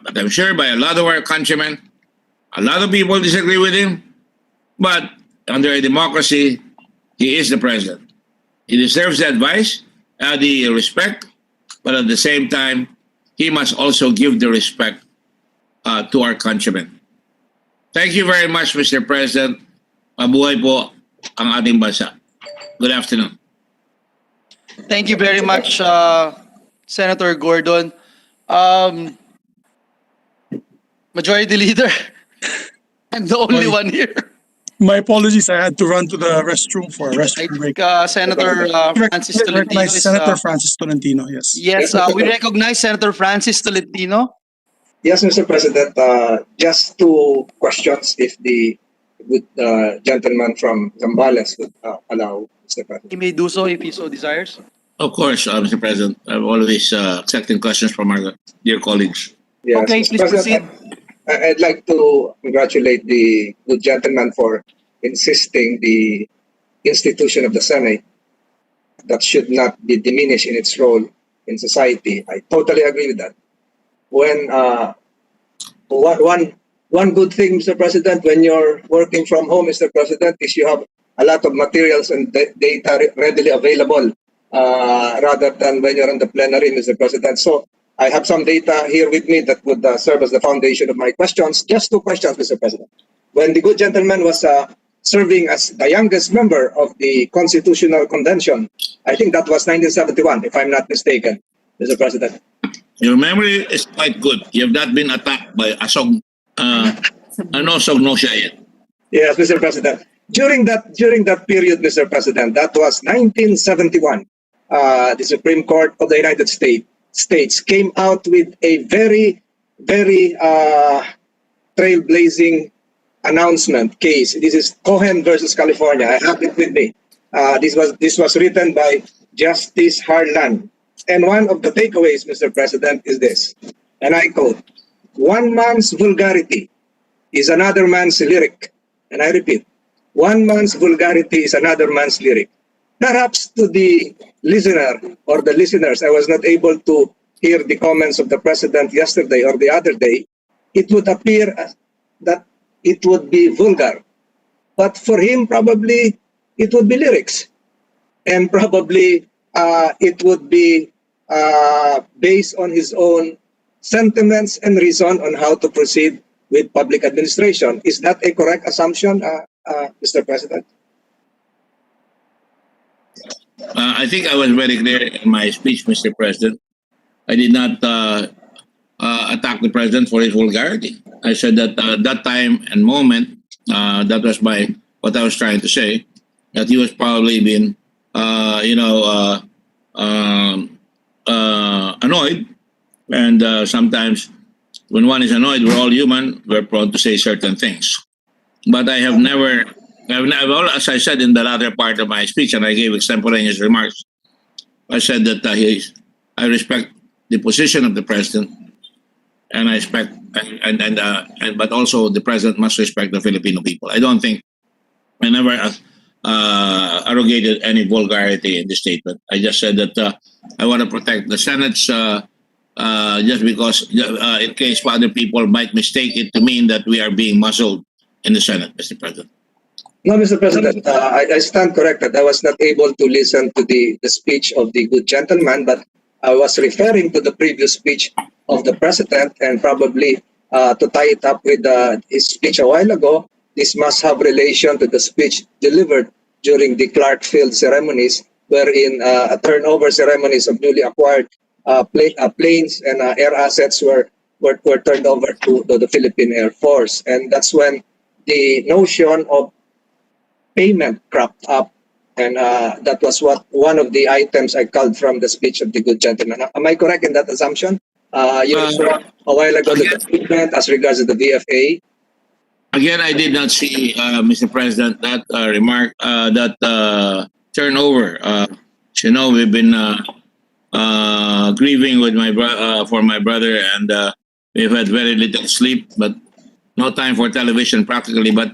but I'm sure by a lot of our countrymen. A lot of people disagree with him, but under a democracy, he is the president. He deserves the advice, the respect, but at the same time, he must also give the respect to our countrymen. Thank you very much, Mr. President. Mabuhay po ang ating bansa. Good afternoon. Thank you very much, Senator Gordon. Majority Leader, I'm the only one here. My apologies, I had to run to the restroom for a I restroom break. think Senator Francis Tolentino Recognize is... Senator Francis Tolentino, yes. Yes, we recognize Senator Francis Tolentino. Yes, Mr. President, just two questions if the good gentleman from Zambales would allow, Mr. President. He may do so if he so desires. Of course, Mr. President, I'm always accepting questions from our dear colleagues. Yes, Okay, Mr. please President, I'd like to congratulate the good gentleman for insisting the institution of the Senate that should not be diminished in its role in society. I totally agree with that. When one good thing, Mr. President, when you're working from home, Mr. President, is you have a lot of materials and data readily available rather than when you're in the plenary, Mr. President. So I have some data here with me that would serve as the foundation of my questions. Just two questions, Mr. President. When the good gentleman was serving as the youngest member of the Constitutional Convention, I think that was 1971, if I'm not mistaken, Mr. President. Your memory is quite good. You have not been attacked by Asog, Asog no siya yet. Yes, Mr. President. During that period, Mr. President, that was 1971. The Supreme Court of the United States came out with a very, very trailblazing announcement case. This is Cohen versus California. I have it with me. This was written by Justice Harlan. And one of the takeaways, Mr. President, is this, and I quote, "One man's vulgarity is another man's lyric." And I repeat, one man's vulgarity is another man's lyric. Perhaps to the listener or the listeners, I was not able to hear the comments of the President yesterday or the other day. It would appear that it would be vulgar. But for him, probably it would be lyrics. And probably it would be based on his own sentiments and reason on how to proceed with public administration. Is that a correct assumption, Mr. President? I think I was very clear in my speech, Mr. President. I did not attack the president for his vulgarity. I said that that time and moment, that was what I was trying to say, that he was probably been, annoyed. And sometimes when one is annoyed, we're all human, we're prone to say certain things. But I have never, as I said in the latter part of my speech, and I gave extemporaneous remarks, I said that I respect the position of the president, and I respect, but also the president must respect the Filipino people. I don't think I never arrogated any vulgarity in the statement. I just said that I want to protect the Senate's just because in case other people might mistake it to mean that we are being muzzled in the Senate, Mr. President. No, Mr. President, I stand corrected. I was not able to listen to the speech of the good gentleman, but I was referring to the previous speech of the president, and probably to tie it up with his speech a while ago, this must have relation to the speech delivered during the Clark Field ceremonies, wherein turnover ceremonies of newly acquired planes and air assets were turned over to the Philippine Air Force. And that's when the notion of payment cropped up. And that was one of the items I culled from the speech of the good gentleman. Am I correct in that assumption? You saw a while ago the statement as regards to the VFA. Again, I did not see, Mr. President, that remark, that turnover. We've been grieving with for my brother, and we've had very little sleep, but no time for television practically. But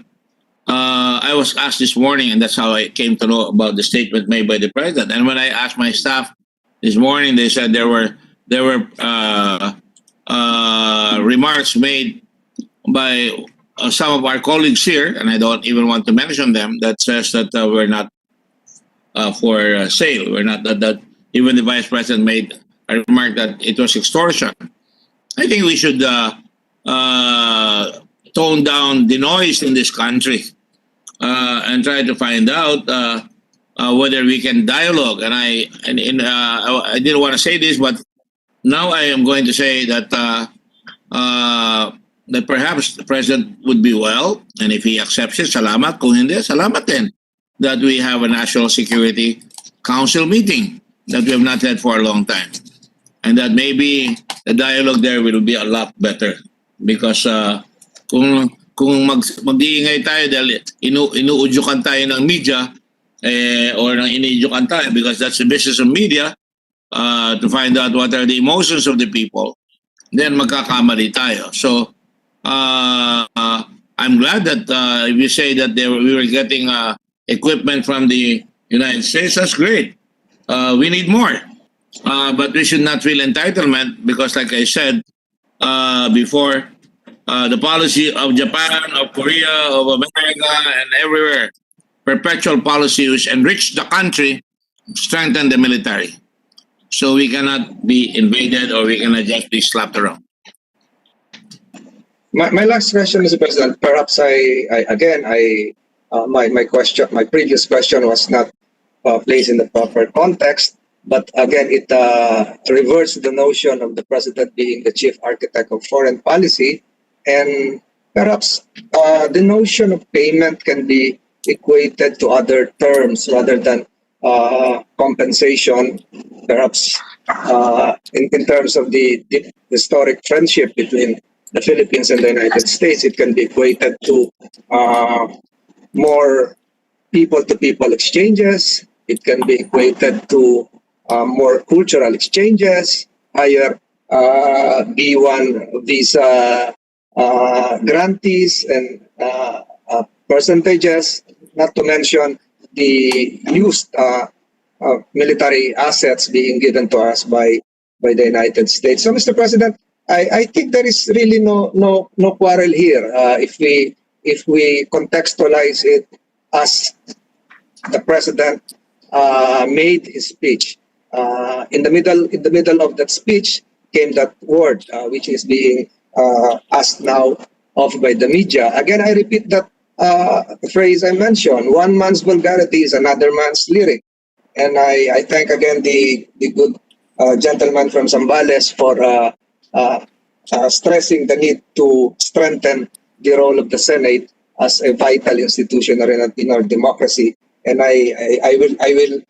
I was asked this morning, and that's how I came to know about the statement made by the president. And when I asked my staff this morning, they said there were remarks made by some of our colleagues here, and I don't even want to mention them, that says that we're not for sale. We're not that. Even the vice president made a remark that it was extortion. I think we should tone down the noise in this country and try to find out whether we can dialogue. And I didn't want to say this, but now I am going to say that that perhaps the president would be well, and if he accepts it, salamat. Kung hindi, salamat din, that we have a National Security Council meeting that we have not had for a long time. And that maybe the dialogue there will be a lot better. Because kung mag-iingay tayo dahil inuudyukan tayo ng media or iniidyukan tayo, because that's the business of media, to find out what are the emotions of the people, then magkakamali tayo. So I'm glad that if you say that we were getting equipment from the United States, that's great. We need more. But we should not feel entitlement because, like I said before, the policy of Japan, of Korea, of America, and everywhere, perpetual policy which enrich the country, strengthen the military. So we cannot be invaded or we cannot just be slapped around. My last question, Mr. President, perhaps my previous question was not placed in the proper context, but again, it reverts the notion of the president being the chief architect of foreign policy, and perhaps the notion of payment can be equated to other terms rather than compensation, perhaps in terms of the historic friendship between the Philippines and the United States. It can be equated to more people-to-people exchanges. It can be equated to more cultural exchanges, higher B1 visa grantees and percentages, not to mention the used military assets being given to us by the United States. So, Mr. President, I think there is really no quarrel here if we contextualize it as the president made his speech. In the middle of that speech came that word which is being asked now of by the media. Again, I repeat that phrase I mentioned: one man's vulgarity is another man's lyric. And I thank again the good gentleman from Zambales for stressing the need to strengthen the role of the Senate as a vital institution in our democracy. And I will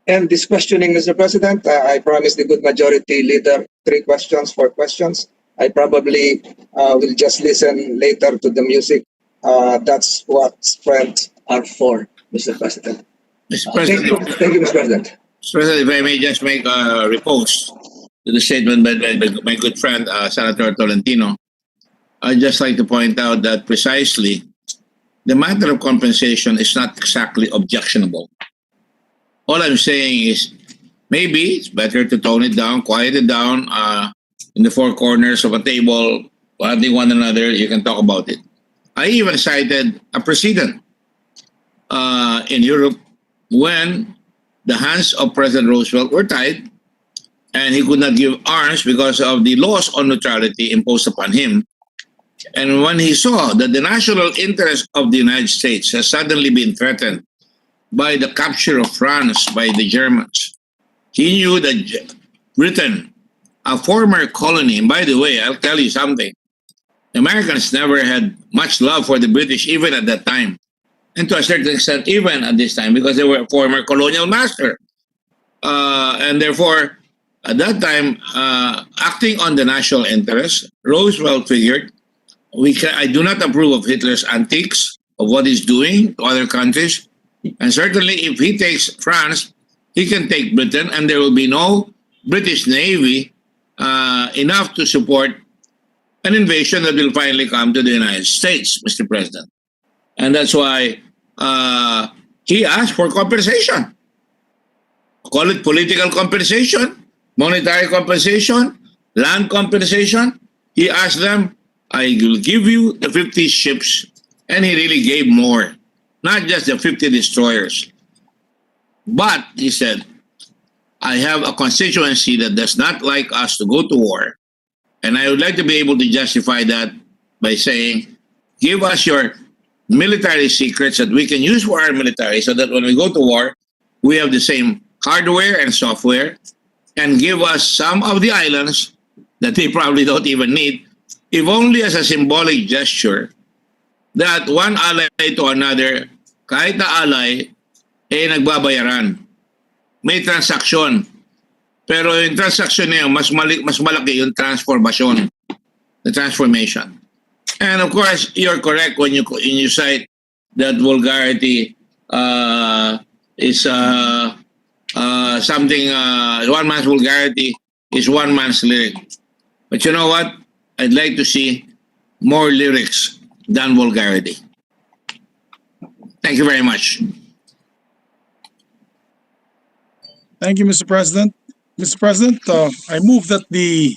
end this questioning, Mr. President. I promised the good majority leader 4 questions. I probably will just listen later to the music. That's what friends are for, Mr. President. Mr. President, Thank you, Mr. President. Mr. President, if I may just make a repose to the statement by my good friend, Senator Tolentino, I'd just like to point out that precisely the matter of compensation is not exactly objectionable. All I'm saying is maybe it's better to tone it down, quiet it down in the 4 corners of a table, holding one another, you can talk about it. I even cited a precedent in Europe when the hands of President Roosevelt were tied and he could not give arms because of the laws on neutrality imposed upon him. And when he saw that the national interest of the United States has suddenly been threatened by the capture of France by the Germans, he knew that Britain, a former colony, and by the way, I'll tell you something, Americans never had much love for the British even at that time. And to a certain extent, even at this time, because they were a former colonial master. And therefore, at that time, acting on the national interest, Roosevelt figured, I do not approve of Hitler's antics, of what he's doing to other countries. And certainly, if he takes France, he can take Britain, and there will be no British Navy enough to support an invasion that will finally come to the United States, Mr. President. And that's why he asked for compensation. Call it political compensation, monetary compensation, land compensation. He asked them, I will give you the 50 ships, and he really gave more, not just the 50 destroyers. But, he said, I have a constituency that does not like us to go to war, and I would like to be able to justify that by saying, give us your military secrets that we can use for our military so that when we go to war, we have the same hardware and software, and give us some of the islands that they probably don't even need, if only as a symbolic gesture that one ally to another, kahit na ally, nagbabayaran. May transaksyon. Pero yung transaksyon na yun, mas malaki yung transformation, the transformation. And of course, you're correct when you cite that vulgarity is something, one man's vulgarity is one man's lyric. But you know what? I'd like to see more lyrics than vulgarity. Thank you very much. Thank you, Mr. President. Mr. President, I move that the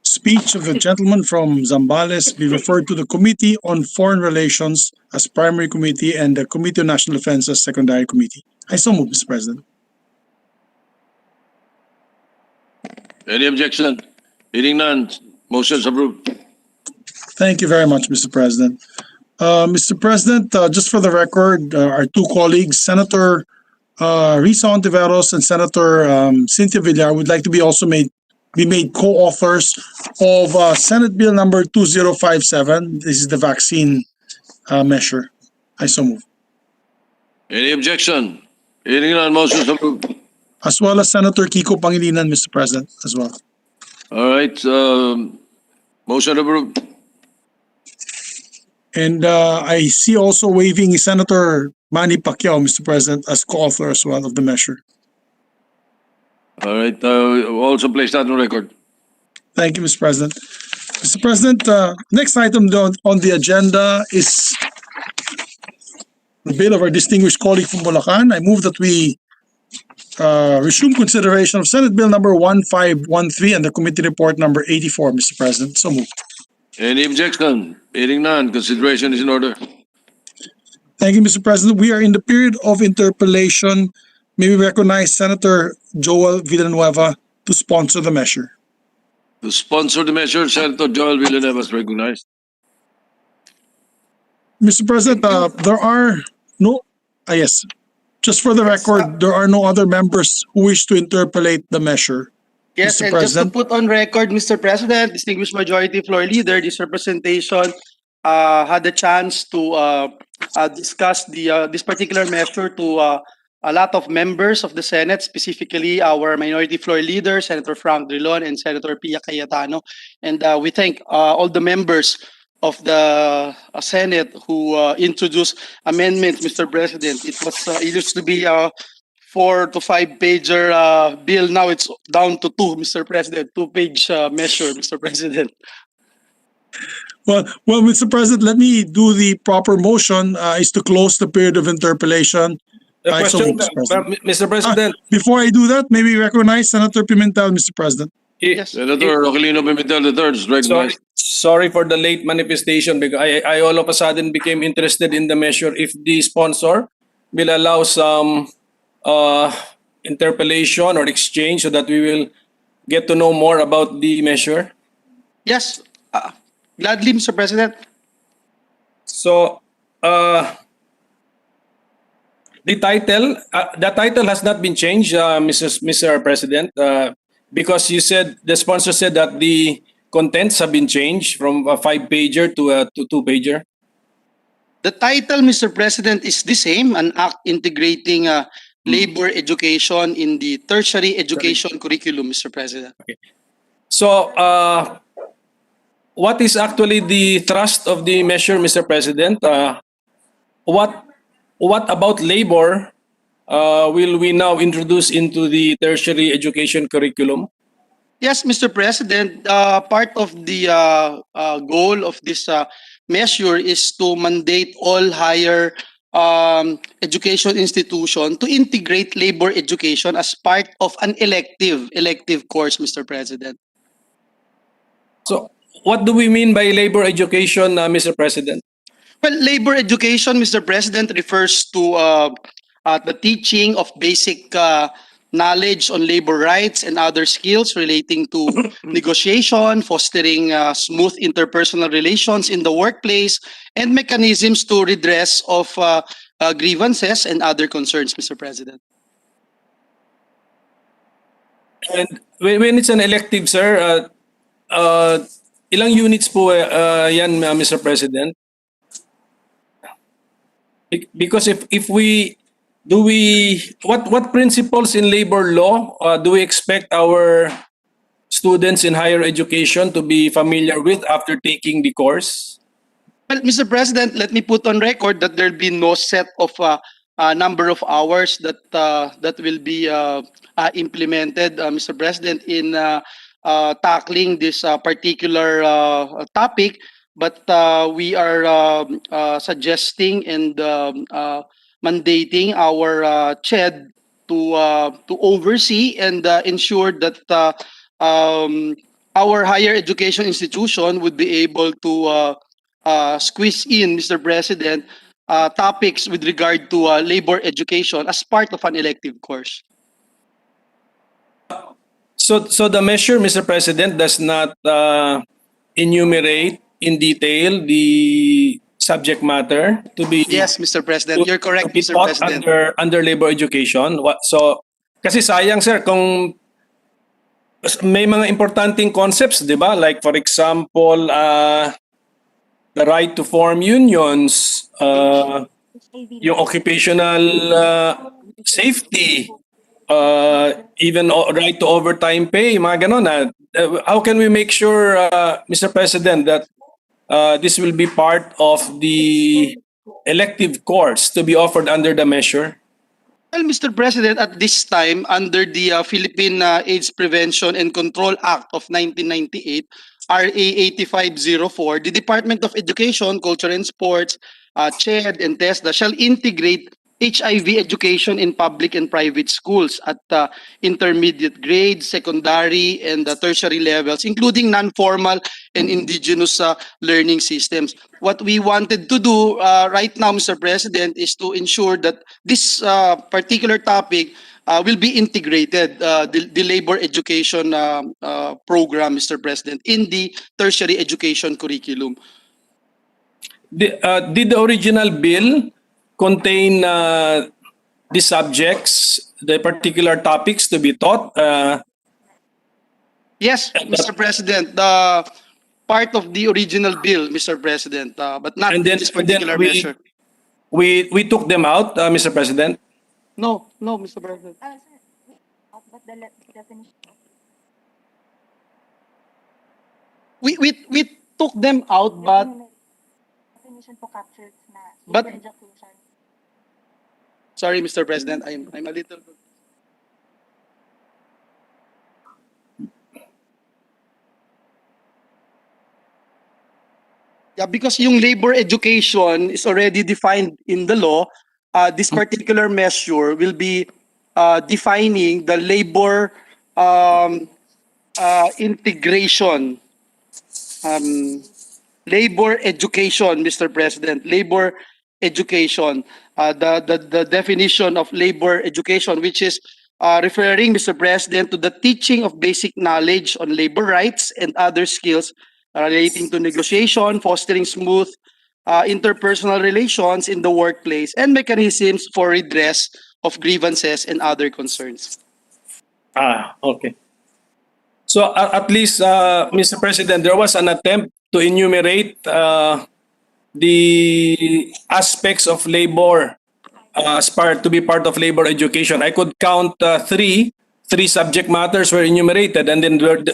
speech of the gentleman from Zambales be referred to the Committee on Foreign Relations as primary committee and the Committee on National Defense as secondary committee. I so move, Mr. President. Any objection? Hearing none, motion is approved. Thank you very much, Mr. President. Mr. President, just for the record, our two colleagues, Senator Risa Ontiveros and Senator Cynthia Villar, would like to be made co-authors of Senate Bill number 2057. This is the vaccine measure. I so move. Any objection? Hearing none, motion is approved. As well as Senator Kiko Pangilinan, Mr. President, as well. All right, motion approved. And I see also waiving Senator Manny Pacquiao, Mr. President, as co-author as well of the measure. All right, also place that on record. Thank you, Mr. President. Mr. President, next item on the agenda is the bill of our distinguished colleague from Bulacan. I move that we resume consideration of Senate Bill number 1513 and the committee report number 84, Mr. President. So moved. Any objection? Hearing none, consideration is in order. Thank you, Mr. President. We are in the period of interpellation. May we recognize Senator Joel Villanueva to sponsor the measure. To sponsor the measure, Senator Joel Villanueva is recognized. Mr. President, there are no, yes, just for the record, there are no other members who wish to interpellate the measure. Yes, Mr. and President. just to put on record, Mr. President, distinguished majority floor leader, this representation had a chance to discuss this particular measure to a lot of members of the Senate, specifically our minority floor leader, Senator Frank Drilon and Senator Pia Cayetano. And we thank all the members of the Senate who introduced amendments, Mr. President. It used to be 4 to 5 pager bill. Now it's down to 2, Mr. President, 2-page measure, Mr. President. Well, Mr. President, let me do the proper motion is to close the period of interpellation. I so move, Mr. President. Mr. President. Before I do that, may we recognize Senator Pimentel, Mr. President. Yes. Senator Rogelino Pimentel III is recognized. Sorry for the late manifestation because I all of a sudden became interested in the measure. If the sponsor will allow some interpellation or exchange so that we will get to know more about the measure. Yes. Gladly, Mr. President. So, the title has not been changed, Mr. President, because you said the sponsor said that the contents have been changed from a 5-pager to a 2-pager. The title, Mr. President, is the same, an act integrating labor education in the tertiary education curriculum, Mr. President. So, what is actually the thrust of the measure, Mr. President? What about labor will we now introduce into the tertiary education curriculum? Yes, Mr. President, part of the goal of this measure is to mandate all higher education institution to integrate labor education as part of an elective course, Mr. President. So, what do we mean by labor education, Mr. President? Well, labor education, Mr. President, refers to the teaching of basic knowledge on labor rights and other skills relating to negotiation, fostering smooth interpersonal relations in the workplace, and mechanisms to redress of grievances and other concerns, Mr. President. And when it's an elective, sir, ilang units po yan, Mr. President? Because if we what principles in labor law do we expect our students in higher education to be familiar with after taking the course? Well, Mr. President, let me put on record that there'll be no set of number of hours that will be implemented, Mr. President, in tackling this particular topic. But we are suggesting and mandating our CHED to oversee and ensure that our higher education institution would be able to squeeze in, Mr. President, topics with regard to labor education as part of an elective course. So the measure, Mr. President, does not enumerate in detail the subject matter to be Yes, Mr. President, you're correct, to be Mr. taught President. under labor education. So kasi sayang, sir, kung may mga importanteng concepts, di ba? Like for example, the right to form unions, yung occupational safety, even right to overtime pay, mga ganon. How can we make sure, Mr. President, that this will be part of the elective course to be offered under the measure? Well, Mr. President, at this time, under the Philippine AIDS Prevention and Control Act of 1998, RA 8504, the Department of Education, Culture and Sports, CHED and TESDA shall integrate HIV education in public and private schools at intermediate grades, secondary, and tertiary levels, including non-formal and indigenous learning systems. What we wanted to do right now, Mr. President, is to ensure that this particular topic will be integrated, the labor education program, Mr. President, in the tertiary education curriculum. Did the original bill contain the subjects, the particular topics to be taught? Yes, Mr. President, part of the original bill, Mr. President, but not this particular measure. We took them out, Mr. President. No, Mr. President. We took them out, but sorry, Mr. President, I'm a little. Yeah, because yung labor education is already defined in the law. This particular measure will be defining the labor integration, labor education, Mr. President, labor education, the definition of labor education, which is referring, Mr. President, to the teaching of basic knowledge on labor rights and other skills relating to negotiation, fostering smooth interpersonal relations in the workplace, and mechanisms for redress of grievances and other concerns. Okay. So at least, Mr. President, there was an attempt to enumerate the aspects of labor to be part of labor education. I could count three subject matters were enumerated, and then were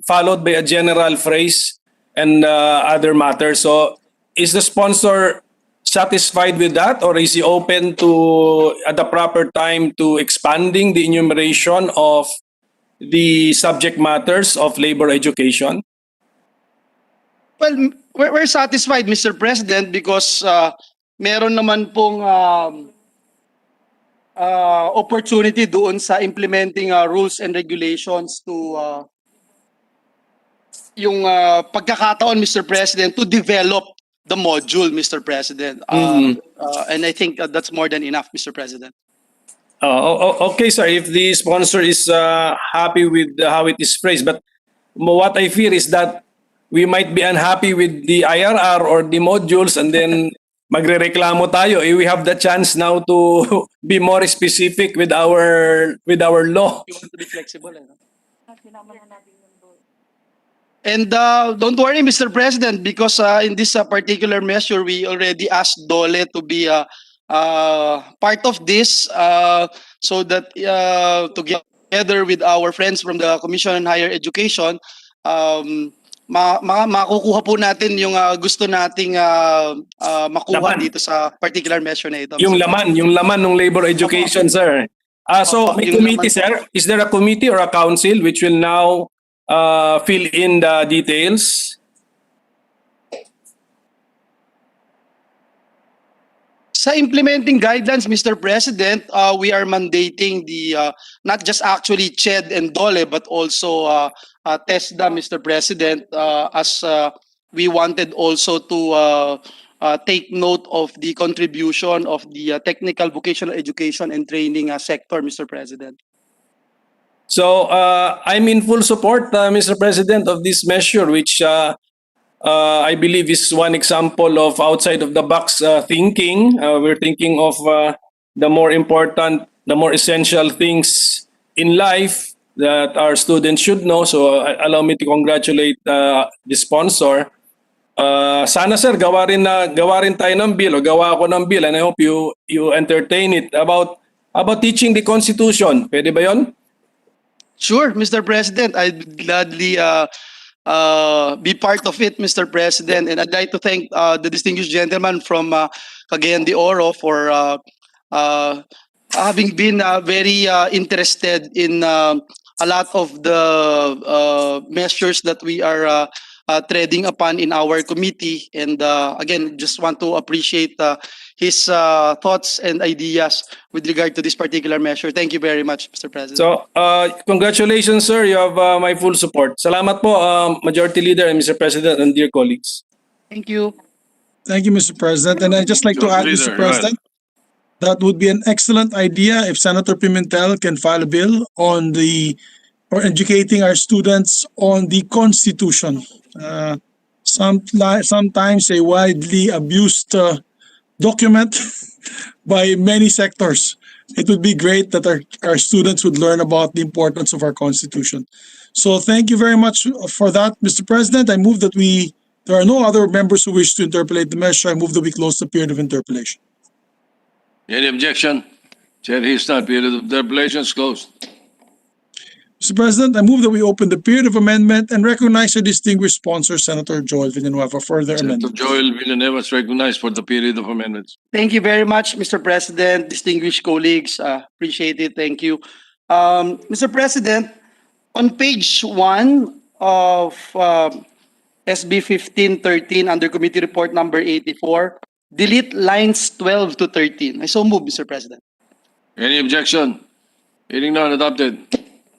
followed by a general phrase and other matters. So is the sponsor satisfied with that, or is he open to, at the proper time, to expanding the enumeration of the subject matters of labor education? Well, we're satisfied, Mr. President, because meron naman pong opportunity doon sa implementing rules and regulations to yung pagkakataon, Mr. President, to develop the module, Mr. President. And I think that's more than enough, Mr. President. Okay, sir. If the sponsor is happy with how it is phrased, but what I fear is that we might be unhappy with the IRR or the modules, and then magrereklamo tayo. We have the chance now to be more specific with our law. You want to be flexible, eh? And don't worry, Mr. President, because in this particular measure, we already asked DOLE to be part of this, so that together with our friends from the Commission on Higher Education, makukuha po natin yung gusto nating makuha dito sa particular measure na ito. Yung laman ng labor education, sir. So may committee, sir. Is there a committee or a council which will now fill in the details? Sa implementing guidelines, Mr. President, we are mandating the not just actually CHED and DOLE, but also TESDA, Mr. President, as we wanted also to take note of the contribution of the technical vocational education and training sector, Mr. President. So I'm in full support, Mr. President, of this measure, which I believe is one example of outside of the box thinking. We're thinking of the more important, the more essential things in life that our students should know. So allow me to congratulate the sponsor. Sana, sir, gawa rin tayo ng bill, o gawa ako ng bill, and I hope you entertain it about teaching the Constitution. Pwede ba yon? Sure, Mr. President, I'd gladly be part of it, Mr. President, and I'd like to thank the distinguished gentleman from Cagayan de Oro for having been very interested in a lot of the measures that we are treading upon in our committee. And again, just want to appreciate his thoughts and ideas with regard to this particular measure. Thank you very much, Mr. President. So, congratulations, sir. You have my full support. Salamat po, Majority Leader and Mr. President and dear colleagues. Thank you. Thank you, Mr. President. And I'd just like to add, Mr. President, that would be an excellent idea if Senator Pimentel can file a bill on educating our students on the Constitution. Sometimes a widely abused document by many sectors. It would be great that our students would learn about the importance of our Constitution. So thank you very much for that, Mr. President. I move that there are no other members who wish to interpolate the measure. I move that we close the period of interpolation. Any objection? Chair Histad, period of interpolation is closed. Mr. President, I move that we open the period of amendment and recognize our distinguished sponsor, Senator Joel Villanueva, for their amendment. Senator Joel Villanueva is recognized for the period of amendments. Thank you very much, Mr. President, distinguished colleagues. Appreciate it. Thank you. Mr. President, on page 1 of SB 1513 under committee report number 84, delete lines 12 to 13. I so move, Mr. President. Any objection? Hearing none, adopted.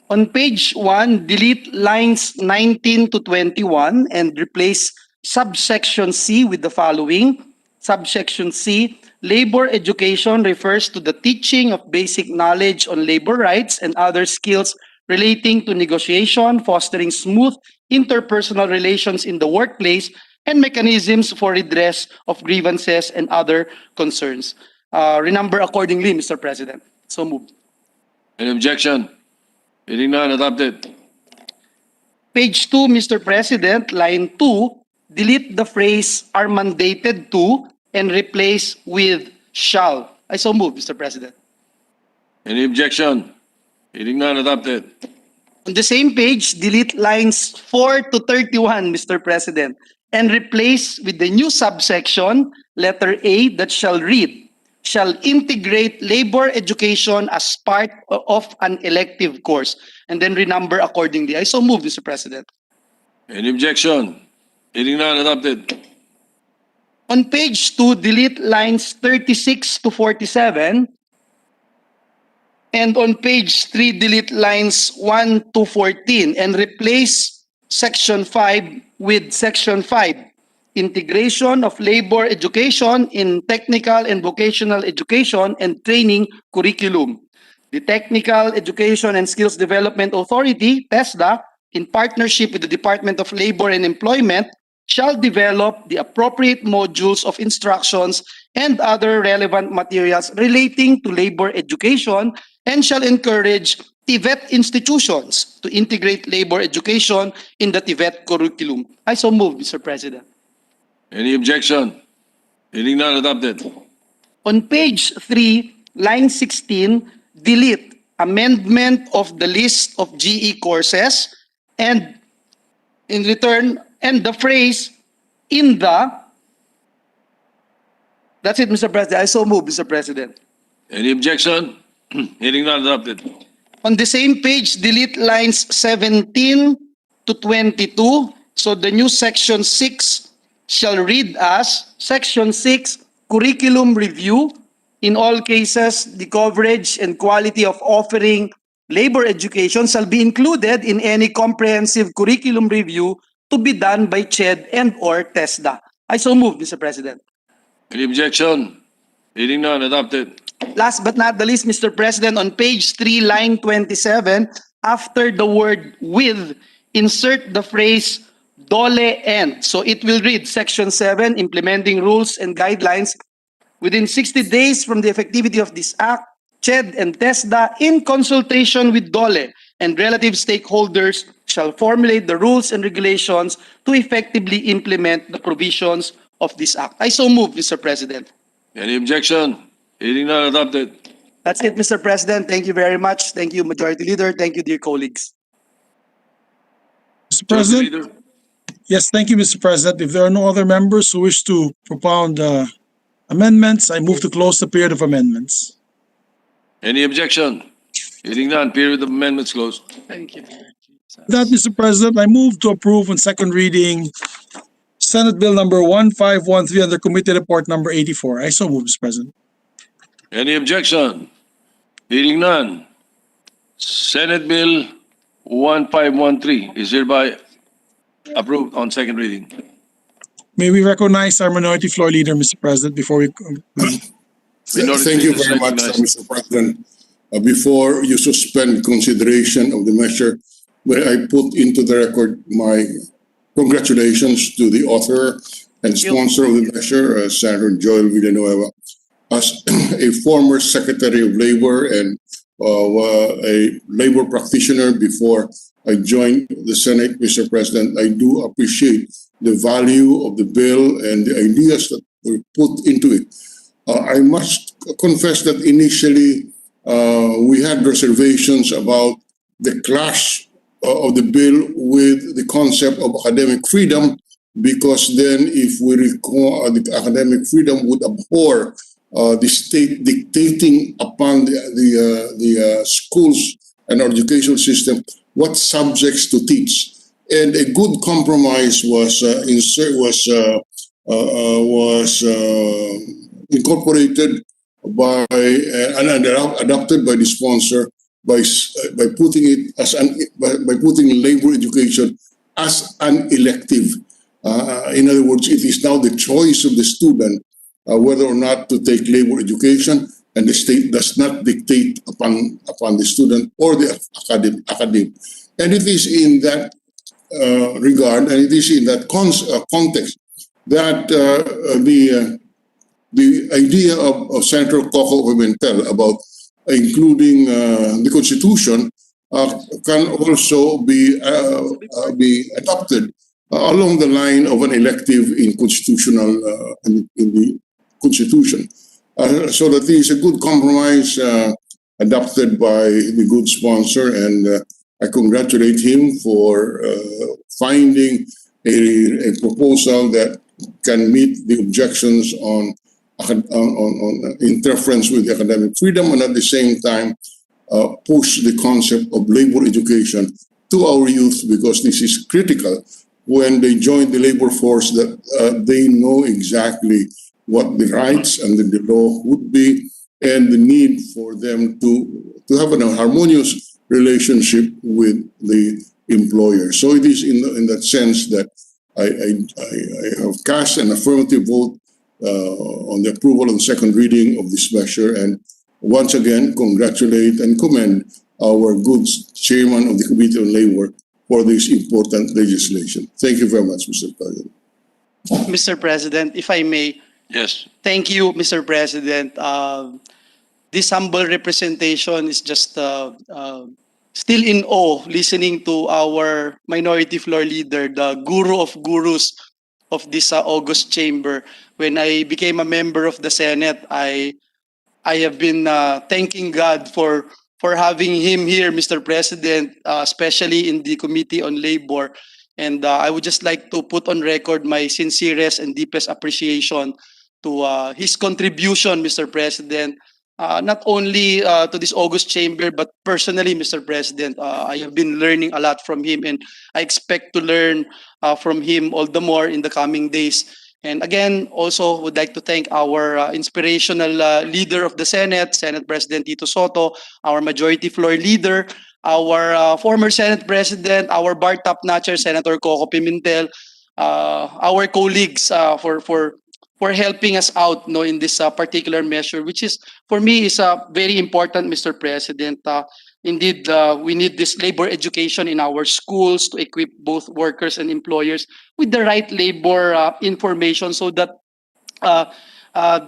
On page 1, delete lines 19 to 21 and replace subsection C with the following. Subsection C, labor education refers to the teaching of basic knowledge on labor rights and other skills relating to negotiation, fostering smooth interpersonal relations in the workplace, and mechanisms for redress of grievances and other concerns. Renumber accordingly, Mr. President. So moved. Any objection? Hearing none, adopted. Page 2, Mr. President, line 2, delete the phrase "are mandated to" and replace with "shall." I so move, Mr. President. Any objection? Hearing none, adopted. On the same page, delete lines 4 to 31, Mr. President, and replace with the new subsection, letter A, that shall read, "shall integrate labor education as part of an elective course," and then renumber accordingly. I so move, Mr. President. Any objection? Hearing none, adopted. On page 2, delete lines 36 to 47. And on page 3, delete lines 1 to 14 and replace section 5 with section 5. Integration of labor education in technical and vocational education and training curriculum. The Technical Education and Skills Development Authority, TESDA, in partnership with the Department of Labor and Employment, shall develop the appropriate modules of instructions and other relevant materials relating to labor education and shall encourage TVET institutions to integrate labor education in the TVET curriculum. I so move, Mr. President. Any objection? Hearing none, adopted. On page 3, line 16, delete amendment of the list of GE courses and in return, and the phrase "in the." That's it, Mr. President. I so move, Mr. President. Any objection? Hearing none, adopted. On the same page, delete lines 17 to 22. So the new section 6 shall read as section 6, curriculum review. In all cases, the coverage and quality of offering labor education shall be included in any comprehensive curriculum review to be done by CHED and or TESDA. I so move, Mr. President. Any objection? Hearing none, adopted. Last but not the least, Mr. President, on page 3, line 27, after the word "with," insert the phrase "dole and." So it will read section 7, implementing rules and guidelines. Within 60 days from the effectivity of this act, CHED and TESDA, in consultation with DOLE and relative stakeholders, shall formulate the rules and regulations to effectively implement the provisions of this act. I so move, Mr. President. Any objection? Hearing none, adopted. That's it, Mr. President. Thank you very much. Thank you, Majority Leader. Thank you, dear colleagues. Mr. President? Yes, thank you, Mr. President. If there are no other members who wish to propound amendments, I move to close the period of amendments. Any objection? Hearing none, period of amendments closed. Thank you. With that, Mr. President, I move to approve on second reading Senate Bill number 1513 under Committee Report number 84. I so move, Mr. President. Any objection? Hearing none. Senate Bill 1513 is hereby approved on second reading. May we recognize our Minority Floor Leader, Mr. President, before we Thank you very much, Mr. President. Before you suspend consideration of the measure, may I put into the record my congratulations to the author and sponsor of the measure, Senator Joel Villanueva. As a former Secretary of Labor and a labor practitioner before I joined the Senate, Mr. President, I do appreciate the value of the bill and the ideas that were put into it. I must confess that initially we had reservations about the clash of the bill with the concept of academic freedom, because then if we recall, the academic freedom would abhor the state dictating upon the schools and educational system what subjects to teach. And a good compromise was incorporated by and adopted by the sponsor by putting it as by putting labor education as an elective. In other words, it is now the choice of the student whether or not to take labor education, and the state does not dictate upon the student or the academic. And it is in that regard, and it is in that context that the idea of Senator Coco Pimentel about including the Constitution can also be adopted along the line of an elective in constitutional in the Constitution. So that is a good compromise adopted by the good sponsor, and I congratulate him for finding a proposal that can meet the objections on interference with academic freedom, and at the same time push the concept of labor education to our youth, because this is critical when they join the labor force, that they know exactly what the rights and the law would be, and the need for them to have a harmonious relationship with the employer. So it is in that sense that I have cast an affirmative vote on the approval of the second reading of this measure, and once again congratulate and commend our good chairman of the Committee on Labor for this important legislation. Thank you very much, Mr. President. Mr. President, if I may. Yes. Thank you, Mr. President. This humble representation is just still in awe listening to our minority floor leader, the guru of gurus of this August chamber. When I became a member of the Senate, I have been thanking God for having him here, Mr. President, especially in the Committee on Labor. And I would just like to put on record my sincerest and deepest appreciation to his contribution, Mr. President, not only to this August chamber, but personally, Mr. President. I have been learning a lot from him, and I expect to learn from him all the more in the coming days. And again, also would like to thank our inspirational leader of the Senate, Senate President Tito Soto, our majority floor leader, our former Senate President, our bar top notcher, Senator Coco Pimentel, our colleagues for helping us out in this particular measure, which is, for me, is very important, Mr. President. Indeed, we need this labor education in our schools to equip both workers and employers with the right labor information, so that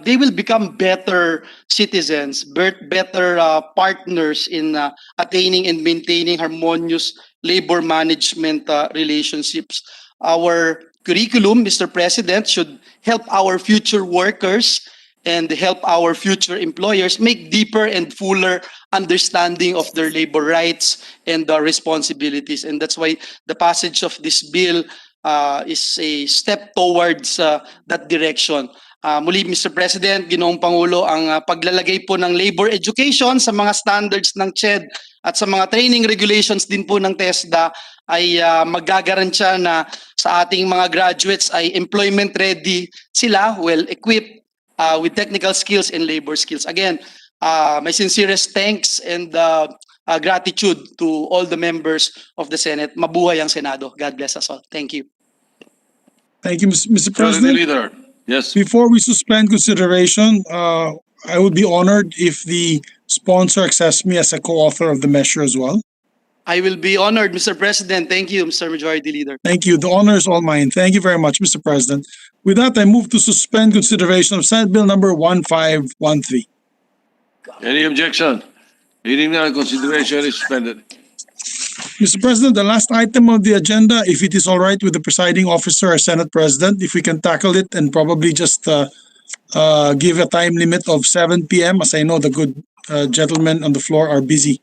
they will become better citizens, better partners in attaining and maintaining harmonious labor management relationships. Our curriculum, Mr. President, should help our future workers and help our future employers make deeper and fuller understanding of their labor rights and responsibilities. And that's why the passage of this bill is a step towards that direction. Muli, Mr. President, Ginoong Pangulo, ang paglalagay po ng labor education sa mga standards ng CHED at sa mga training regulations din po ng TESDA ay magagarantiya na sa ating mga graduates ay employment ready sila, well equipped with technical skills and labor skills. Again, my sincerest thanks and gratitude to all the members of the Senate. Mabuhay ang Senado. God bless us all. Thank you. Thank you, Mr. President. Leader. Yes. Before we suspend consideration, I would be honored if the sponsor accepts me as a co-author of the measure as well. I will be honored, Mr. President. Thank you, Mr. Majority Leader. Thank you. The honor is all mine. Thank you very much, Mr. President. With that, I move to suspend consideration of Senate Bill number 1513. Any objection? Hearing none, consideration is suspended. Mr. President, the last item of the agenda, if it is all right with the presiding officer or Senate President, if we can tackle it and probably just give a time limit of 7 p.m. as I know the good gentlemen on the floor are busy.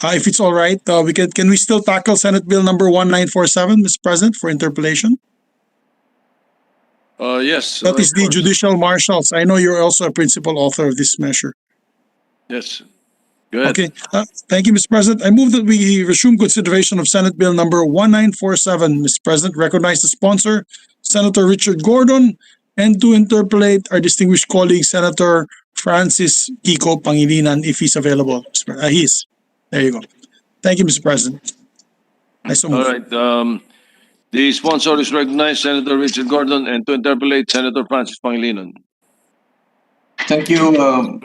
If it's all right, can we still tackle Senate Bill number 1947, Mr. President, for interpellation? Yes. That is the judicial marshals. I know you're also a principal author of this measure. Yes. Go ahead. Okay. Thank you, Mr. President. I move that we resume consideration of Senate Bill number 1947. Mr. President, recognize the sponsor, Senator Richard Gordon, and to interpellate our distinguished colleague, Senator Francis Kiko Pangilinan, if he's available. He is. There you go. Thank you, Mr. President. All right. The sponsor is recognized, Senator Richard Gordon, and to interpellate, Senator Francis Pangilinan. Thank you,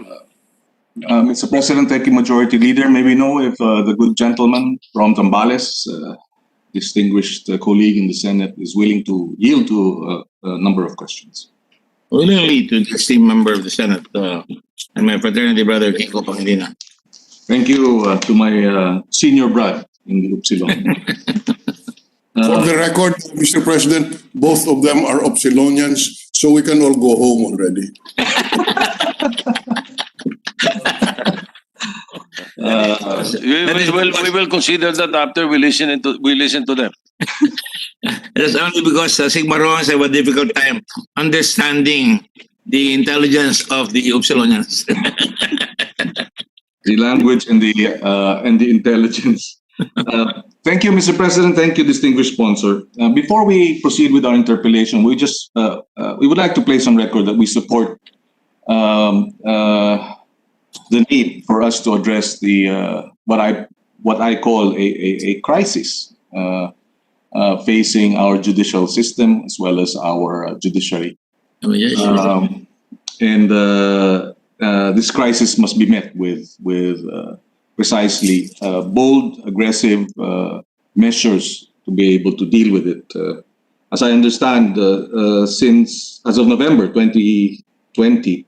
Mr. President, thank you, Majority Leader. May we know if the good gentleman from Zambales, distinguished colleague in the Senate, is willing to yield to a number of questions? Willingly to the esteemed member of the Senate and my fraternity brother, Kiko Pangilinan. Thank you to my senior brother in the Upsilon. For the record, Mr. President, both of them are Upsilonians, so we can all go home already. We will consider that after we listen to them. That's only because Sigma Rons have a difficult time understanding the intelligence of the Upsilonians. The language and the intelligence. Thank you, Mr. President. Thank you, distinguished sponsor. Before we proceed with our interpellation, we would like to place on record that we support the need for us to address the what I call a crisis facing our judicial system as well as our judiciary. This crisis must be met with precisely bold, aggressive measures to be able to deal with it. As I understand, since as of November 2020,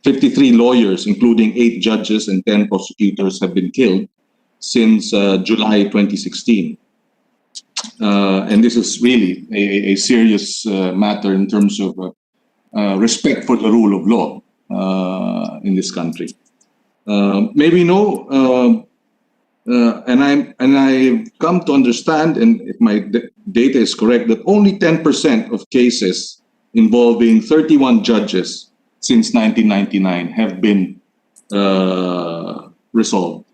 53 lawyers, including 8 judges and 10 prosecutors, have been killed since July 2016. And this is really a serious matter in terms of respect for the rule of law in this country. May we know, and I've come to understand, and if my data is correct, that only 10% of cases involving 31 judges since 1999 have been resolved.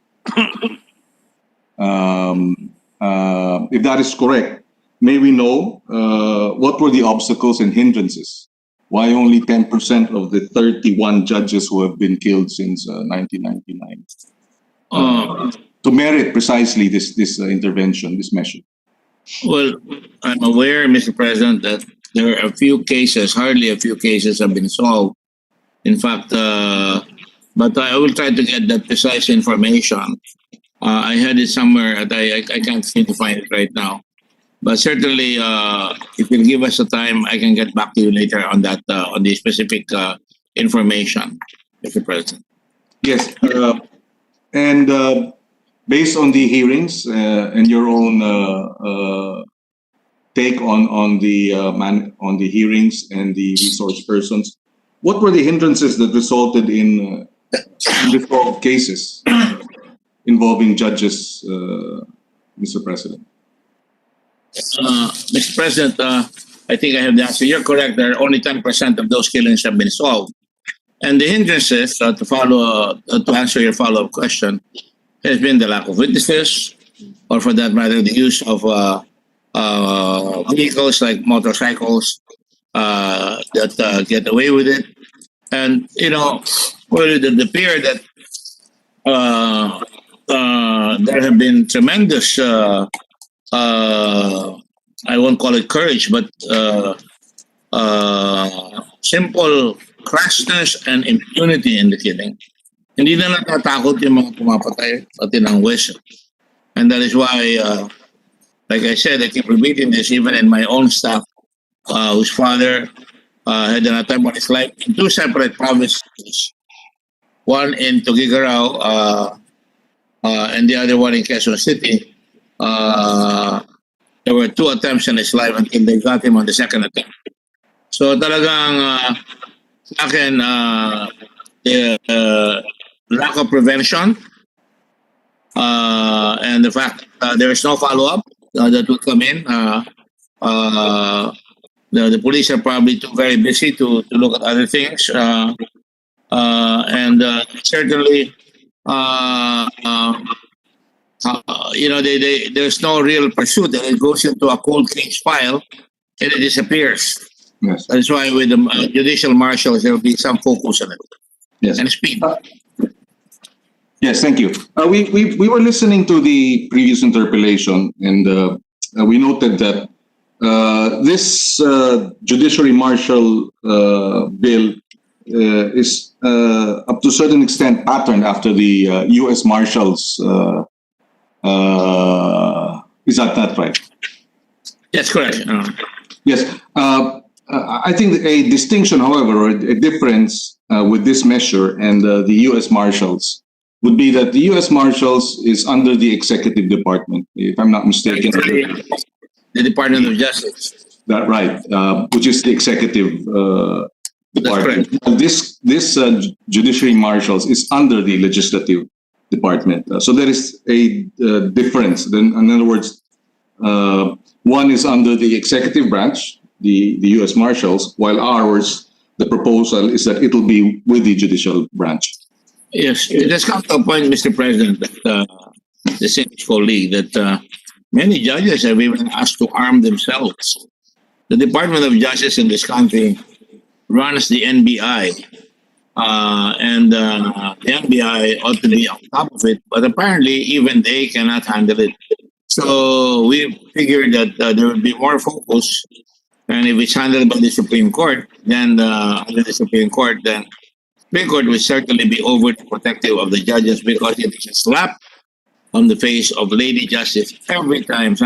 If that is correct, may we know what were the obstacles and hindrances? Why only 10% of the 31 judges who have been killed since 1999 to merit precisely this intervention, this measure? Well, I'm aware, Mr. President, that there are a few cases, hardly a few cases have been solved. In fact, but I will try to get that precise information. I had it somewhere, I can't seem to find it right now. But certainly, if you give us the time, I can get back to you later on that, on the specific information, Mr. President. Yes, and based on the hearings and your own take on the hearings and the resource persons, what were the hindrances that resulted in unresolved cases involving judges, Mr. President? Mr. President, I think I have the answer. You're correct. There are only 10% of those killings have been solved. And the hindrances, to answer your follow-up question, has been the lack of witnesses, or for that matter, the use of vehicles like motorcycles that get away with it. And, you know, well, it would appear that there have been tremendous, I won't call it courage, but simple crassness and impunity in the killing. Hindi na natatakot yung mga pumapatay pati ng West. And that is why, like I said, I keep repeating this even in my own staff, whose father had an attempt on his life in 2 separate provinces. One in Tuguegarao and the other one in Quezon City. There were 2 attempts on his life until they got him on the 2nd attempt. So talagang sa akin, the lack of prevention and the fact there is no follow-up that would come in. The police are probably too very busy to look at other things. And certainly, you know, there's no real pursuit. It goes into a cold case file and it disappears. Yes. That's why with the judicial marshals, there will be some focus on it. Yes. And speed. Yes, thank you. We were listening to the previous interpellation, and we noted that this judiciary marshal bill is up to a certain extent patterned after the U.S. Marshals. Is that not right? That's correct. Yes. I think a distinction, however, or a difference with this measure and the U.S. Marshals would be that the U.S. Marshals is under the Executive Department, if I'm not mistaken. The Department of Justice. That right, which is the Executive Department. This Judiciary Marshals is under the Legislative Department. So there is a difference. Then, in other words, one is under the Executive Branch, the U.S. Marshals, while ours, the proposal is that it will be with the Judicial Branch. Yes, it has come to a point, Mr. President, that the Senate colleague, that many judges have even asked to arm themselves. The Department of Justice in this country runs the NBI, and the NBI ought to be on top of it, but apparently even they cannot handle it. So we figured that there would be more focus, and if it's handled by the Supreme Court, then under the Supreme Court, then Supreme Court will certainly be overly protective of the judges, because it is a slap on the face of Lady Justice every time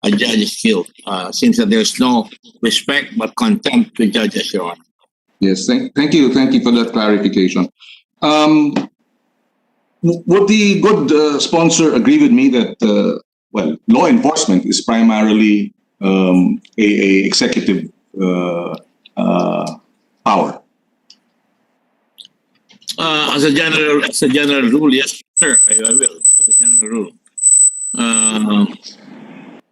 a judge is killed. Seems that there's no respect but contempt to judges, Your Honor. Yes, thank you for that clarification. Would the good sponsor agree with me that law enforcement is primarily a executive power? As a general rule, yes, sir, I will. As a general rule,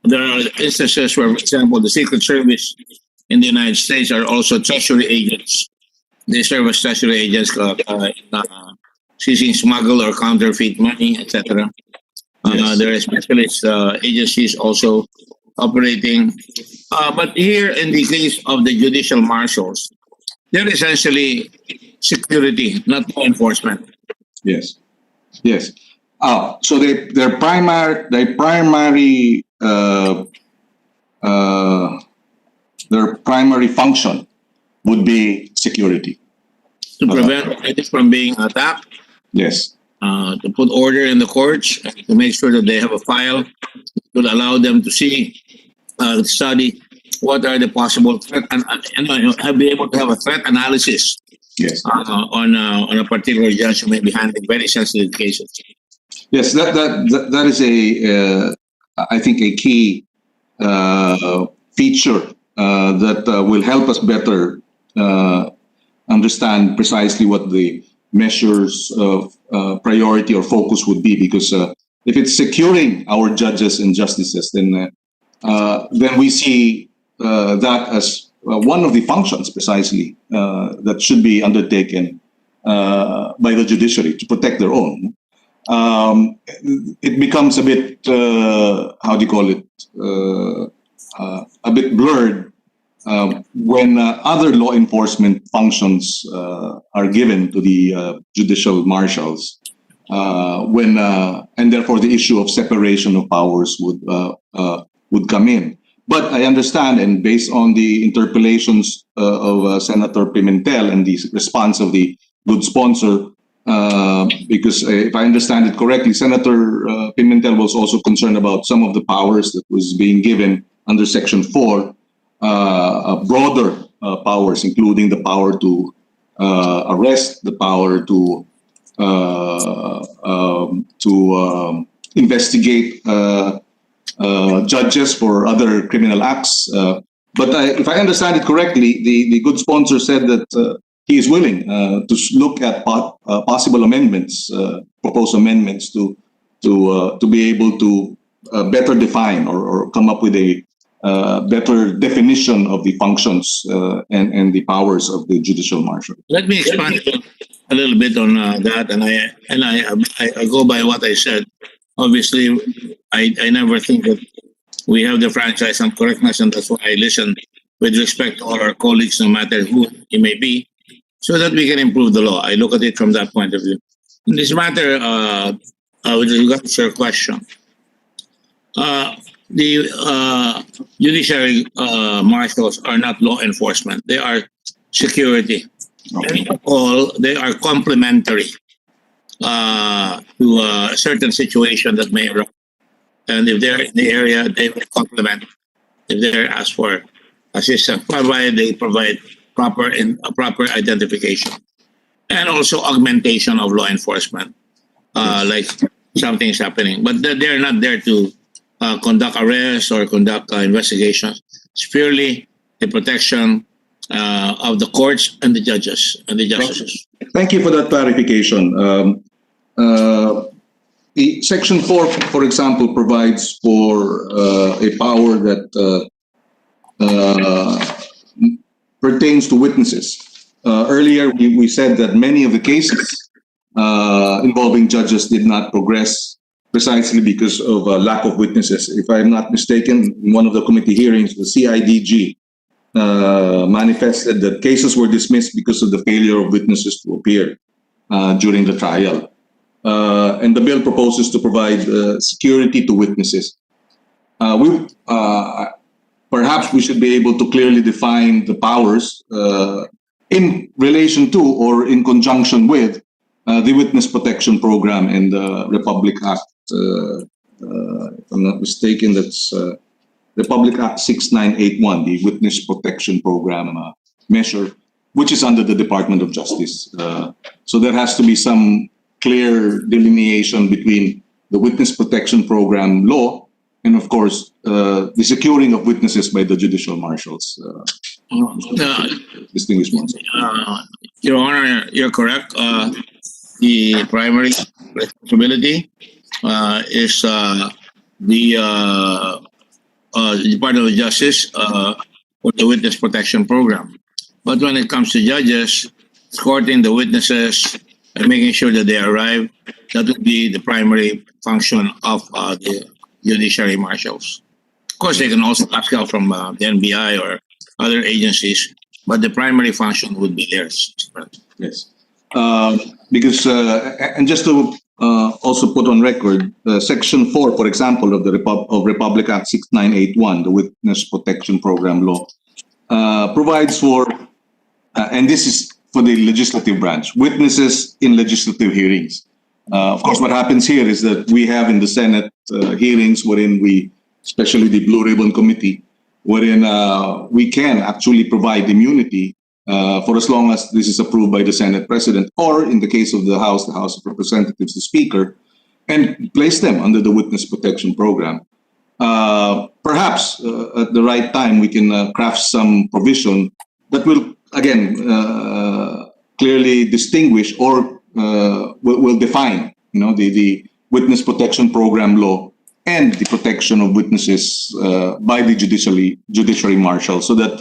there are instances where, for example, the Secret Service in the United States are also Treasury agents. They serve as Treasury agents, seizing smuggled or counterfeit money, etc. Yes. There are specialist agencies also operating. But here, in the case of the judicial marshals, they're essentially security, not law enforcement. Yes. So their primary function would be security. To prevent it from being attacked. Yes. To put order in the courts, to make sure that they have a file to allow them to see, study what are the possible threat, and be able to have a threat analysis. Yes. On a particular judge who may be handling very sensitive cases. Yes, that is I think a key feature that will help us better understand precisely what the measures of priority or focus would be. Because if it's securing our judges and justices, then we see that as one of the functions precisely that should be undertaken by the judiciary to protect their own. It becomes a bit, how do you call it, a bit blurred when other law enforcement functions are given to the judicial marshals, and therefore the issue of separation of powers would come in. But I understand, and based on the interpellations of Senator Pimentel and the response of the good sponsor, because if I understand it correctly, Senator Pimentel was also concerned about some of the powers that was being given under Section 4, broader powers, including the power to arrest, the power to investigate judges for other criminal acts. But if I understand it correctly, the good sponsor said that he is willing to look at possible amendments, proposed amendments to be able to better define or come up with a better definition of the functions and the powers of the judicial marshal. Let me expand a little bit on that, and I go by what I said. Obviously, I never think that we have the franchise on correctness, and that's why I listen with respect to all our colleagues, no matter who it may be, so that we can improve the law. I look at it from that point of view. In this matter, with regard to your question, the judiciary marshals are not law enforcement. They are security. all, they are complementary to a certain situation that may arise. And if they're in the area, they will complement. If they're asked for assistance, provided they provide proper identification and also augmentation of law enforcement, like something is happening. But they're not there to conduct arrests or conduct investigations. It's purely the protection of the courts and the judges and the justices. Thank you for that clarification. The Section 4, for example, provides for a power that pertains to witnesses. Earlier, we said that many of the cases involving judges did not progress precisely because of lack of witnesses. If I'm not mistaken, in one of the committee hearings, the CIDG manifested that cases were dismissed because of the failure of witnesses to appear during the trial. And the bill proposes to provide security to witnesses. Perhaps we should be able to clearly define the powers in relation to or in conjunction with the Witness Protection Program and the Republic Act. If I'm not mistaken, that's Republic Act 6981, the Witness Protection Program measure, which is under the Department of Justice. So there has to be some clear delineation between the Witness Protection Program law and, of course, the securing of witnesses by the judicial marshals. Distinguished ones. Your Honor, you're correct. The primary responsibility is the Department of Justice for the Witness Protection Program. But when it comes to judges, escorting the witnesses and making sure that they arrive, that would be the primary function of the judiciary marshals. Of course, they can also ask help from the NBI or other agencies, but the primary function would be theirs. Yes. Because, and just to also put on record, Section 4, for example, of the Republic Act 6981, the Witness Protection Program law, provides for, and this is for the legislative branch, witnesses in legislative hearings. Of course, what happens here is that we have in the Senate hearings wherein we, especially the Blue Ribbon Committee, wherein we can actually provide immunity for as long as this is approved by the Senate President, or in the case of the House of Representatives, the Speaker, and place them under the Witness Protection Program. Perhaps at the right time, we can craft some provision that will, again, clearly distinguish or will define, the Witness Protection Program law and the protection of witnesses by the judiciary marshal, so that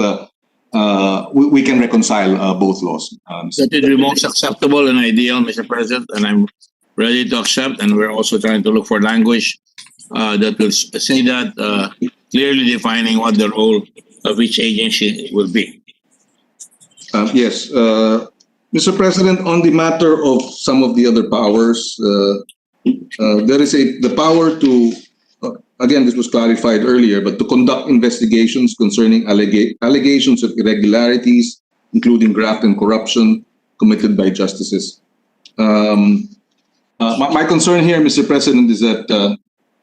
we can reconcile both laws. That is the most acceptable and ideal, Mr. President, and I'm ready to accept. And we're also trying to look for language that will say that, clearly defining what the role of each agency will be. Yes, Mr. President, on the matter of some of the other powers, there is the power to, again, this was clarified earlier, but to conduct investigations concerning allegations of irregularities, including graft and corruption committed by justices. My concern here, Mr. President, is that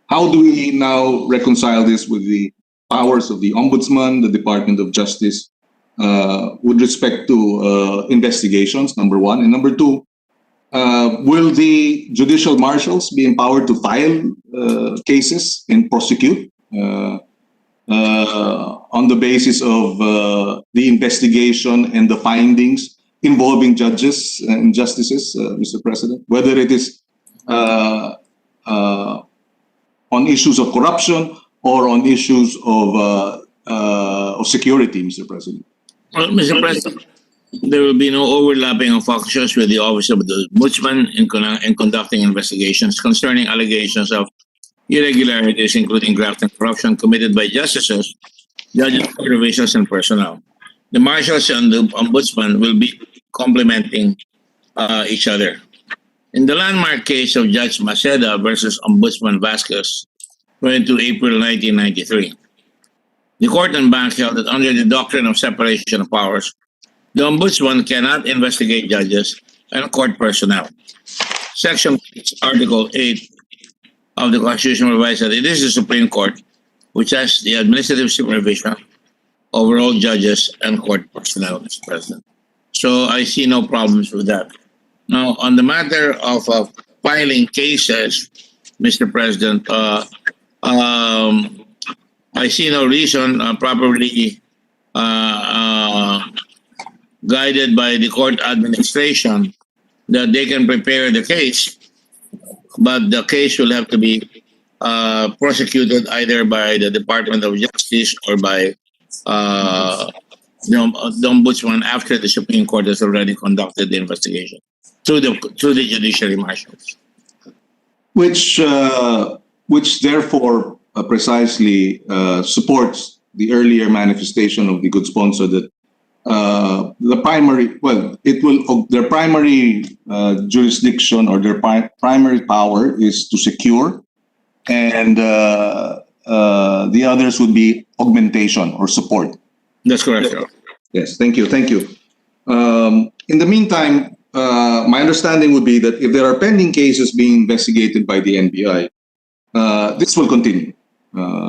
how do we now reconcile this with the powers of the Ombudsman, the Department of Justice, with respect to investigations, number one, and number two, will the judicial marshals be empowered to file cases and prosecute on the basis of the investigation and the findings involving judges and justices, Mr. President, whether it is on issues of corruption or on issues of security, Mr. President? Well, Mr. President, there will be no overlapping of functions with the Office of the Ombudsman in conducting investigations concerning allegations of irregularities, including graft and corruption committed by justices, judges, court officials, and personnel. The marshals and the Ombudsman will be complementing each other. In the landmark case of Judge Maceda versus Ombudsman Vasquez, 22 April 1993, the court and bank held that under the doctrine of separation of powers, The Ombudsman cannot investigate judges and court personnel. Section 6, Article 8 of the Constitution provides that it is the Supreme Court which has the administrative supervision over all judges and court personnel, Mr. President. So I see no problems with that. Now, on the matter of filing cases, Mr. President, I see no reason properly guided by the court administration that they can prepare the case, but the case will have to be prosecuted either by the Department of Justice or by the Ombudsman after the Supreme Court has already conducted the investigation through the judiciary marshals. Which therefore precisely supports the earlier manifestation of the good sponsor that their primary jurisdiction or their primary power is to secure, and the others would be augmentation or support. That's correct, sir. Yes, thank you. In the meantime, my understanding would be that if there are pending cases being investigated by the NBI, this will continue.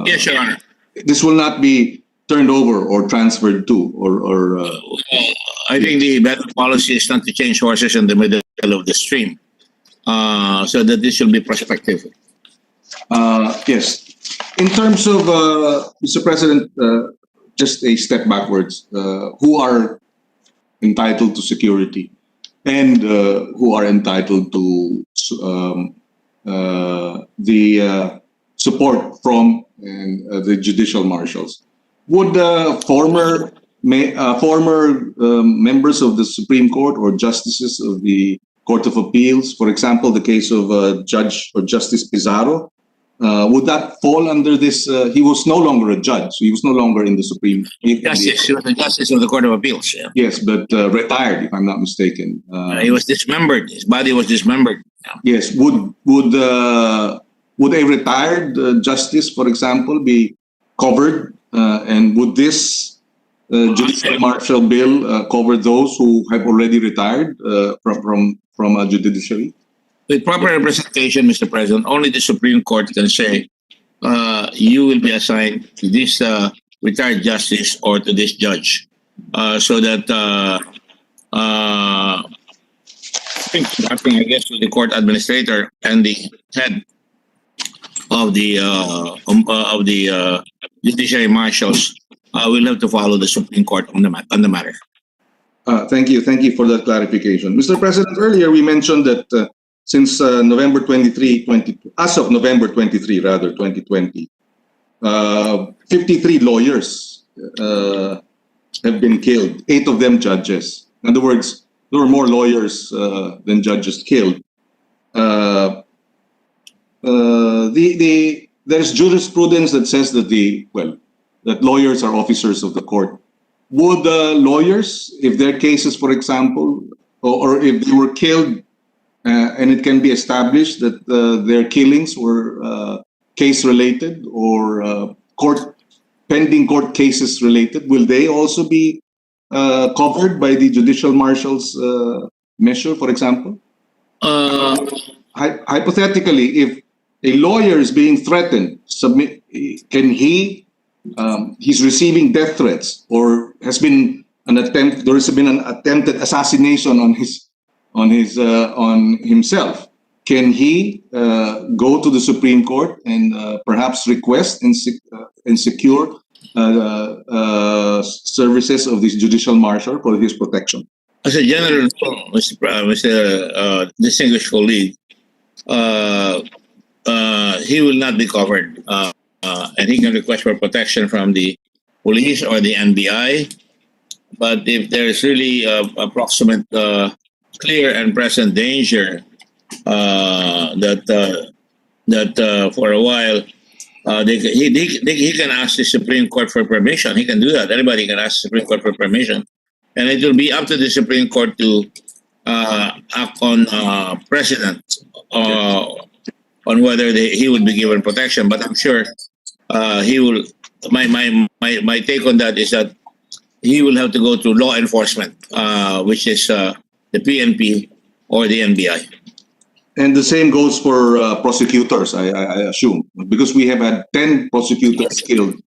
Yes, Your Honor. This will not be turned over or transferred to, I think the better policy is not to change horses in the middle of the stream, so that this will be prospective. Yes. In terms of, Mr. President, just a step backwards, who are entitled to security and who are entitled to the support from the judicial marshals? Would former members of the Supreme Court or justices of the Court of Appeals, for example, the case of Judge or Justice Pizarro, would that fall under this? He was no longer a judge. He was no longer in the Supreme. Justice, he was a justice of the Court of Appeals. Yeah. Yes, but retired, if I'm not mistaken. He was dismembered. His body was dismembered. Yes. Would a retired justice, for example, be covered? And would this judicial marshal bill cover those who have already retired from a judiciary? With proper representation, Mr. President, only the Supreme Court can say you will be assigned to this retired justice or to this judge, so that I guess to the court administrator and the head of the judiciary marshals will have to follow the Supreme Court on the matter. Thank you for that clarification, Mr. President. Earlier we mentioned that since November 23, 2020, 53 lawyers have been killed. 8 of them judges. In other words, there were more lawyers than judges killed. There's jurisprudence that says that that lawyers are officers of the court. Would lawyers, if their cases, for example, or if they were killed, and it can be established that their killings were case-related or pending court cases related, will they also be covered by the judicial marshal's measure, for example? Hypothetically, if a lawyer is being threatened, he's receiving death threats, or there has been an attempted assassination on himself, can he go to the Supreme Court and perhaps request and secure services of this judicial marshal for his protection? As a general rule, Mr. Distinguished colleague, he will not be covered, and he can request for protection from the police or the NBI. But if there is really approximate, clear and present danger that for a while he can ask the Supreme Court for permission. He can do that. Anybody can ask the Supreme Court for permission, and it will be up to the Supreme Court to act on precedent on whether he would be given protection. But I'm sure he will. My take on that is that he will have to go to law enforcement, which is the PNP or the NBI. And the same goes for prosecutors, I assume, because we have had 10 prosecutors killed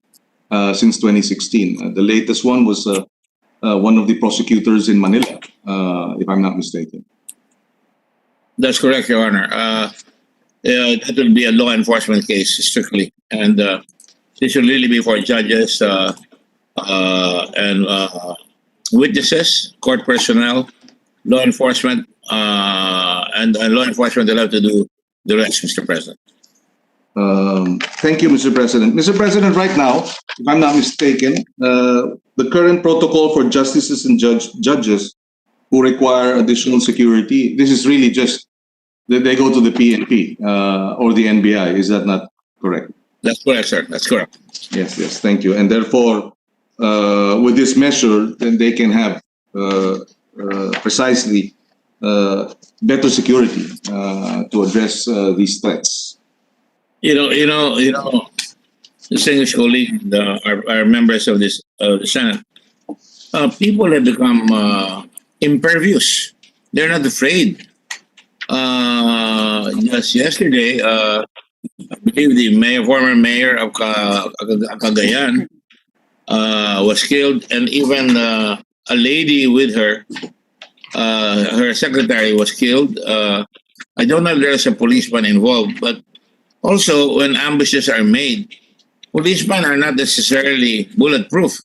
since 2016. The latest one was one of the prosecutors in Manila, if I'm not mistaken. That's correct, Your Honor. That will be a law enforcement case strictly, and this should really be for judges and witnesses, court personnel, law enforcement, and law enforcement will have to do the rest, Mr. President. Thank you, Mr. President. Mr. President, right now, if I'm not mistaken, the current protocol for justices and judges who require additional security, this is really just that they go to the PNP or the NBI. Is that not correct? That's correct, sir. That's correct. Yes, yes. Thank you. And therefore, with this measure, then they can have precisely better security to address these threats. You know, distinguished colleagues, our members of this the Senate, people have become impervious. They're not afraid. Just yesterday, I believe the former mayor of Cagayan was killed, and even a lady with her, her secretary was killed. I don't know if there's a policeman involved, but also when ambushes are made, policemen are not necessarily bulletproof.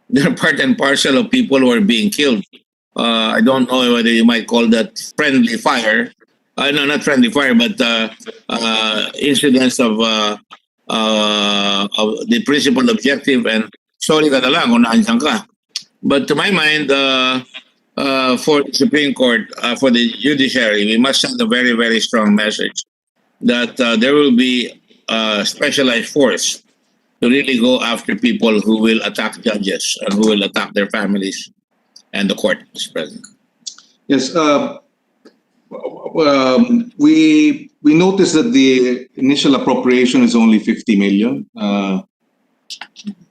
They're part and parcel of people who are being killed. I don't know whether you might call that friendly fire. No, not friendly fire, but incidents of the principal objective and sorry ka na lang kung naandyan ka. But to my mind, for the Supreme Court, for the judiciary, we must send a very, very strong message that there will be a specialized force to really go after people who will attack judges and who will attack their families and the court, Mr. President. Yes, we noticed that the initial appropriation is only 50 million.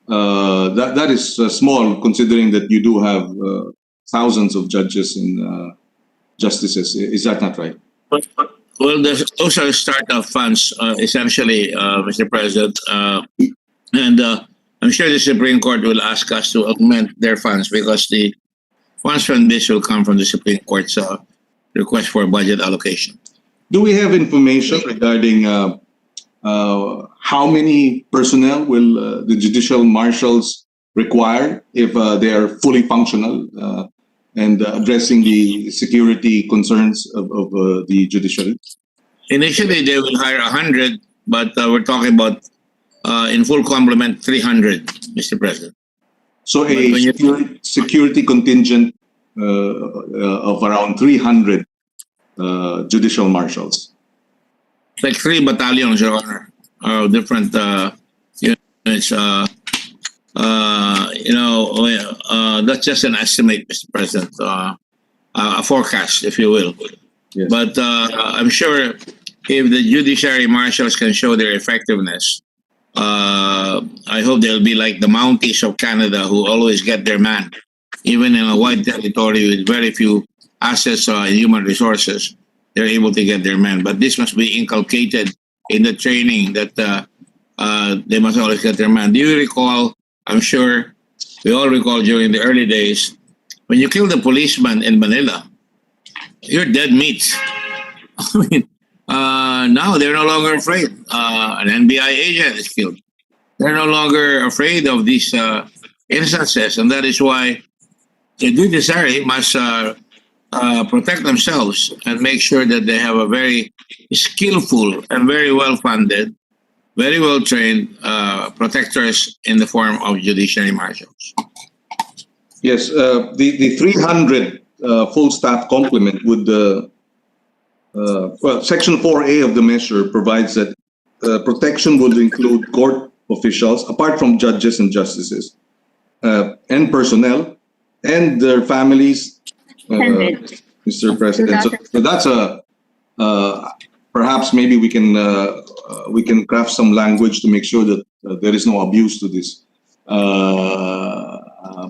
That is small, considering that you do have thousands of judges and justices. Is that not right? Well, those are startup funds, essentially, Mr. President, and I'm sure the Supreme Court will ask us to augment their funds because the funds from this will come from the Supreme Court's request for budget allocation. Do we have information regarding how many personnel will the judicial marshals require if they are fully functional and addressing the security concerns of the judiciary? Initially, they will hire 100, but we're talking about in full complement 300, Mr. President. So a security contingent of around 300 judicial marshals. Like 3 battalions, Your Honor, different units. That's just an estimate, Mr. President, a forecast, if you will. Yes. But I'm sure if the judiciary marshals can show their effectiveness, I hope they'll be like the Mounties of Canada who always get their man, even in a wide territory with very few assets and human resources. They're able to get their men. But this must be inculcated in the training that they must always get their man. Do you recall, I'm sure we all recall during the early days, when you killed a policeman in Manila, you're dead meat. I mean, now they're no longer afraid. An NBI agent is killed. They're no longer afraid of these instances, and that is why the judiciary must protect themselves and make sure that they have a very skillful and very well-funded, very well-trained protectors in the form of judiciary marshals. Yes, the 300 full staff complement would, well, Section 4A of the measure provides that protection would include court officials, apart from judges and justices, and personnel, and their families, Mr. President. So that's a perhaps maybe we can craft some language to make sure that there is no abuse to this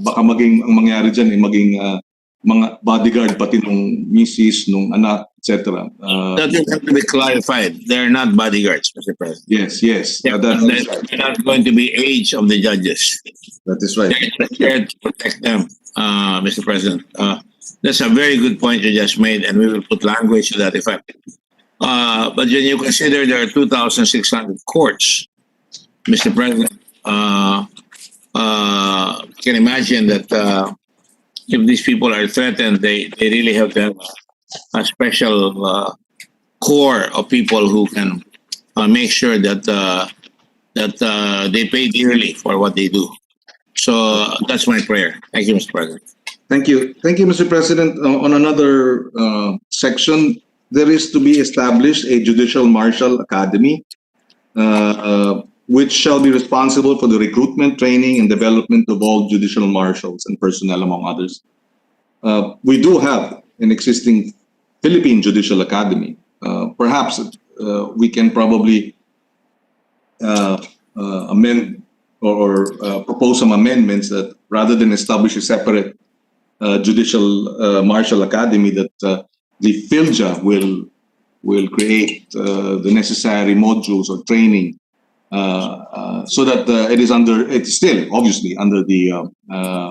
baka maging ang mangyari dyan ay maging mga bodyguard pati nung misis, nung anak, etc. That will have to be clarified. They're not bodyguards, Mr. President. Yes, yes. They're not going to be aides of the judges. That is right. They're there to protect them, Mr. President. That's a very good point you just made, and we will put language to that effect. But when you consider there are 2,600 courts, Mr. President, you can imagine that if these people are threatened, they really have to have a special core of people who can make sure that they pay dearly for what they do. So that's my prayer. Thank you, Mr. President. Thank you. Thank you, Mr. President. On another section, there is to be established a Judicial Marshal Academy, which shall be responsible for the recruitment, training, and development of all judicial marshals and personnel, among others. We do have an existing Philippine Judicial Academy. Perhaps we can probably amend or propose some amendments that rather than establish a separate Judicial Marshal Academy, that the PhilJA will create the necessary modules or training so that it's still obviously under the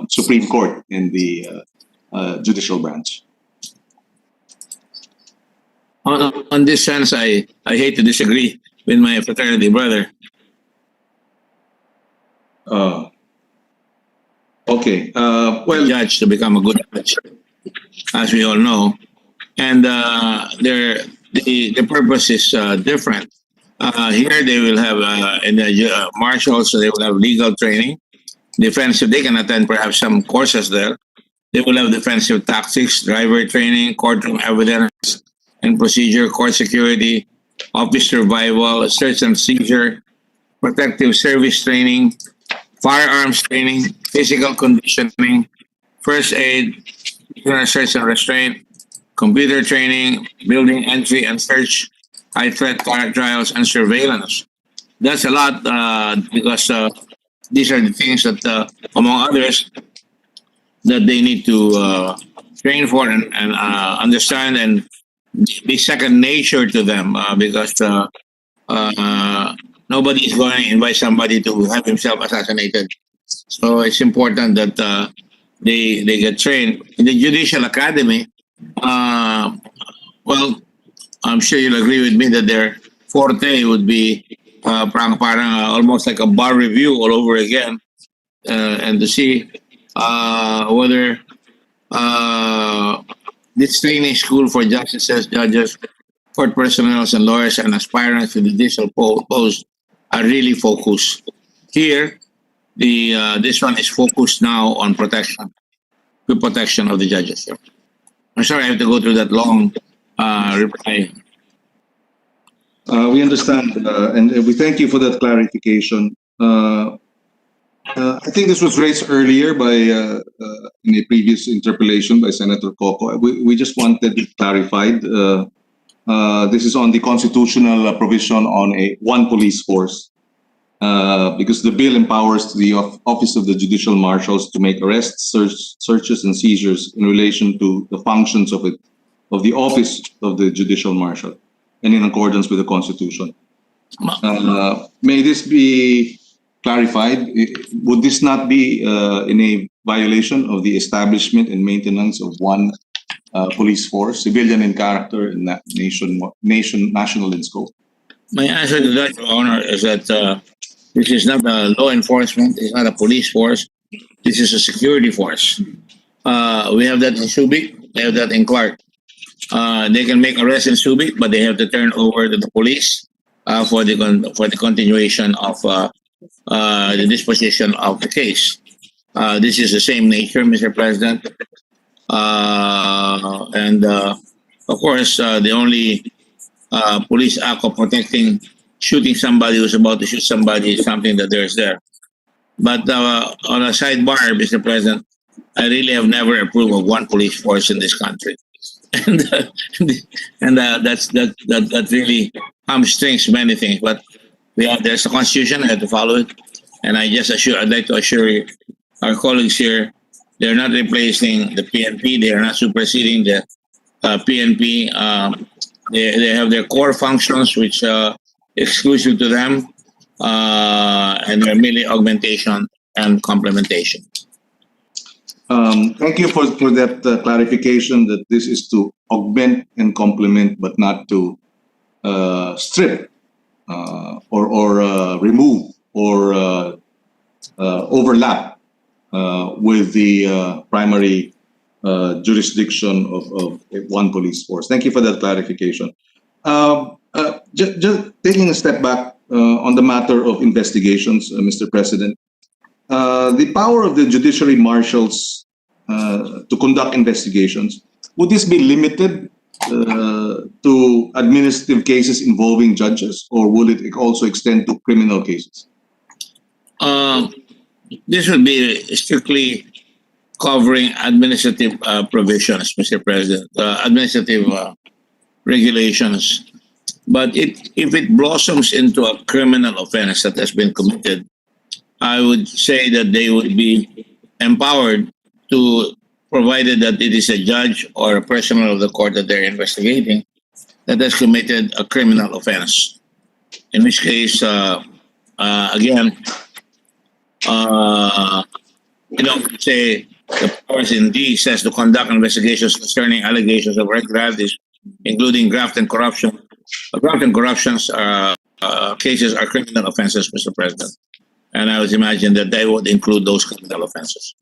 Supreme Court in the judicial branch. On this sense, I hate to disagree with my fraternity brother. Okay. Well, judge to become a good judge, as we all know, and the purpose is different. Here they will have in the marshals, so they will have legal training, defensive. They can attend perhaps some courses there. They will have defensive tactics, driver training, courtroom evidence and procedure, court security, office survival, search and seizure, protective service training, firearms training, physical conditioning, first aid, search and restraint, computer training, building entry and search, high threat trials, and surveillance. That's a lot because these are the things that, among others, that they need to train for and understand and be second nature to them because nobody is going to invite somebody to have himself assassinated. So it's important that they get trained. In the Judicial Academy, well, I'm sure you'll agree with me that their forte would be parang almost like a bar review all over again, and to see whether this training school for justices, judges, court personnel, and lawyers and aspirants to the judicial post are really focused. Here, this one is focused now on protection, the protection of the judges. I'm sorry I have to go through that long reply. We understand, and we thank you for that clarification. I think this was raised earlier by in a previous interpellation by Senator Coco. We just wanted it clarified. This is on the constitutional provision on one police force, because the bill empowers the Office of the Judicial Marshals to make arrests, searches, and seizures in relation to the functions of the Office of the Judicial Marshal, and in accordance with the Constitution. May this be clarified? Would this not be in a violation of the establishment and maintenance of one police force, civilian in character and national in scope? My answer to that, Your Honor, is that this is not a law enforcement. It's not a police force. This is a security force. We have that in Subic. They have that in Clark. They can make arrests in Subic, but they have to turn over to the police for the continuation of the disposition of the case. This is the same nature, Mr. President. And of course, the only police act of protecting shooting somebody who's about to shoot somebody is something that there's there. But on a sidebar, Mr. President, I really have never approved of one police force in this country. And that really hamstrings many things. But there's a constitution, I have to follow it. And I'd like to assure our colleagues here They're not replacing the PNP. They are not superseding the PNP. They have their core functions, which exclusive to them, and they're merely augmentation and complementation. Thank you for that clarification that this is to augment and complement, but not to strip or remove or overlap with the primary jurisdiction of one police force. Thank you for that clarification. Just taking a step back on the matter of investigations, Mr. President, the power of the judiciary marshals to conduct investigations, would this be limited to administrative cases involving judges, or will it also extend to criminal cases? This would be strictly covering administrative provisions, Mr. President, administrative regulations. But if it blossoms into a criminal offense that has been committed, I would say that they would be empowered to, provided that it is a judge or a personnel of the court that they're investigating that has committed a criminal offense. In which case, again, say the powers in D says to conduct investigations concerning allegations of irregularities, including graft and corruption. Graft and corruptions cases are criminal offenses, Mr. President. And I would imagine that they would include those criminal offenses.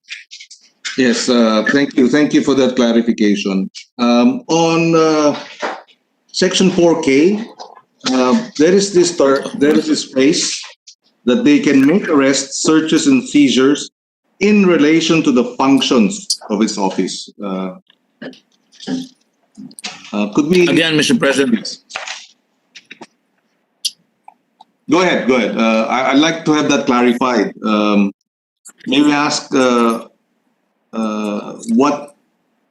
Yes, thank you. Thank you for that clarification. On Section 4K, there is this phrase that they can make arrests, searches, and seizures in relation to the functions of its office. Could we again, Mr. President? Go ahead. I'd like to have that clarified. May we ask what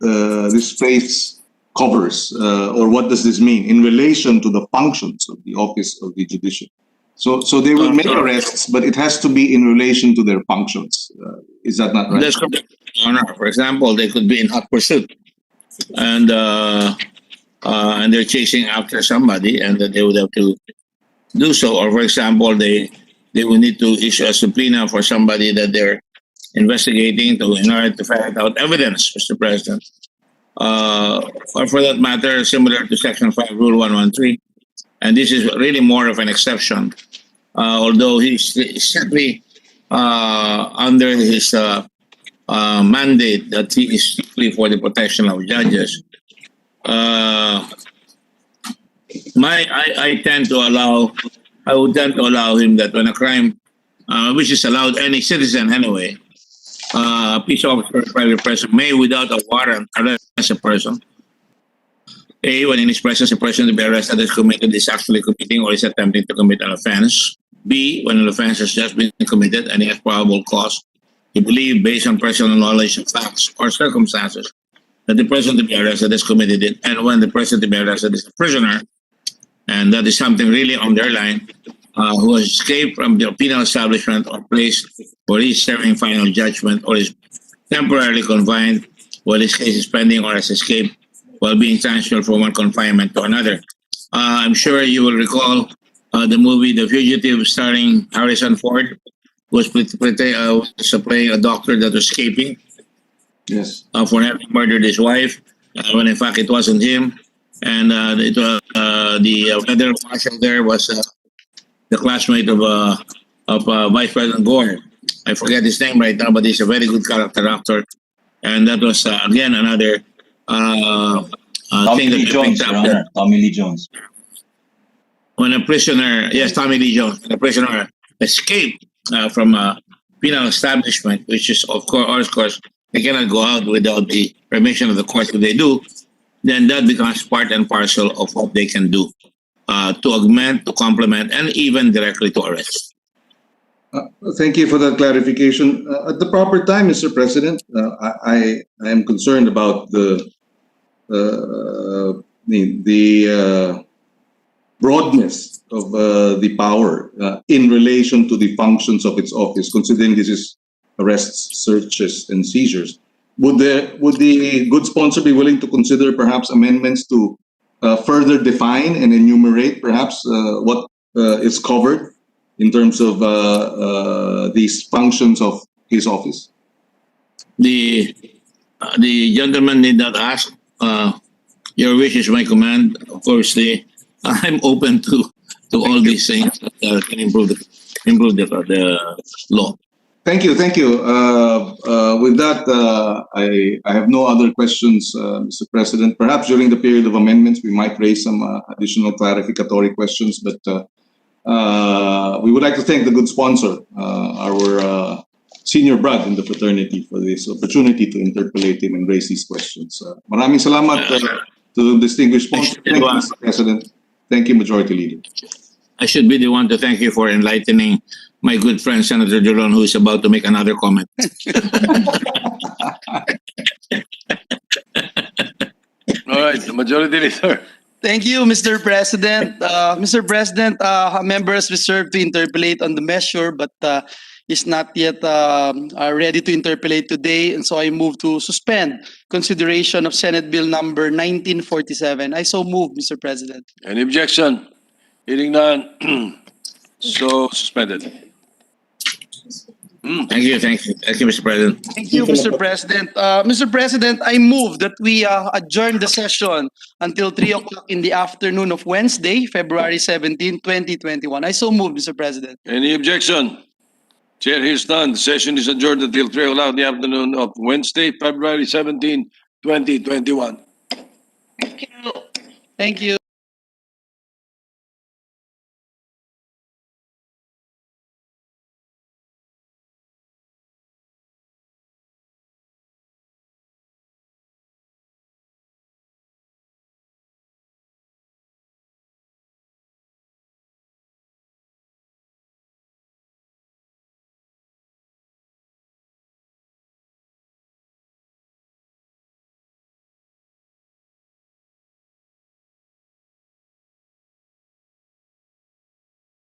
this phrase covers, or what does this mean in relation to the functions of the office of the judiciary? So they will make arrests, but it has to be in relation to their functions. Is that not right? That's correct. For example, they could be in hot pursuit, and they're chasing after somebody, and they would have to do so. Or, for example, they will need to issue a subpoena for somebody that they're investigating in order to find out evidence, Mr. President. Or for that matter, similar to Section 5, Rule 113. And this is really more of an exception, although he's strictly under his mandate that he is strictly for the protection of judges. I would tend to allow him that when a crime, which is allowed any citizen anyway, a peace officer or private person may, without a warrant, arrest a person. A, when in his presence a person to be arrested is actually committing or is attempting to commit an offense. B, when an offense has just been committed and he has probable cause to believe, based on personal knowledge of facts or circumstances, that the person to be arrested has committed it. And when the person to be arrested is a prisoner, and that is something really on their line, who has escaped from the penal establishment or place where he is serving final judgment or is temporarily confined while his case is pending or has escaped while being transferred from one confinement to another. I'm sure you will recall the movie The Fugitive, starring Harrison Ford, who was playing a doctor that was escaping. Yes. For having murdered his wife, when in fact it wasn't him. And the federal marshal there was the classmate of Vice President Gore. I forget his name right now, but he's a very good character actor. And that was, again, another thing that we picked up. Tommy Lee Jones. When a prisoner, yes, Tommy Lee Jones, when a prisoner escaped from a penal establishment, which is, of course, they cannot go out without the permission of the court. If they do, then that becomes part and parcel of what they can do to augment, to complement, and even directly to arrest. Thank you for that clarification. At the proper time, Mr. President, I am concerned about the broadness of the power in relation to the functions of its office, considering this is arrests, searches, and seizures. would the good sponsor be willing to consider perhaps amendments to further define and enumerate perhaps what is covered in terms of these functions of his office? The gentleman need not ask. Your wish is my command. Of course, I'm open to all these things that can improve the law. Thank you. With that, I have no other questions, Mr. President. Perhaps during the period of amendments, we might raise some additional clarificatory questions, but we would like to thank the good sponsor, our senior brad in the fraternity, for this opportunity to interpolate him and raise these questions. Maraming salamat to the distinguished sponsor. Thank you, Mr. President. Thank you, Majority Leader. I should be the one to thank you for enlightening my good friend Senator Dulon, who is about to make another comment. All right, the Majority Leader. Thank you, Mr. President. Mr. President, members reserved to interpolate on the measure, but is not yet ready to interpolate today, and so I move to suspend consideration of Senate Bill number 1947. I so move, Mr. President. Any objection? Hearing none. So suspended. Thank you, Mr. President. Thank you, Mr. President. Mr. President, I move that we adjourn the session until 3 o'clock in the afternoon of Wednesday, February 17, 2021. I so move, Mr. President. Any objection? Chair hears none. The session is adjourned until 3 o'clock in the afternoon of Wednesday, February 17, 2021. Thank you.